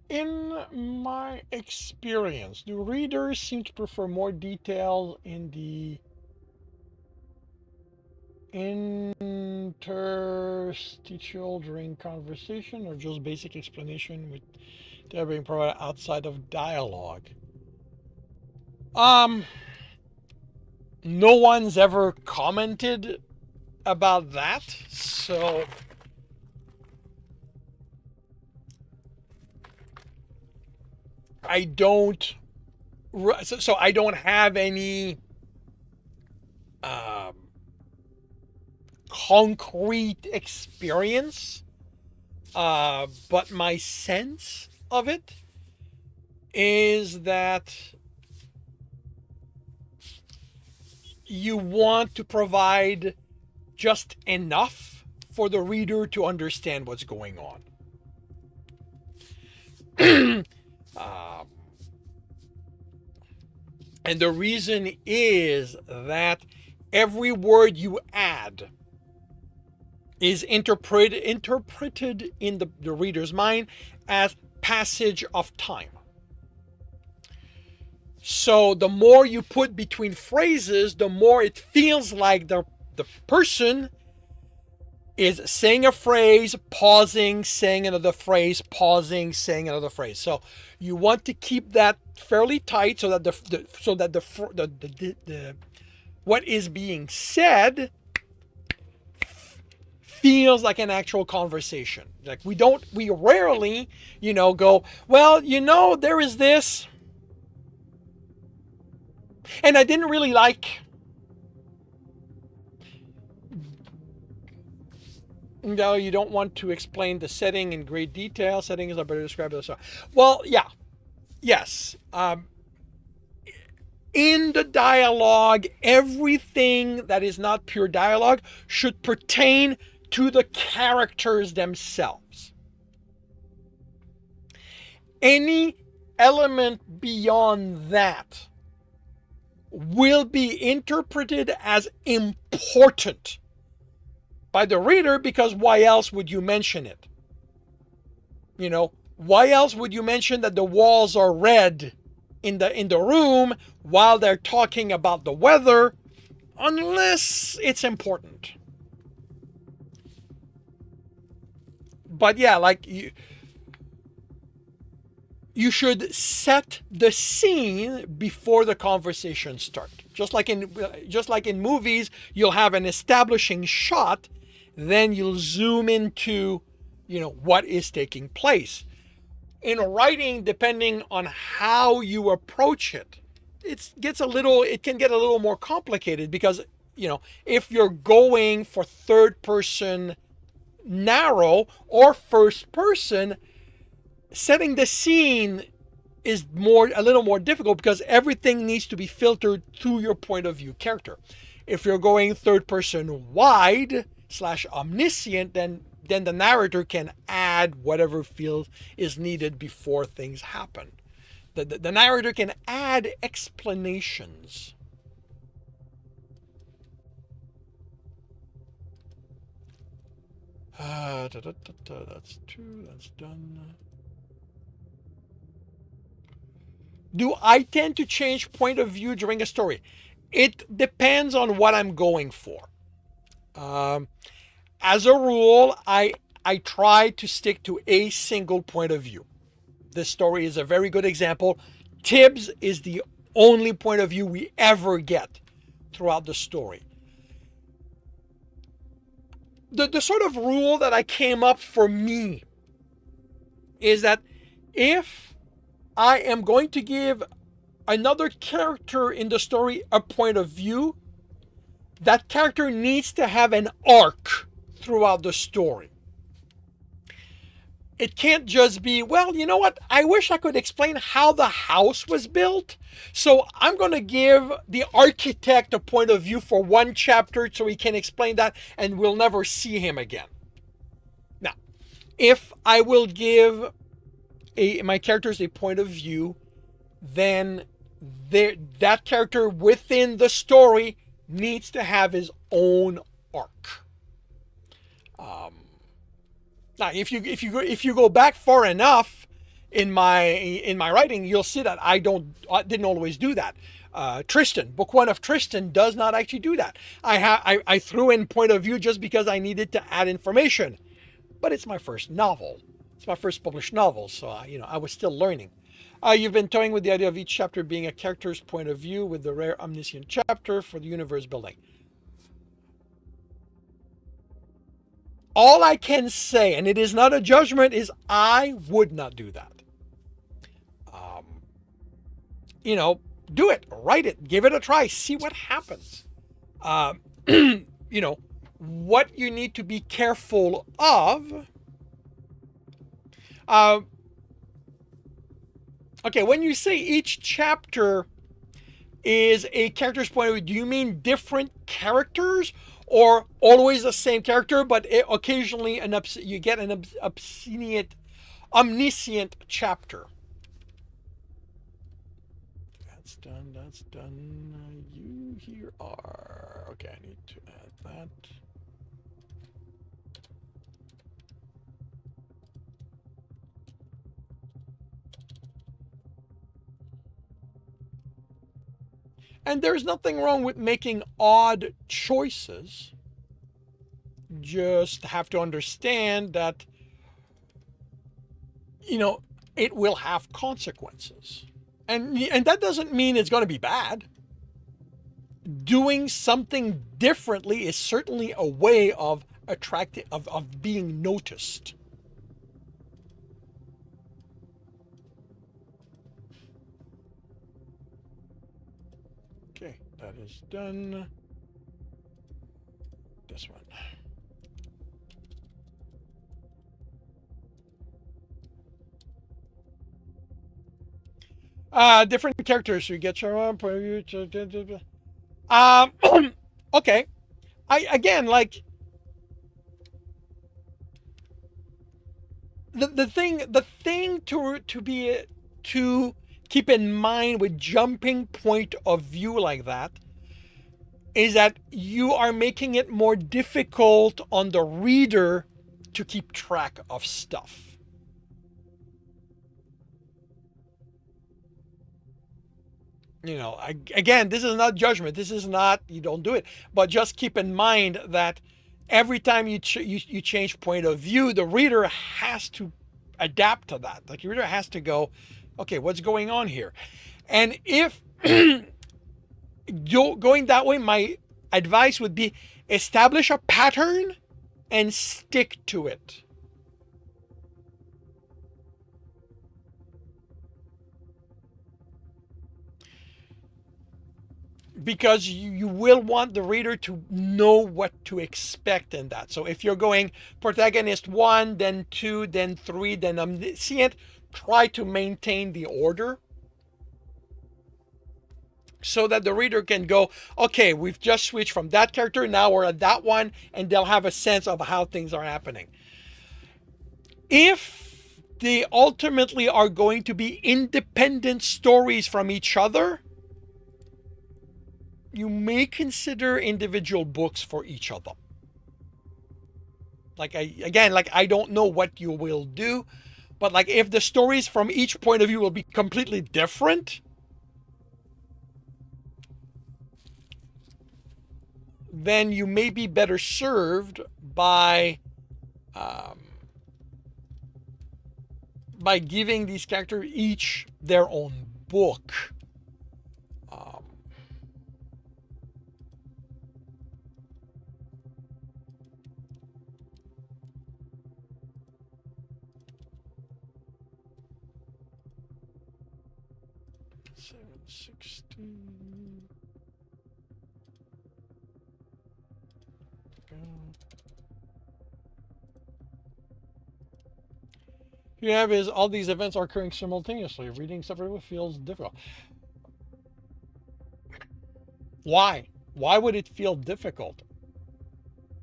In my experience, do readers seem to prefer more detail in the interstitial during conversation, or just basic explanation with they're being provided outside of dialogue? Um, no one's ever commented about that, so I don't. So I don't have any um, concrete experience, but my sense of it is that you want to provide just enough for the reader to understand what's going on. um, and the reason is that every word you add is interpreted in the reader's mind as passage of time. So the more you put between phrases, the more it feels like the person is saying a phrase, pausing, saying another phrase, pausing, saying another phrase. So you want to keep that fairly tight so that the what is being said feels like an actual conversation. Like we rarely, go, well, there is this, and I didn't really like. No, you don't want to explain the setting in great detail. Settings are better described as well. Well, yeah, yes. In the dialogue, everything that is not pure dialogue should pertain to the characters themselves. Any element beyond that will be interpreted as important by the reader, because why else would you mention it? Why else would you mention that the walls are red in the room while they're talking about the weather, unless it's important? But yeah, like you should set the scene before the conversation starts. Just like in movies, you'll have an establishing shot, then you'll zoom into what is taking place. In writing, depending on how you approach it, it can get a little more complicated, because if you're going for third person narrow or first person, setting the scene is a little more difficult, because everything needs to be filtered through your point of view character. If you're going third person wide / omniscient, then the narrator can add whatever feels is needed before things happen. The narrator can add explanations. That's two. That's done. Do I tend to change point of view during a story? It depends on what I'm going for. As a rule, I I try to stick to a single point of view. This story is a very good example. Tibbs is the only point of view we ever get throughout the story. The sort of rule that I came up for me is that if I am going to give another character in the story a point of view, that character needs to have an arc throughout the story. It can't just be, well, you know what? I wish I could explain how the house was built. So I'm going to give the architect a point of view for one chapter so he can explain that and we'll never see him again. Now, if I will give my characters a point of view, then that character within the story needs to have his own arc. Now, if you go back far enough in my writing, you'll see that I didn't always do that. Tristan, book 1 of Tristan does not actually do that. I threw in point of view just because I needed to add information, but it's my first novel. It's my first published novel, so I was still learning. You've been toying with the idea of each chapter being a character's point of view with the rare omniscient chapter for the universe building. All I can say, and it is not a judgment, is I would not do that. Do it, write it, give it a try, see what happens. What you need to be careful of. Okay, when you say each chapter is a character's point of view, do you mean different characters or always the same character, but occasionally you get an omniscient chapter? That's done. You here are. Okay, I need to add that. And there's nothing wrong with making odd choices. Just have to understand that, it will have consequences. And that doesn't mean it's going to be bad. Doing something differently is certainly a way of being noticed. Okay, that is done. This one. Different characters. You get your own point of view. Okay. The thing to keep in mind with jumping point of view like that is that you are making it more difficult on the reader to keep track of stuff. Again, this is not judgment. This is not, you don't do it. But just keep in mind that every time you change point of view, the reader has to adapt to that. Like, the reader has to go, okay, what's going on here? And if going that way, my advice would be establish a pattern and stick to it. Because you will want the reader to know what to expect in that. So if you're going protagonist 1, then 2, then 3, then omniscient, try to maintain the order so that the reader can go, okay, we've just switched from that character, now we're at that one, and they'll have a sense of how things are happening. If they ultimately are going to be independent stories from each other, you may consider individual books for each of them. I don't know what you will do, but if the stories from each point of view will be completely different, then you may be better served by by giving these characters each their own book. Um, $7.60. Go. You have is all these events are occurring simultaneously. Reading separately feels difficult. Why? Why would it feel difficult?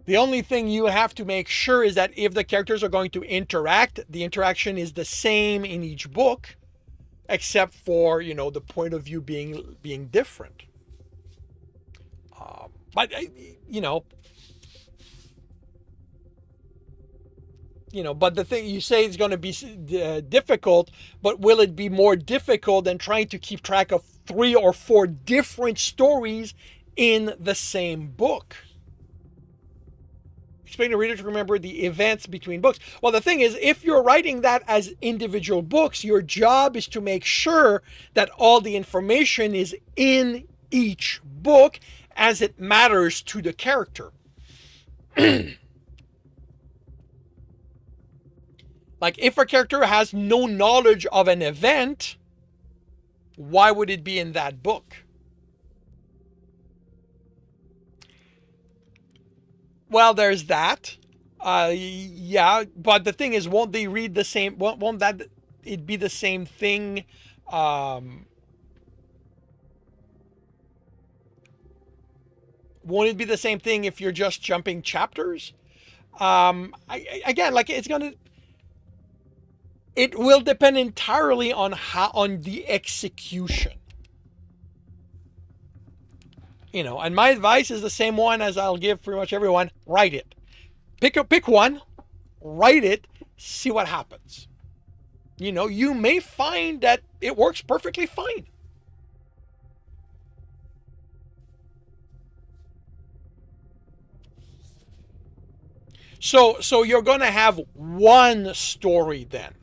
The only thing you have to make sure is that if the characters are going to interact, the interaction is the same in each book, except for, you know, the point of view being different. But you know, but the thing you say is going to be difficult, but will it be more difficult than trying to keep track of 3 or 4 different stories in the same book? Explain to reader to remember the events between books. Well, the thing is, if you're writing that as individual books, your job is to make sure that all the information is in each book as it matters to the character. Like, if a character has no knowledge of an event, why would it be in that book? Well, there's that. Yeah, but the thing is, won't they read the same? Won't that it be the same thing? Won't it be the same thing if you're just jumping chapters? Again, like it will depend entirely on the execution. And my advice is the same one as I'll give pretty much everyone. Write it. Pick one, write it, see what happens. You may find that it works perfectly fine. So you're going to have one story then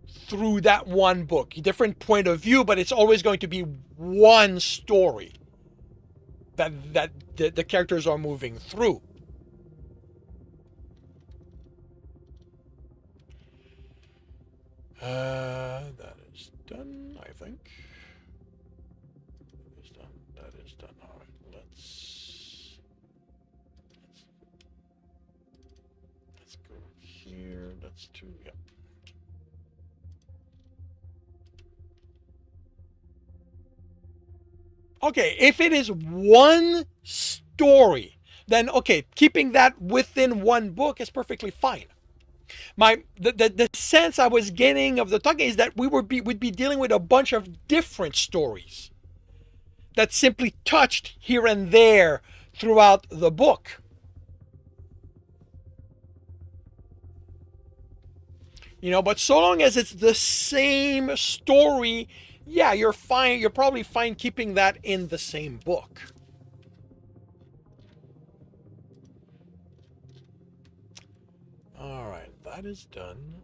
through that one book. Different point of view, but it's always going to be one story that the characters are moving through. That is done, I think. That is done. That is done. All right, let's go here. That's 2. Yep. Okay, if it is one story, then okay, keeping that within one book is perfectly fine. The sense I was getting of the talking is that we'd be dealing with a bunch of different stories that simply touched here and there throughout the book. But so long as it's the same story, yeah, you're fine. You're probably fine keeping that in the same book. All right, that is done.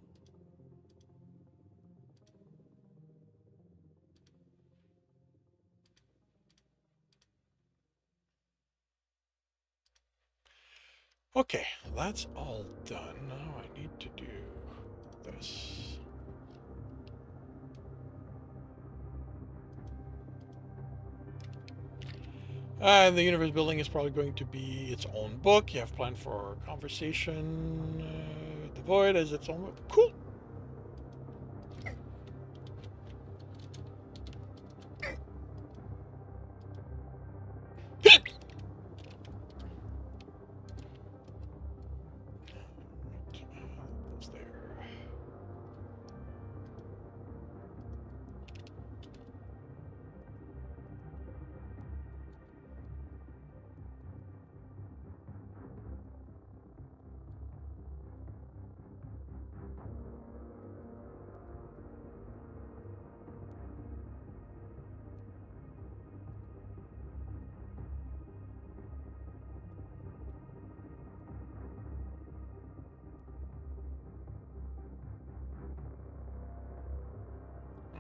Okay, that's all done. Now I need to do this. The universe building is probably going to be its own book. You have planned for conversation. The void as its own book. Cool. That's there.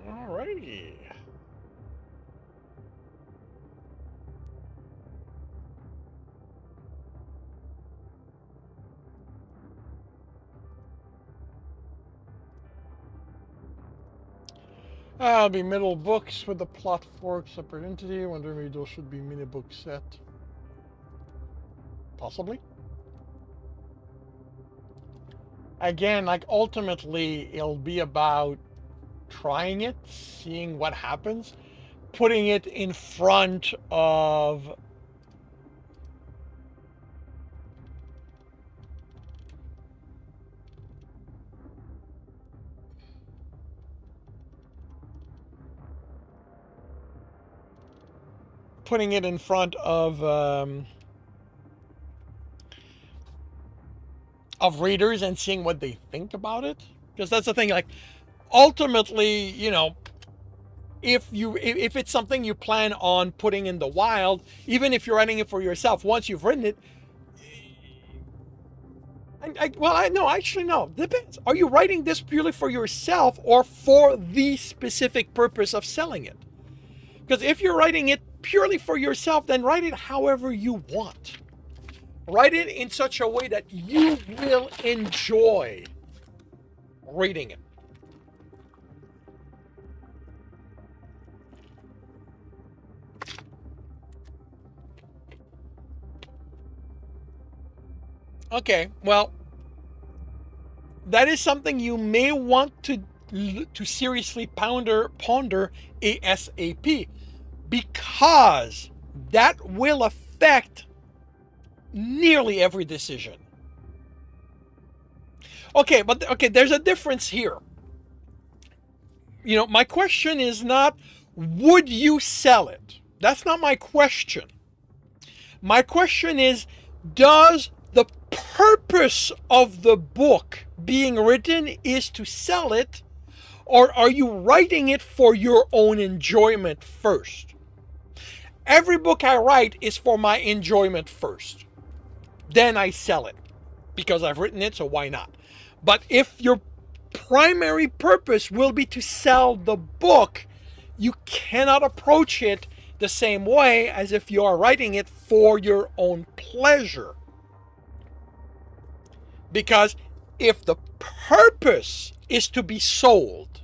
Alrighty. I'll be middle books with the plot fork separate entity. Wondering maybe those should be mini book set. Possibly. Again, like ultimately, it'll be about trying it, seeing what happens, putting it in front of readers and seeing what they think about it. Because that's the thing, like ultimately, if it's something you plan on putting in the wild, even if you're writing it for yourself, once you've written it, no, depends. Are you writing this purely for yourself or for the specific purpose of selling it? Because if you're writing it purely for yourself, then write it however you want. Write it in such a way that you will enjoy reading it. Okay, well, that is something you may want to seriously ponder ASAP, because that will affect nearly every decision. Okay, but there's a difference here. My question is not, would you sell it? That's not my question. My question is, does the purpose of the book being written is to sell it, or are you writing it for your own enjoyment first? Every book I write is for my enjoyment first. Then I sell it because I've written it, so why not? But if your primary purpose will be to sell the book, you cannot approach it the same way as if you are writing it for your own pleasure. Because if the purpose is to be sold,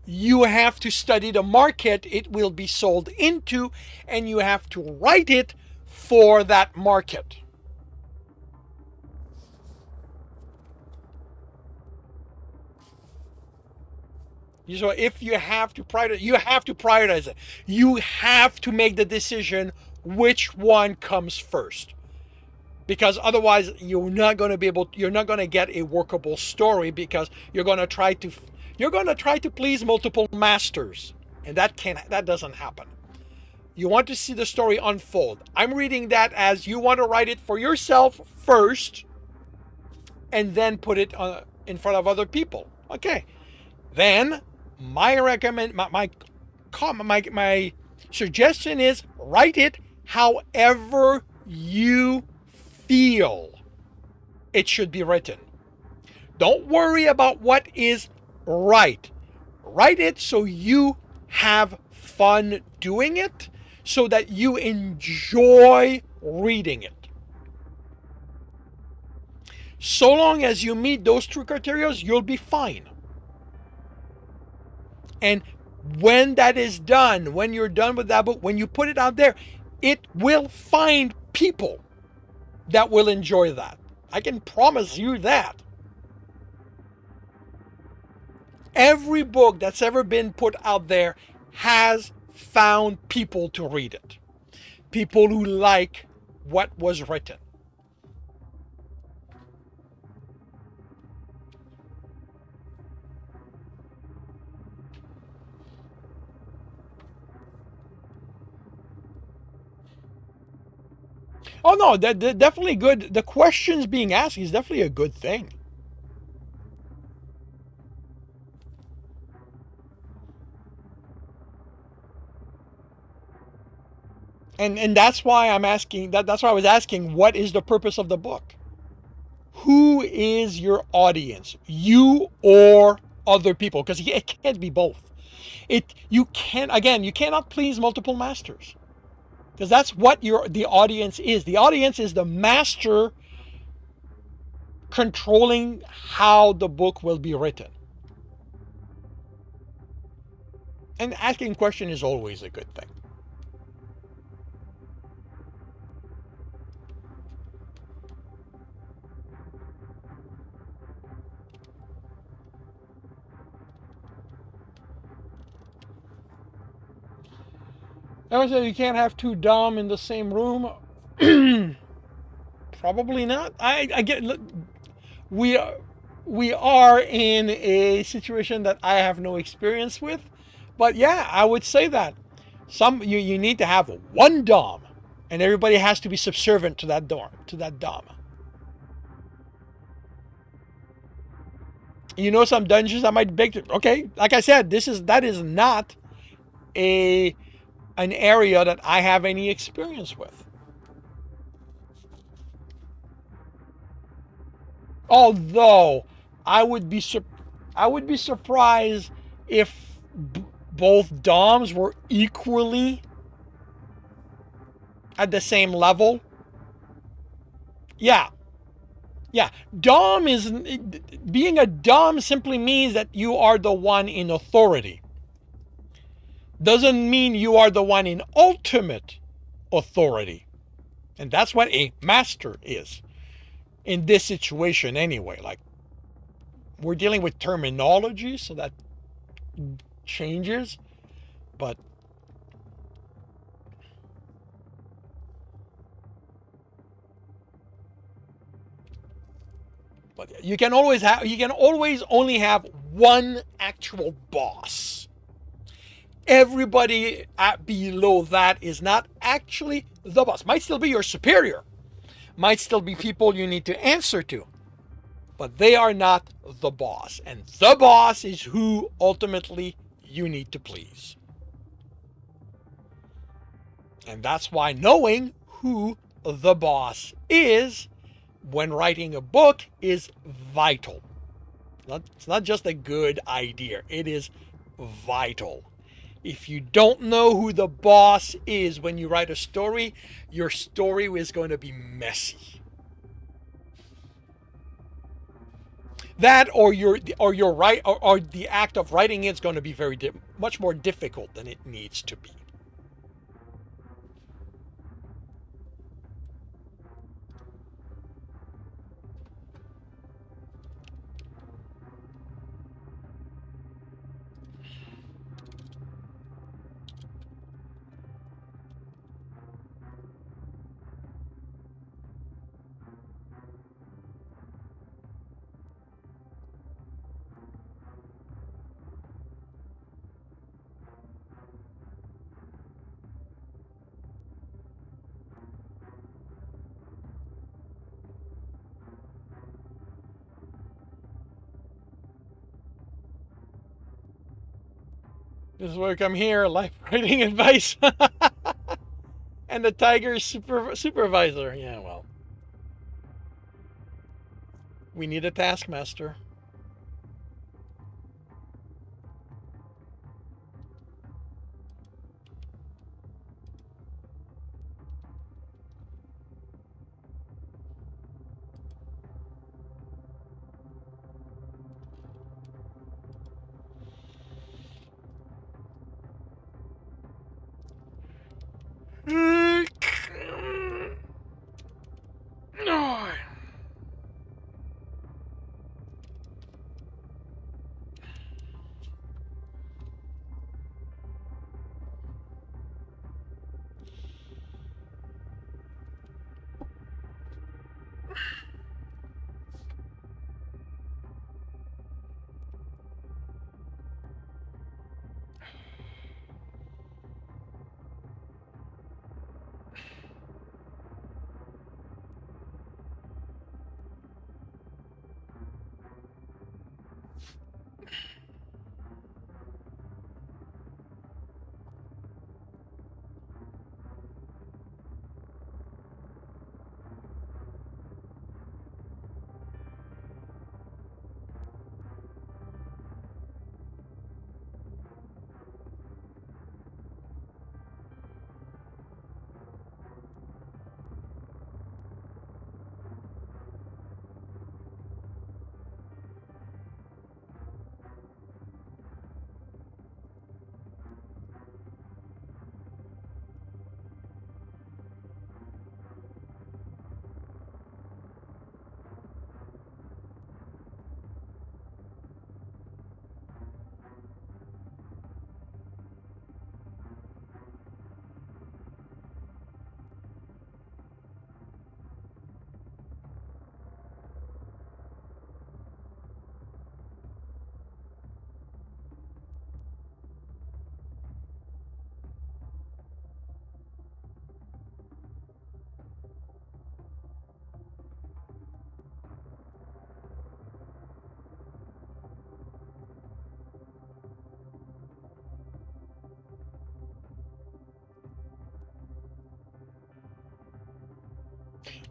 you have to study the market it will be sold into, and you have to write it for that market. So if you have to prioritize it. You have to make the decision which one comes first. Because otherwise you're not going to get a workable story, because you're going to try to please multiple masters, and that doesn't happen. You want to see the story unfold. I'm reading that as you want to write it for yourself first and then put it in front of other people. Okay. Then my suggestion is, write it however you feel it should be written. Don't worry about what is right. Write it so you have fun doing it, so that you enjoy reading it. So long as you meet those two criteria, you'll be fine. And when that is done, when you're done with that book, when you put it out there, it will find people that will enjoy that. I can promise you that. Every book that's ever been put out there has found people to read it. People who like what was written. Oh no, they're definitely good. The questions being asked is definitely a good thing. And that's why I'm asking that's why I was asking, what is the purpose of the book? Who is your audience? You or other people, because it can't be both. You cannot please multiple masters, because that's what the audience is. The audience is the master controlling how the book will be written. And asking question is always a good thing. I would say you can't have two Dom in the same room. Probably not. I get we are we are in a situation that I have no experience with, but yeah, I would say that you need to have one Dom, and everybody has to be subservient to that Dom. Some dungeons that might beg to. Okay, like I said, that is not a an area that I have any experience with. Although I would be I would be surprised if both DOMs were equally at the same level. Yeah. Yeah. Dom is being a Dom simply means that you are the one in authority. Doesn't mean you are the one in ultimate authority. And that's what a master is in this situation anyway. Like, we're dealing with terminology, so that changes, but you can always only have one actual boss. Everybody below that is not actually the boss. Might still be your superior, might still be people you need to answer to, but they are not the boss. And the boss is who ultimately you need to please. And that's why knowing who the boss is when writing a book is vital. It's not just a good idea, it is vital. If you don't know who the boss is when you write a story, your story is going to be messy. That or the act of writing it's going to be much more difficult than it needs to be. This is why I come here, life writing advice. And the Tiger's supervisor. Yeah, well. We need a taskmaster.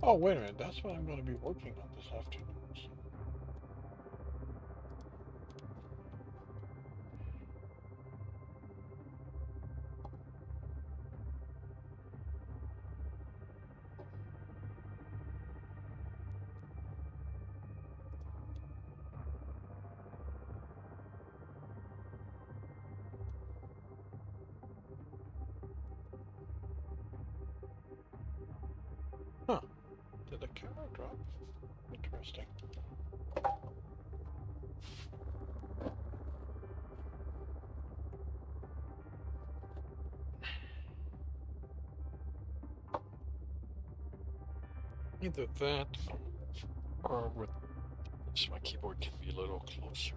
Oh, wait a minute. That's what I'm going to be working on this afternoon. Huh. Did the camera drop? Interesting. Either that or with this, my keyboard can be a little closer.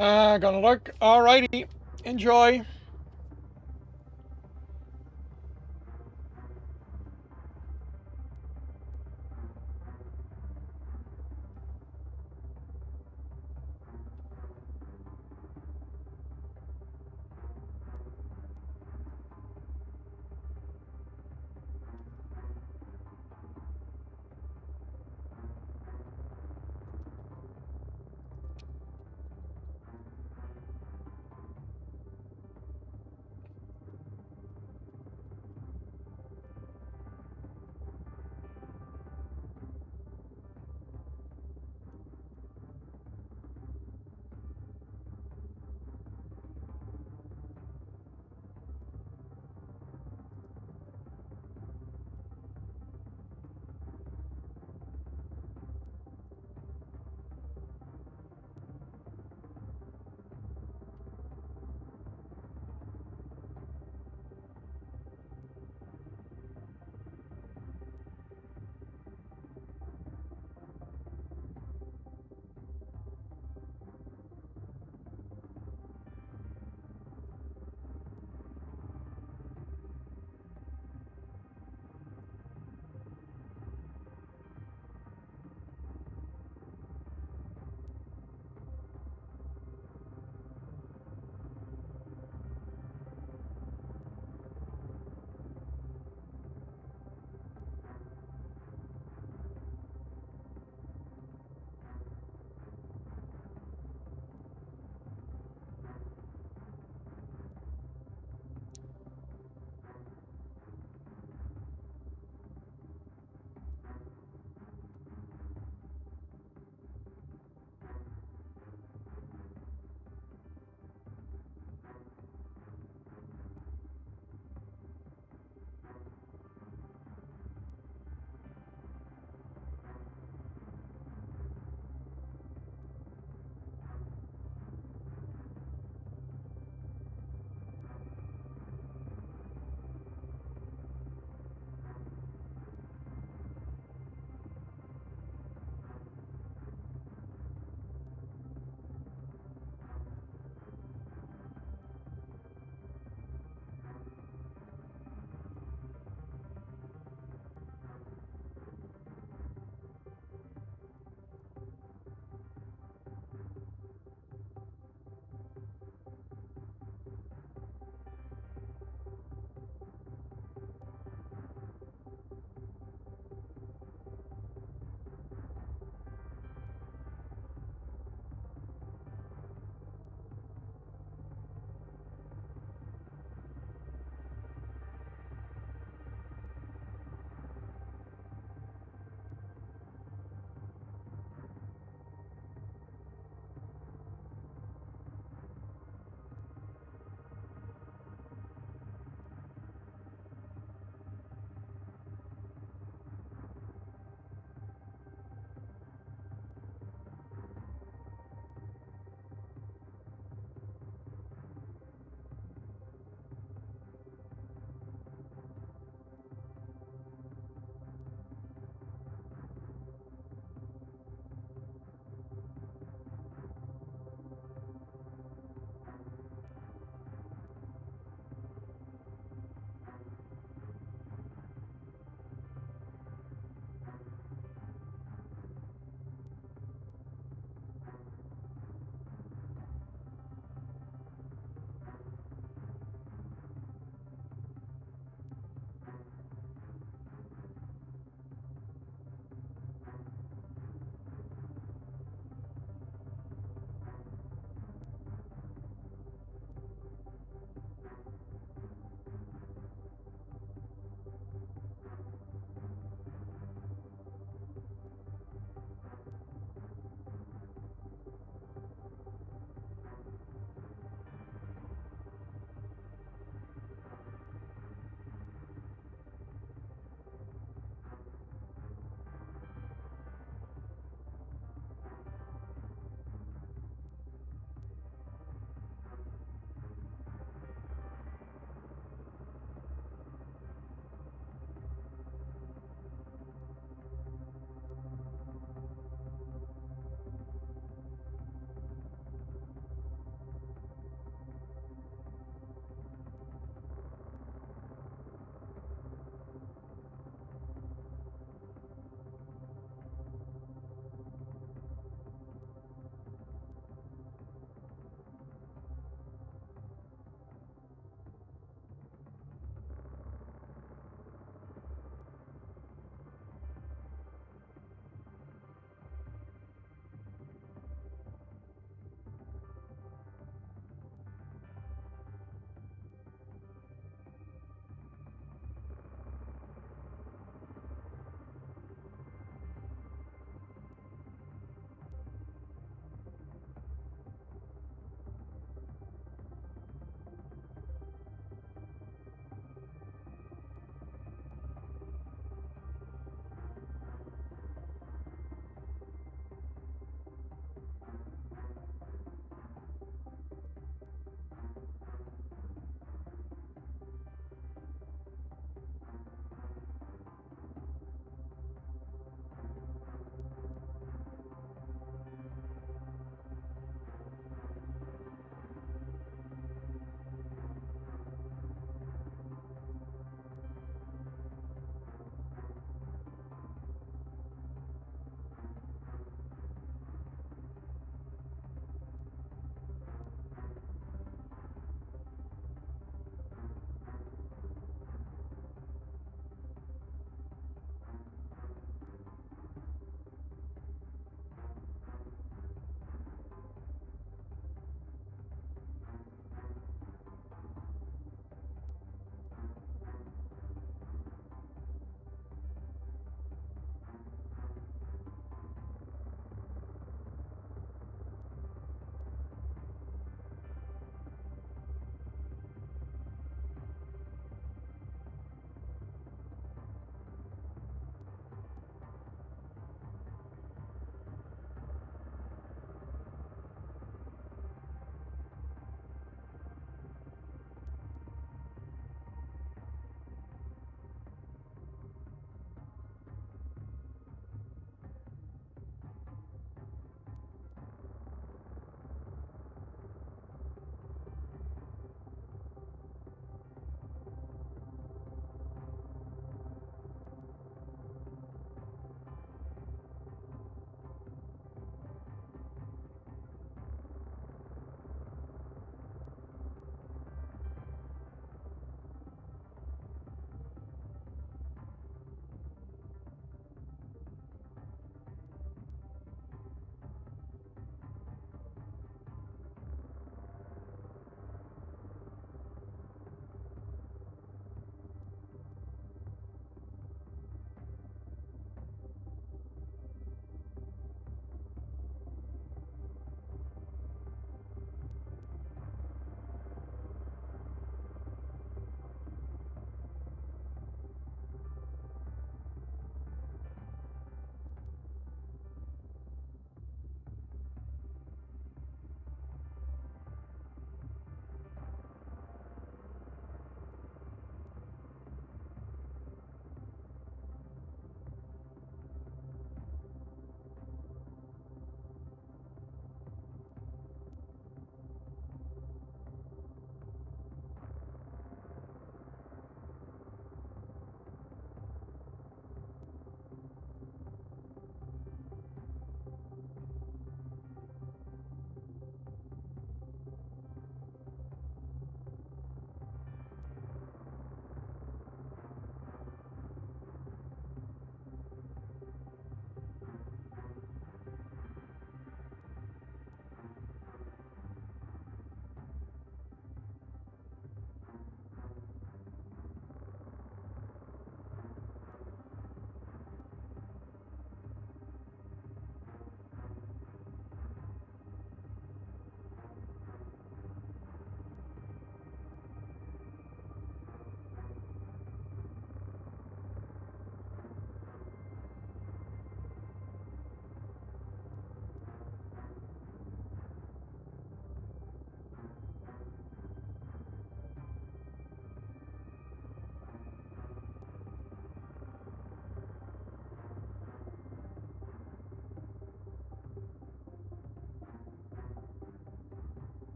Gonna look. Alrighty. Enjoy.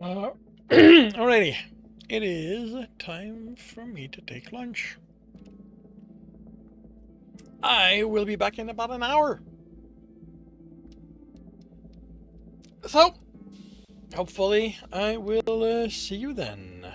Alrighty. It is time for me to take lunch. I will be back in about an hour. So, hopefully, I will see you then.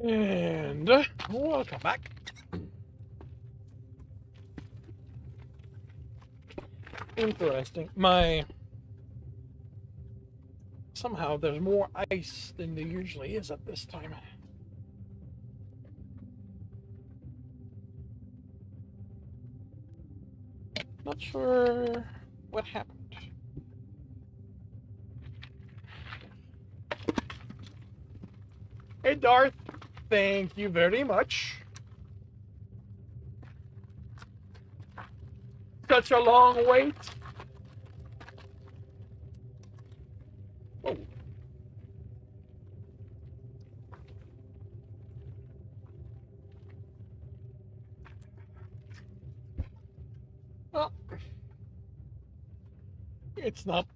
And welcome back. Interesting. Somehow there's more ice than there usually is at this time. Not sure what happened. Hey, Darth. Thank you very much. Such a long wait. Oh. Well, it's not.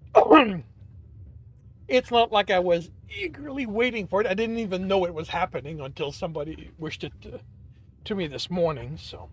It's not like I was eagerly waiting for it. I didn't even know it was happening until somebody wished it to me this morning. So.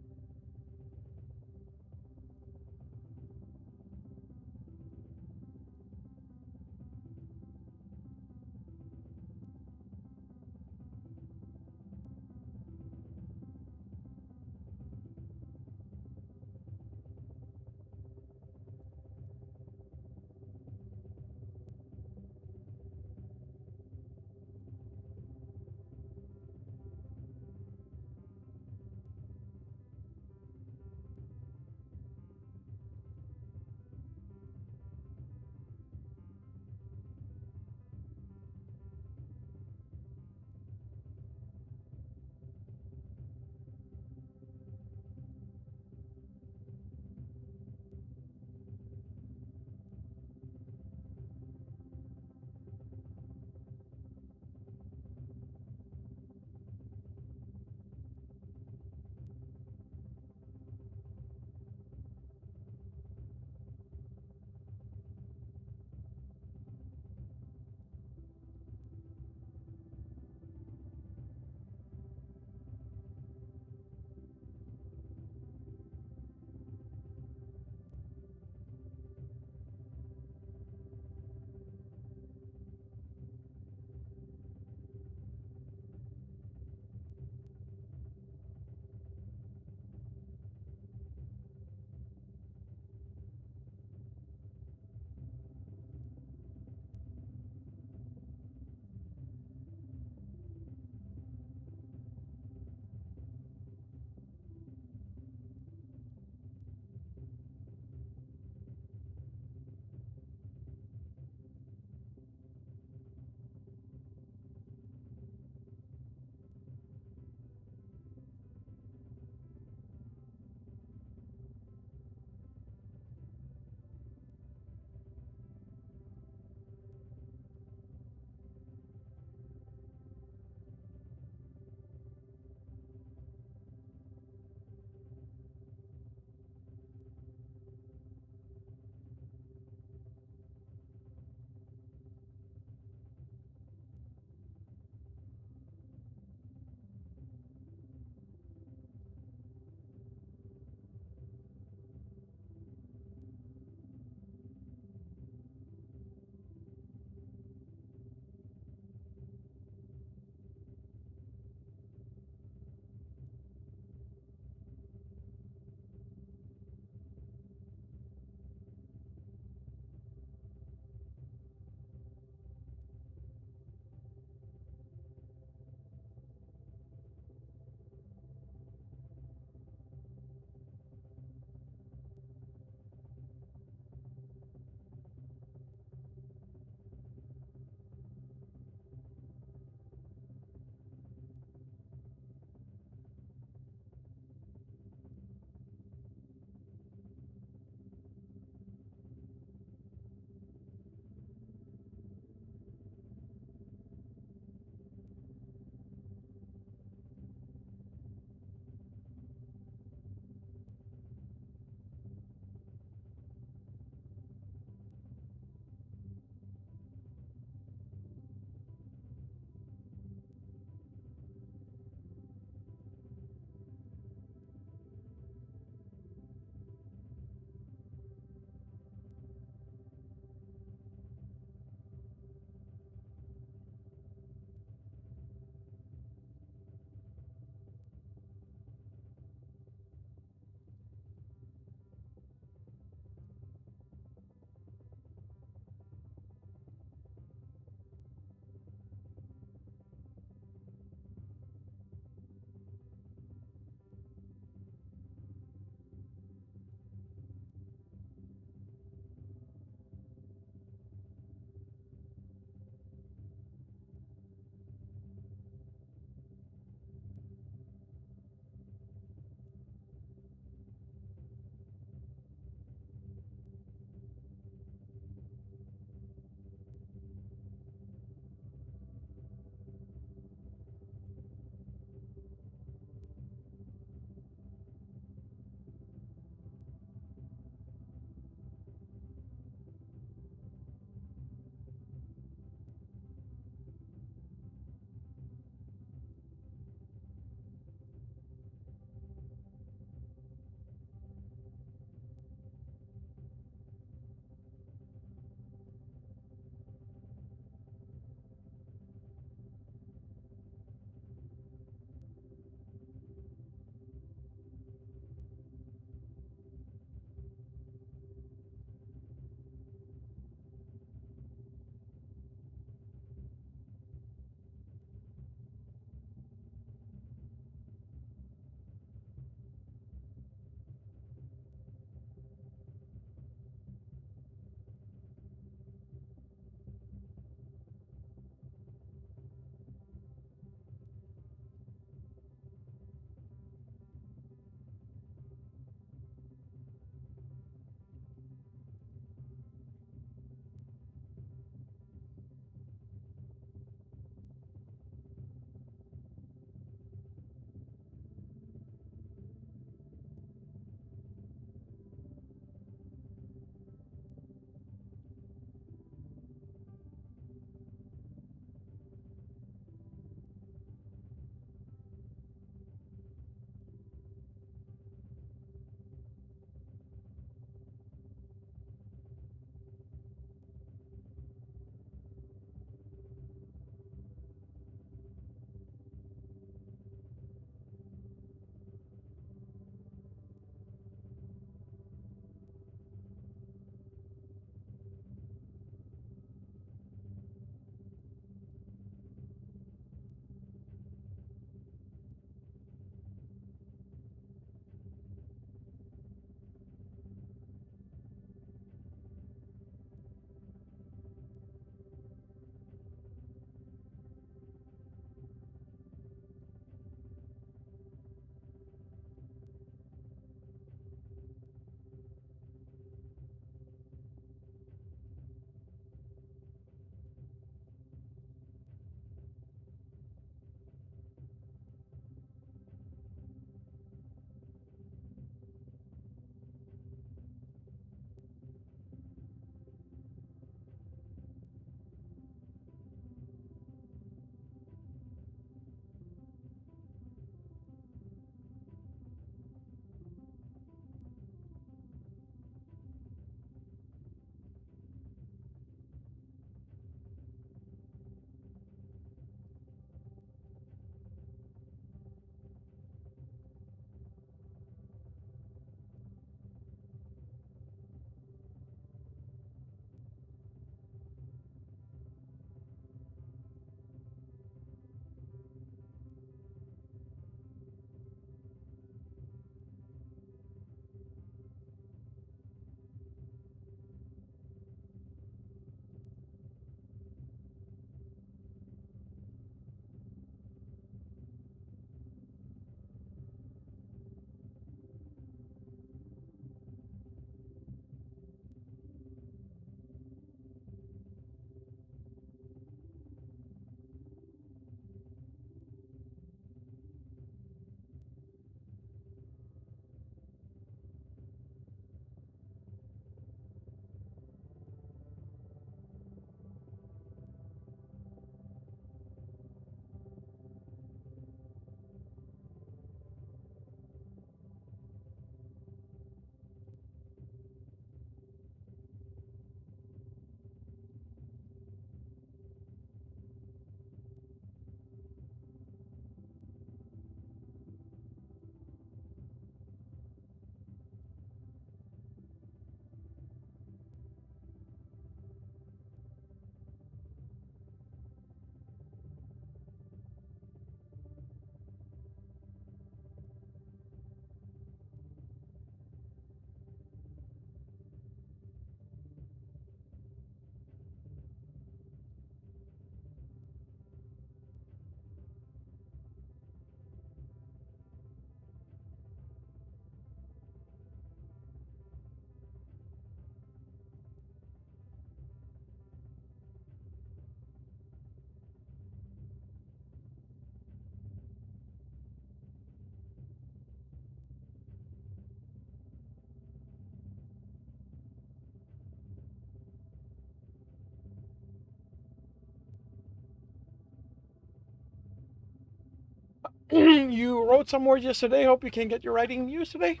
You wrote some words yesterday. Hope you can get your writing used today.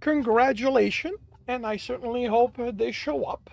Congratulations, and I certainly hope they show up.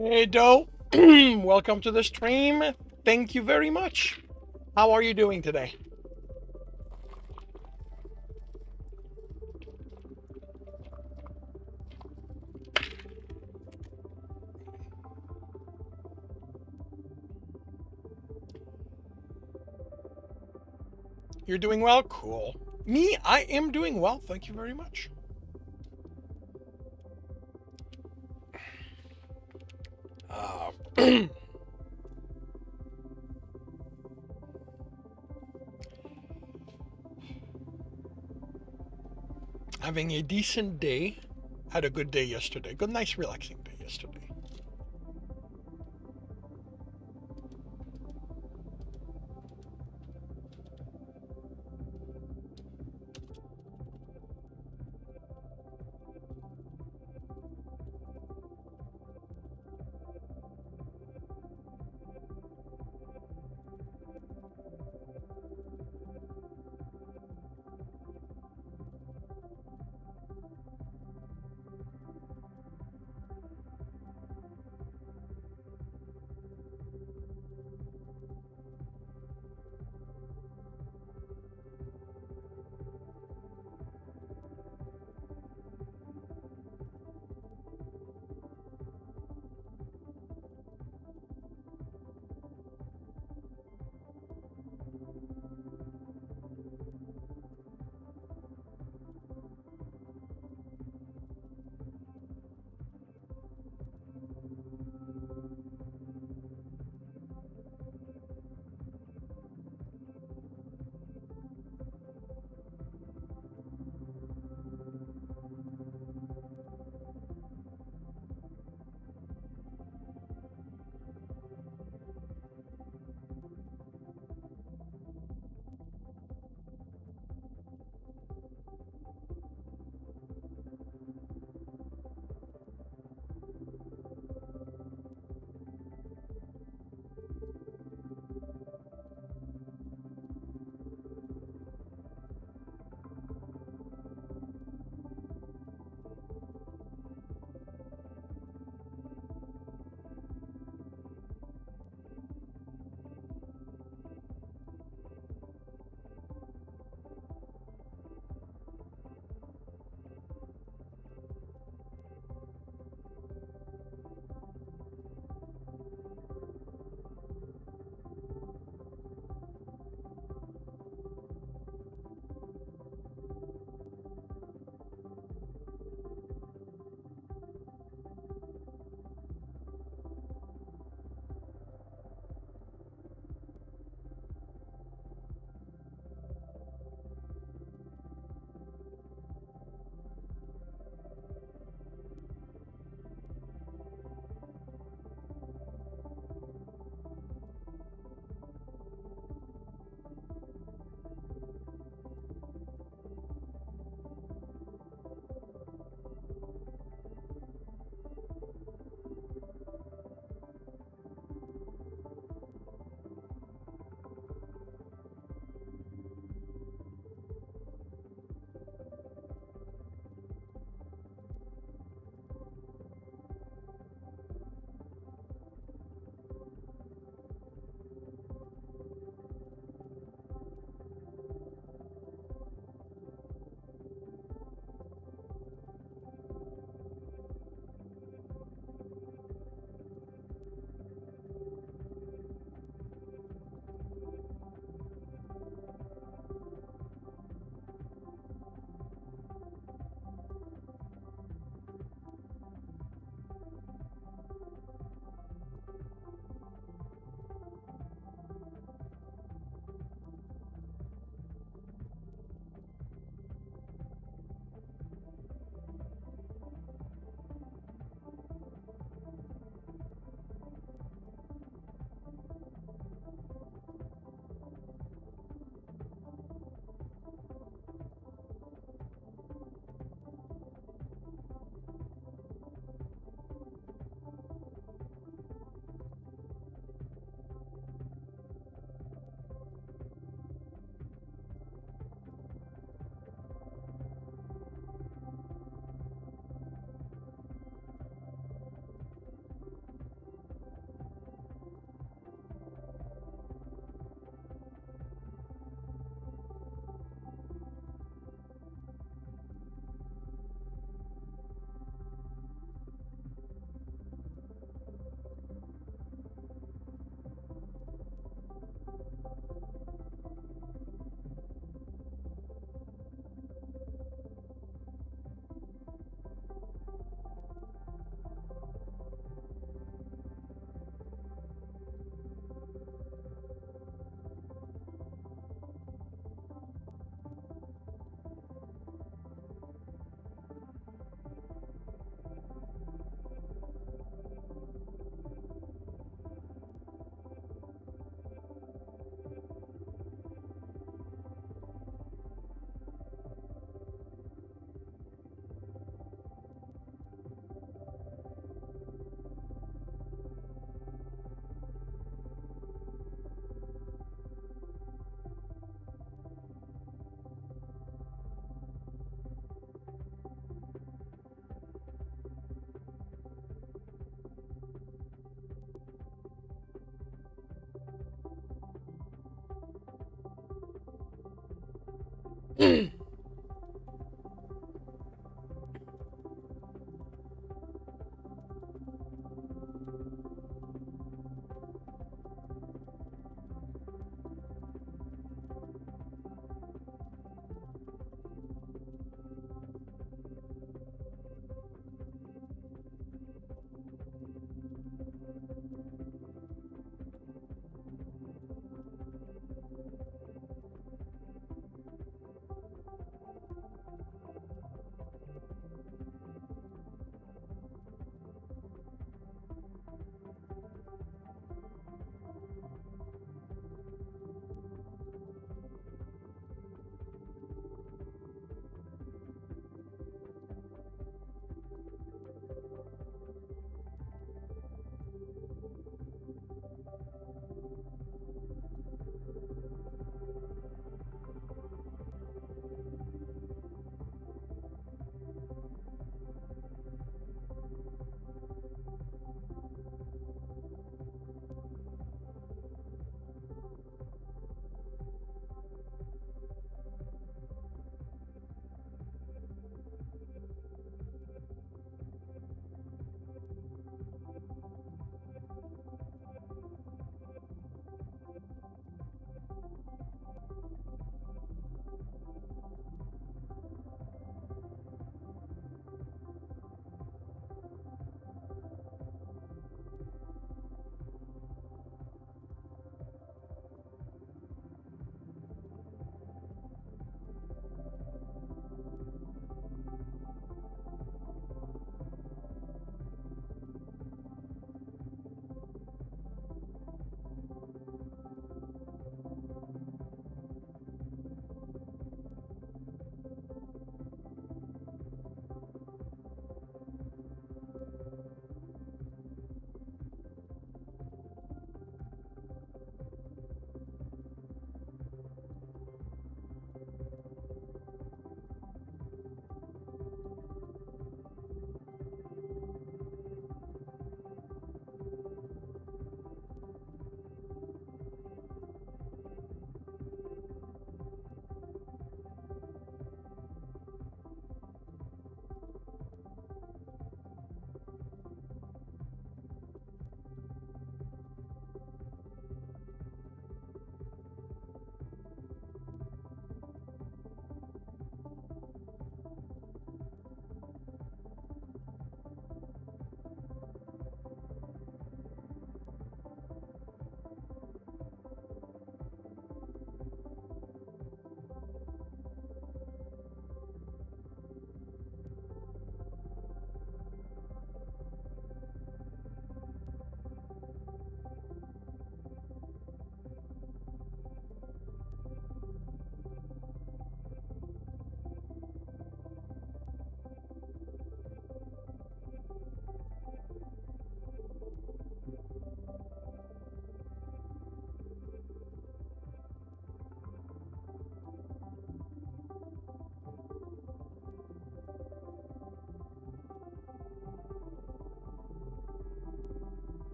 Hey, Doe. Welcome to the stream. Thank you very much. How are you doing today? You're doing well? Cool. Me, I am doing well. Thank you very much. Uh, having a decent day. Had a good day yesterday. Good, nice, relaxing day yesterday.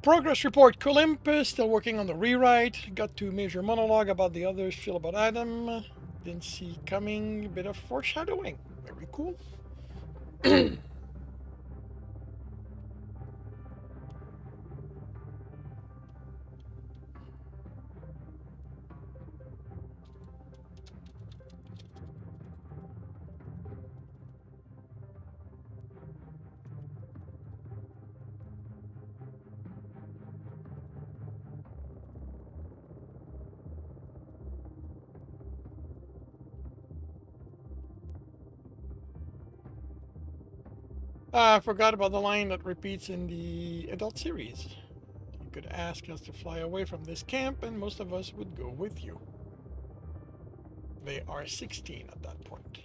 Progress report. Olympus still working on the rewrite. Got to major monologue about the others feel about Adam. Didn't see coming. Bit of foreshadowing. Very cool. I forgot about the line that repeats in the adult series. You could ask us to fly away from this camp, and most of us would go with you. They are 16 at that point.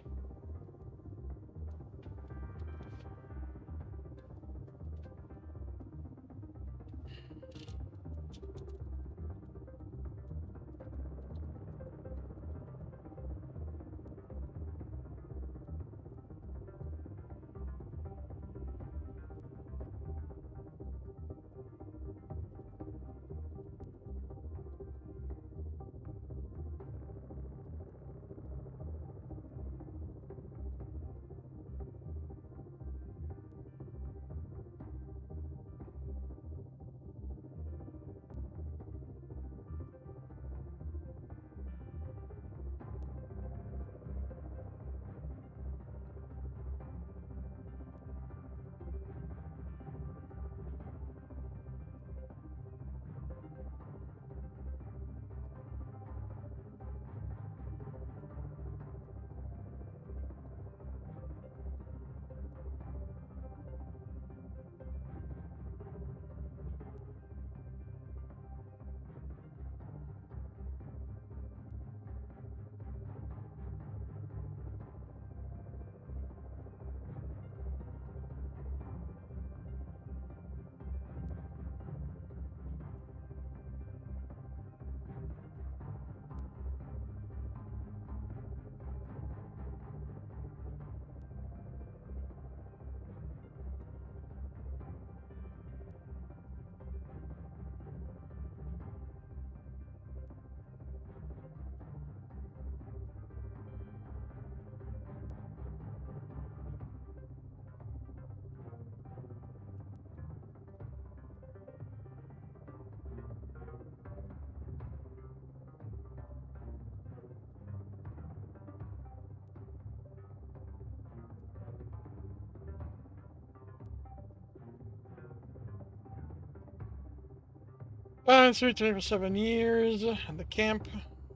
Surgery for 7 years at the camp.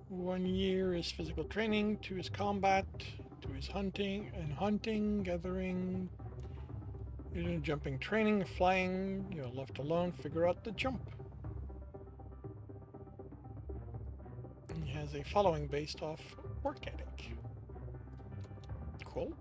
1 year is physical training, 2 is combat, 2 is hunting, gathering, jumping training, flying. You're left alone, figure out the jump. And he has a following based off work ethic. Cool.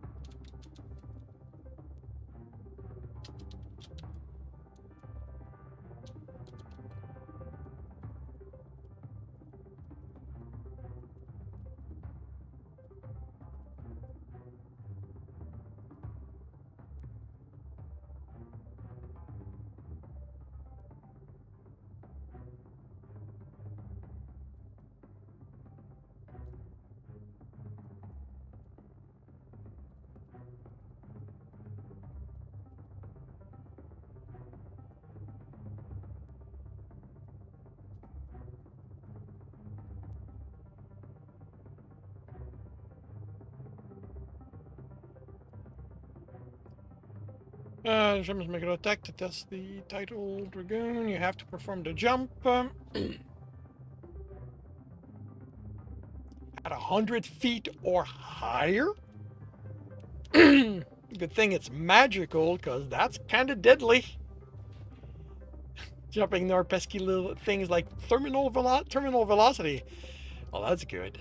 Germans make an attack to test the title Dragoon. You have to perform the jump at 100 feet or higher. Good thing it's magical, because that's kind of deadly. Jumping their pesky little things like terminal velocity. Oh, that's good.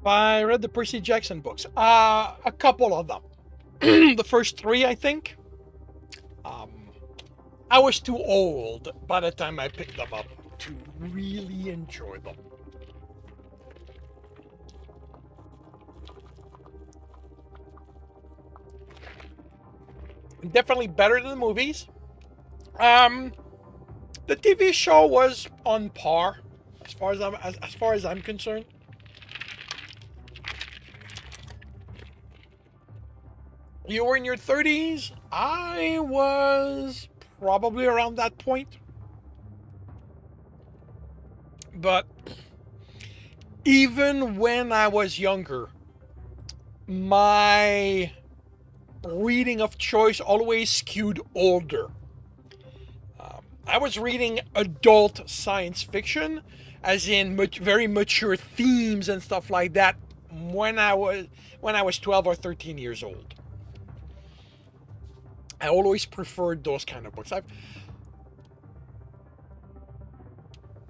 I read the Percy Jackson books. A couple of them. The first three, I think. Um, I was too old by the time I picked them up to really enjoy them. Definitely better than the movies. Um, the TV show was on par, as far as I'm concerned. You were in your 30s. I was probably around that point. But even when I was younger, my reading of choice always skewed older. I was reading adult science fiction, as in very mature themes and stuff like that, when I was 12 or 13 years old. I always preferred those kind of books. I've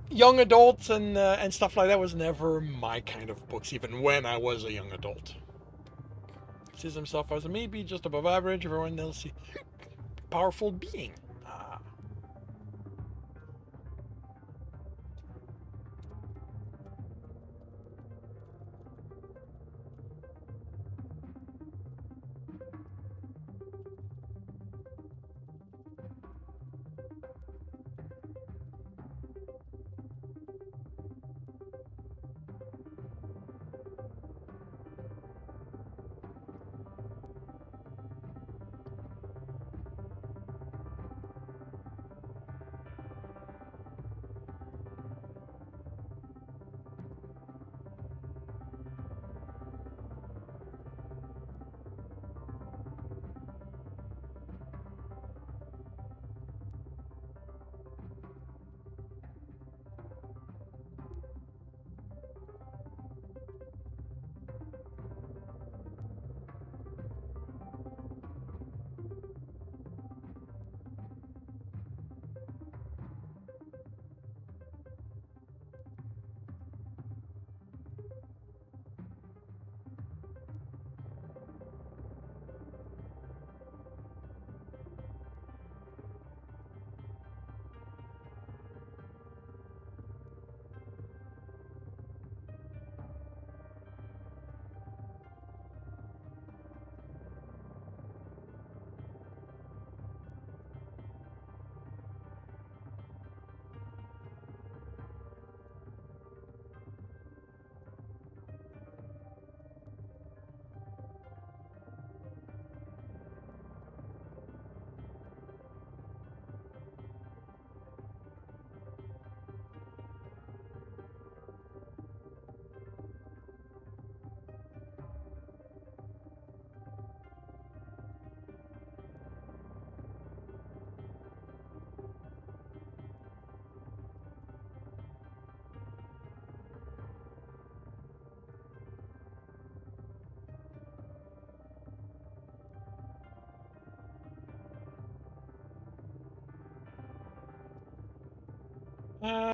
young adults and stuff like that was never my kind of books, even when I was a young adult. He sees himself as maybe just above average. Everyone else, powerful being.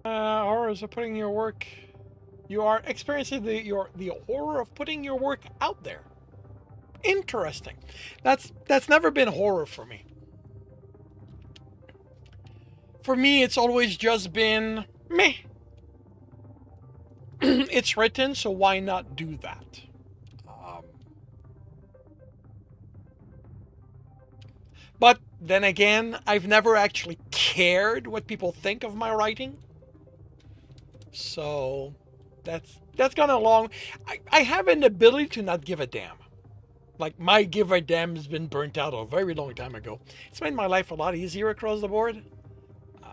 Horrors of putting your work. You are experiencing the horror of putting your work out there. Interesting. That's never been horror for me. For me, it's always just been meh. It's written, so why not do that? Um, but then again, I've never actually cared what people think of my writing. So that's gone along. I have an ability to not give a damn. Like my give a damn has been burnt out a very long time ago. It's made my life a lot easier across the board. Um,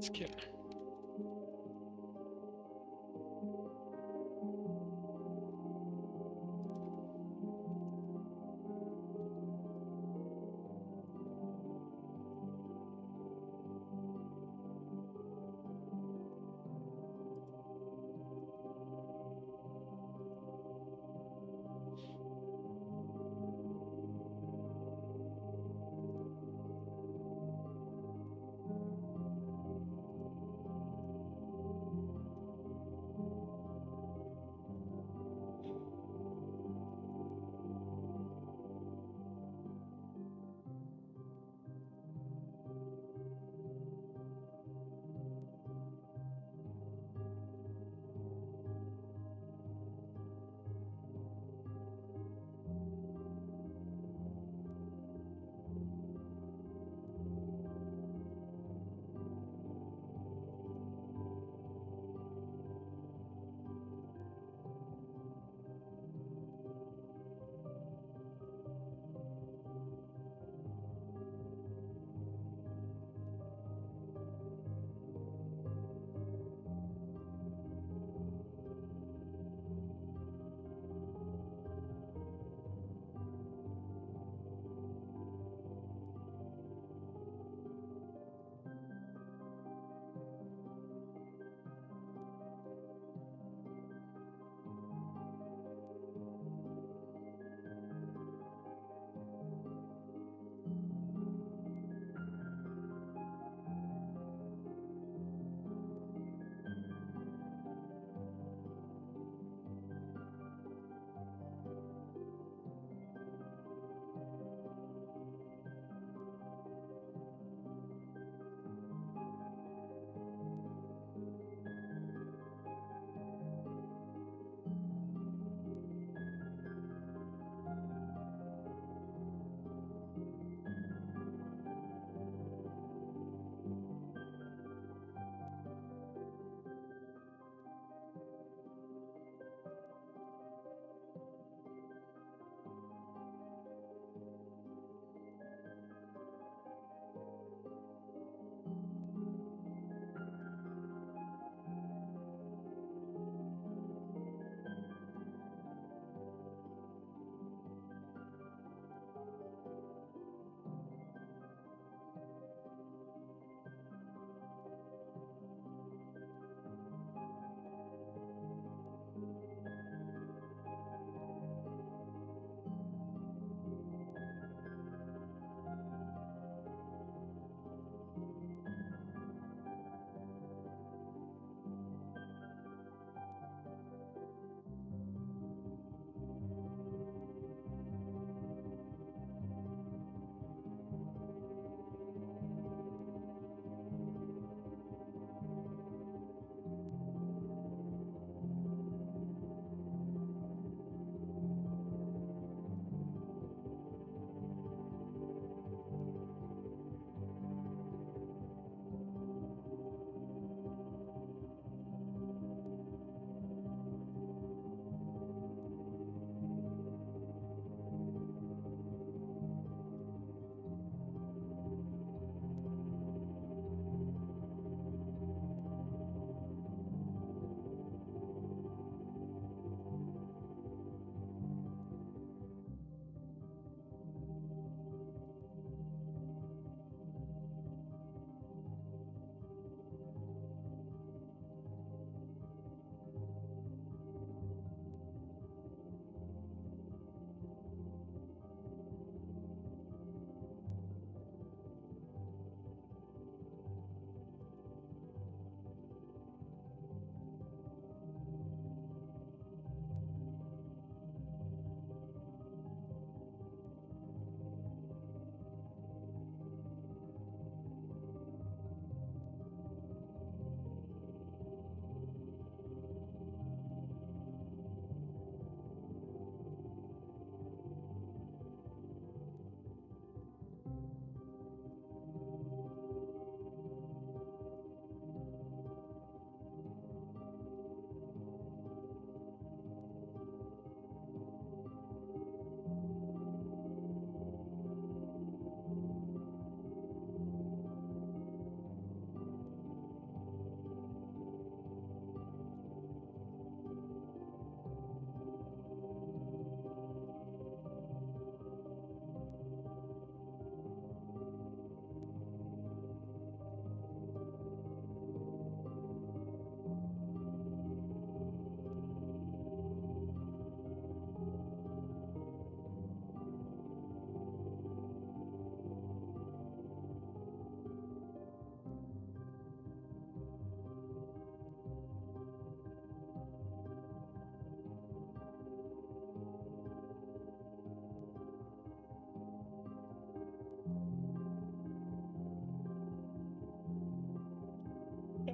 Skip.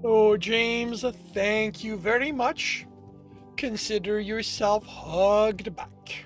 Oh, James, thank you very much. Consider yourself hugged back.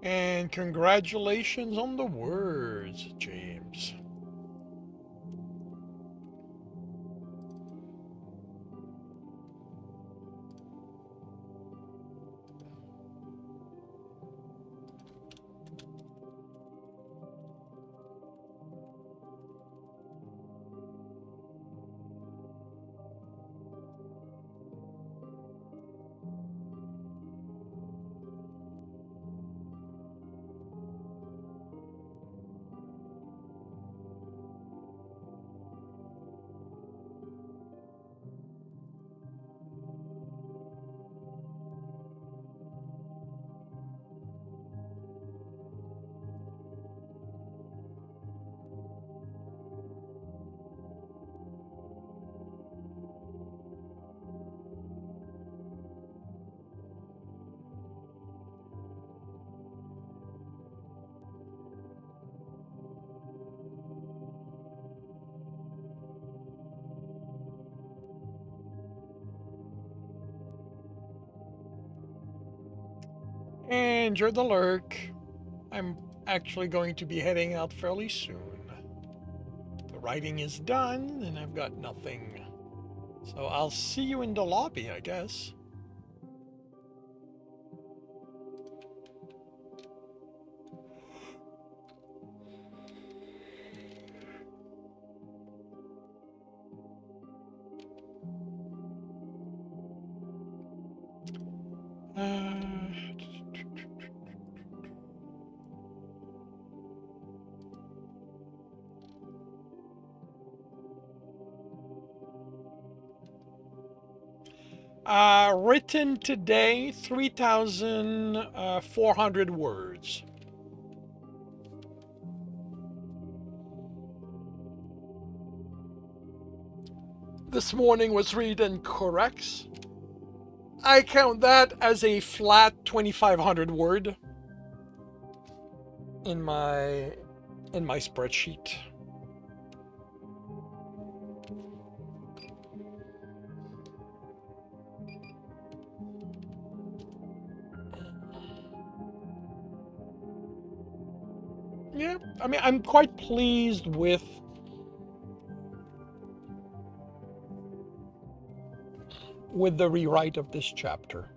And congratulations on the words, James. And you're the lurk. I'm actually going to be heading out fairly soon. The writing is done, and I've got nothing. So I'll see you in the lobby, I guess. Written today, 3,400 words. This morning was read and corrects. I count that as a flat 2,500 word in my spreadsheet. Yeah, I mean, I'm quite pleased with the rewrite of this chapter.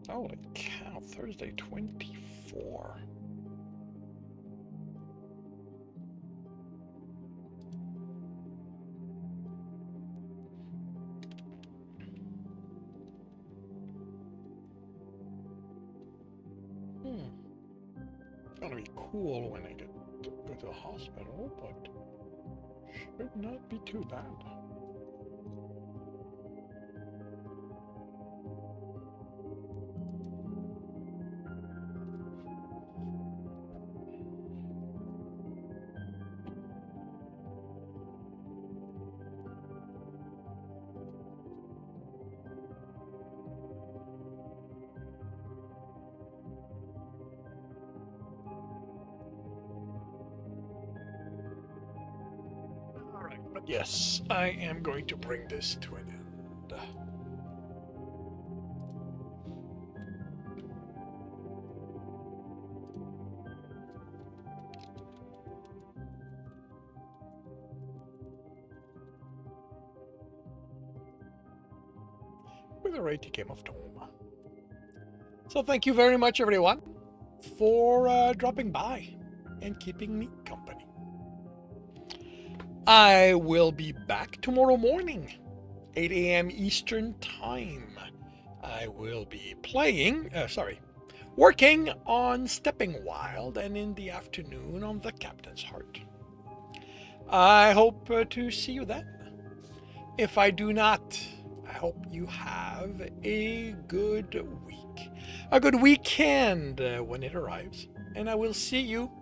Holy cow, Thursday 24. It's gonna be cool when I get to go to the hospital, but should not be too bad. But yes, I am going to bring this to an end. With a rating game of Tome. So thank you very much, everyone, for dropping by and keeping me company. I will be back tomorrow morning, 8 a.m. Eastern Time. I will be working on Stepping Wild, and in the afternoon on The Captain's Heart. I hope to see you then. If I do not, I hope you have a good week, a good weekend when it arrives, and I will see you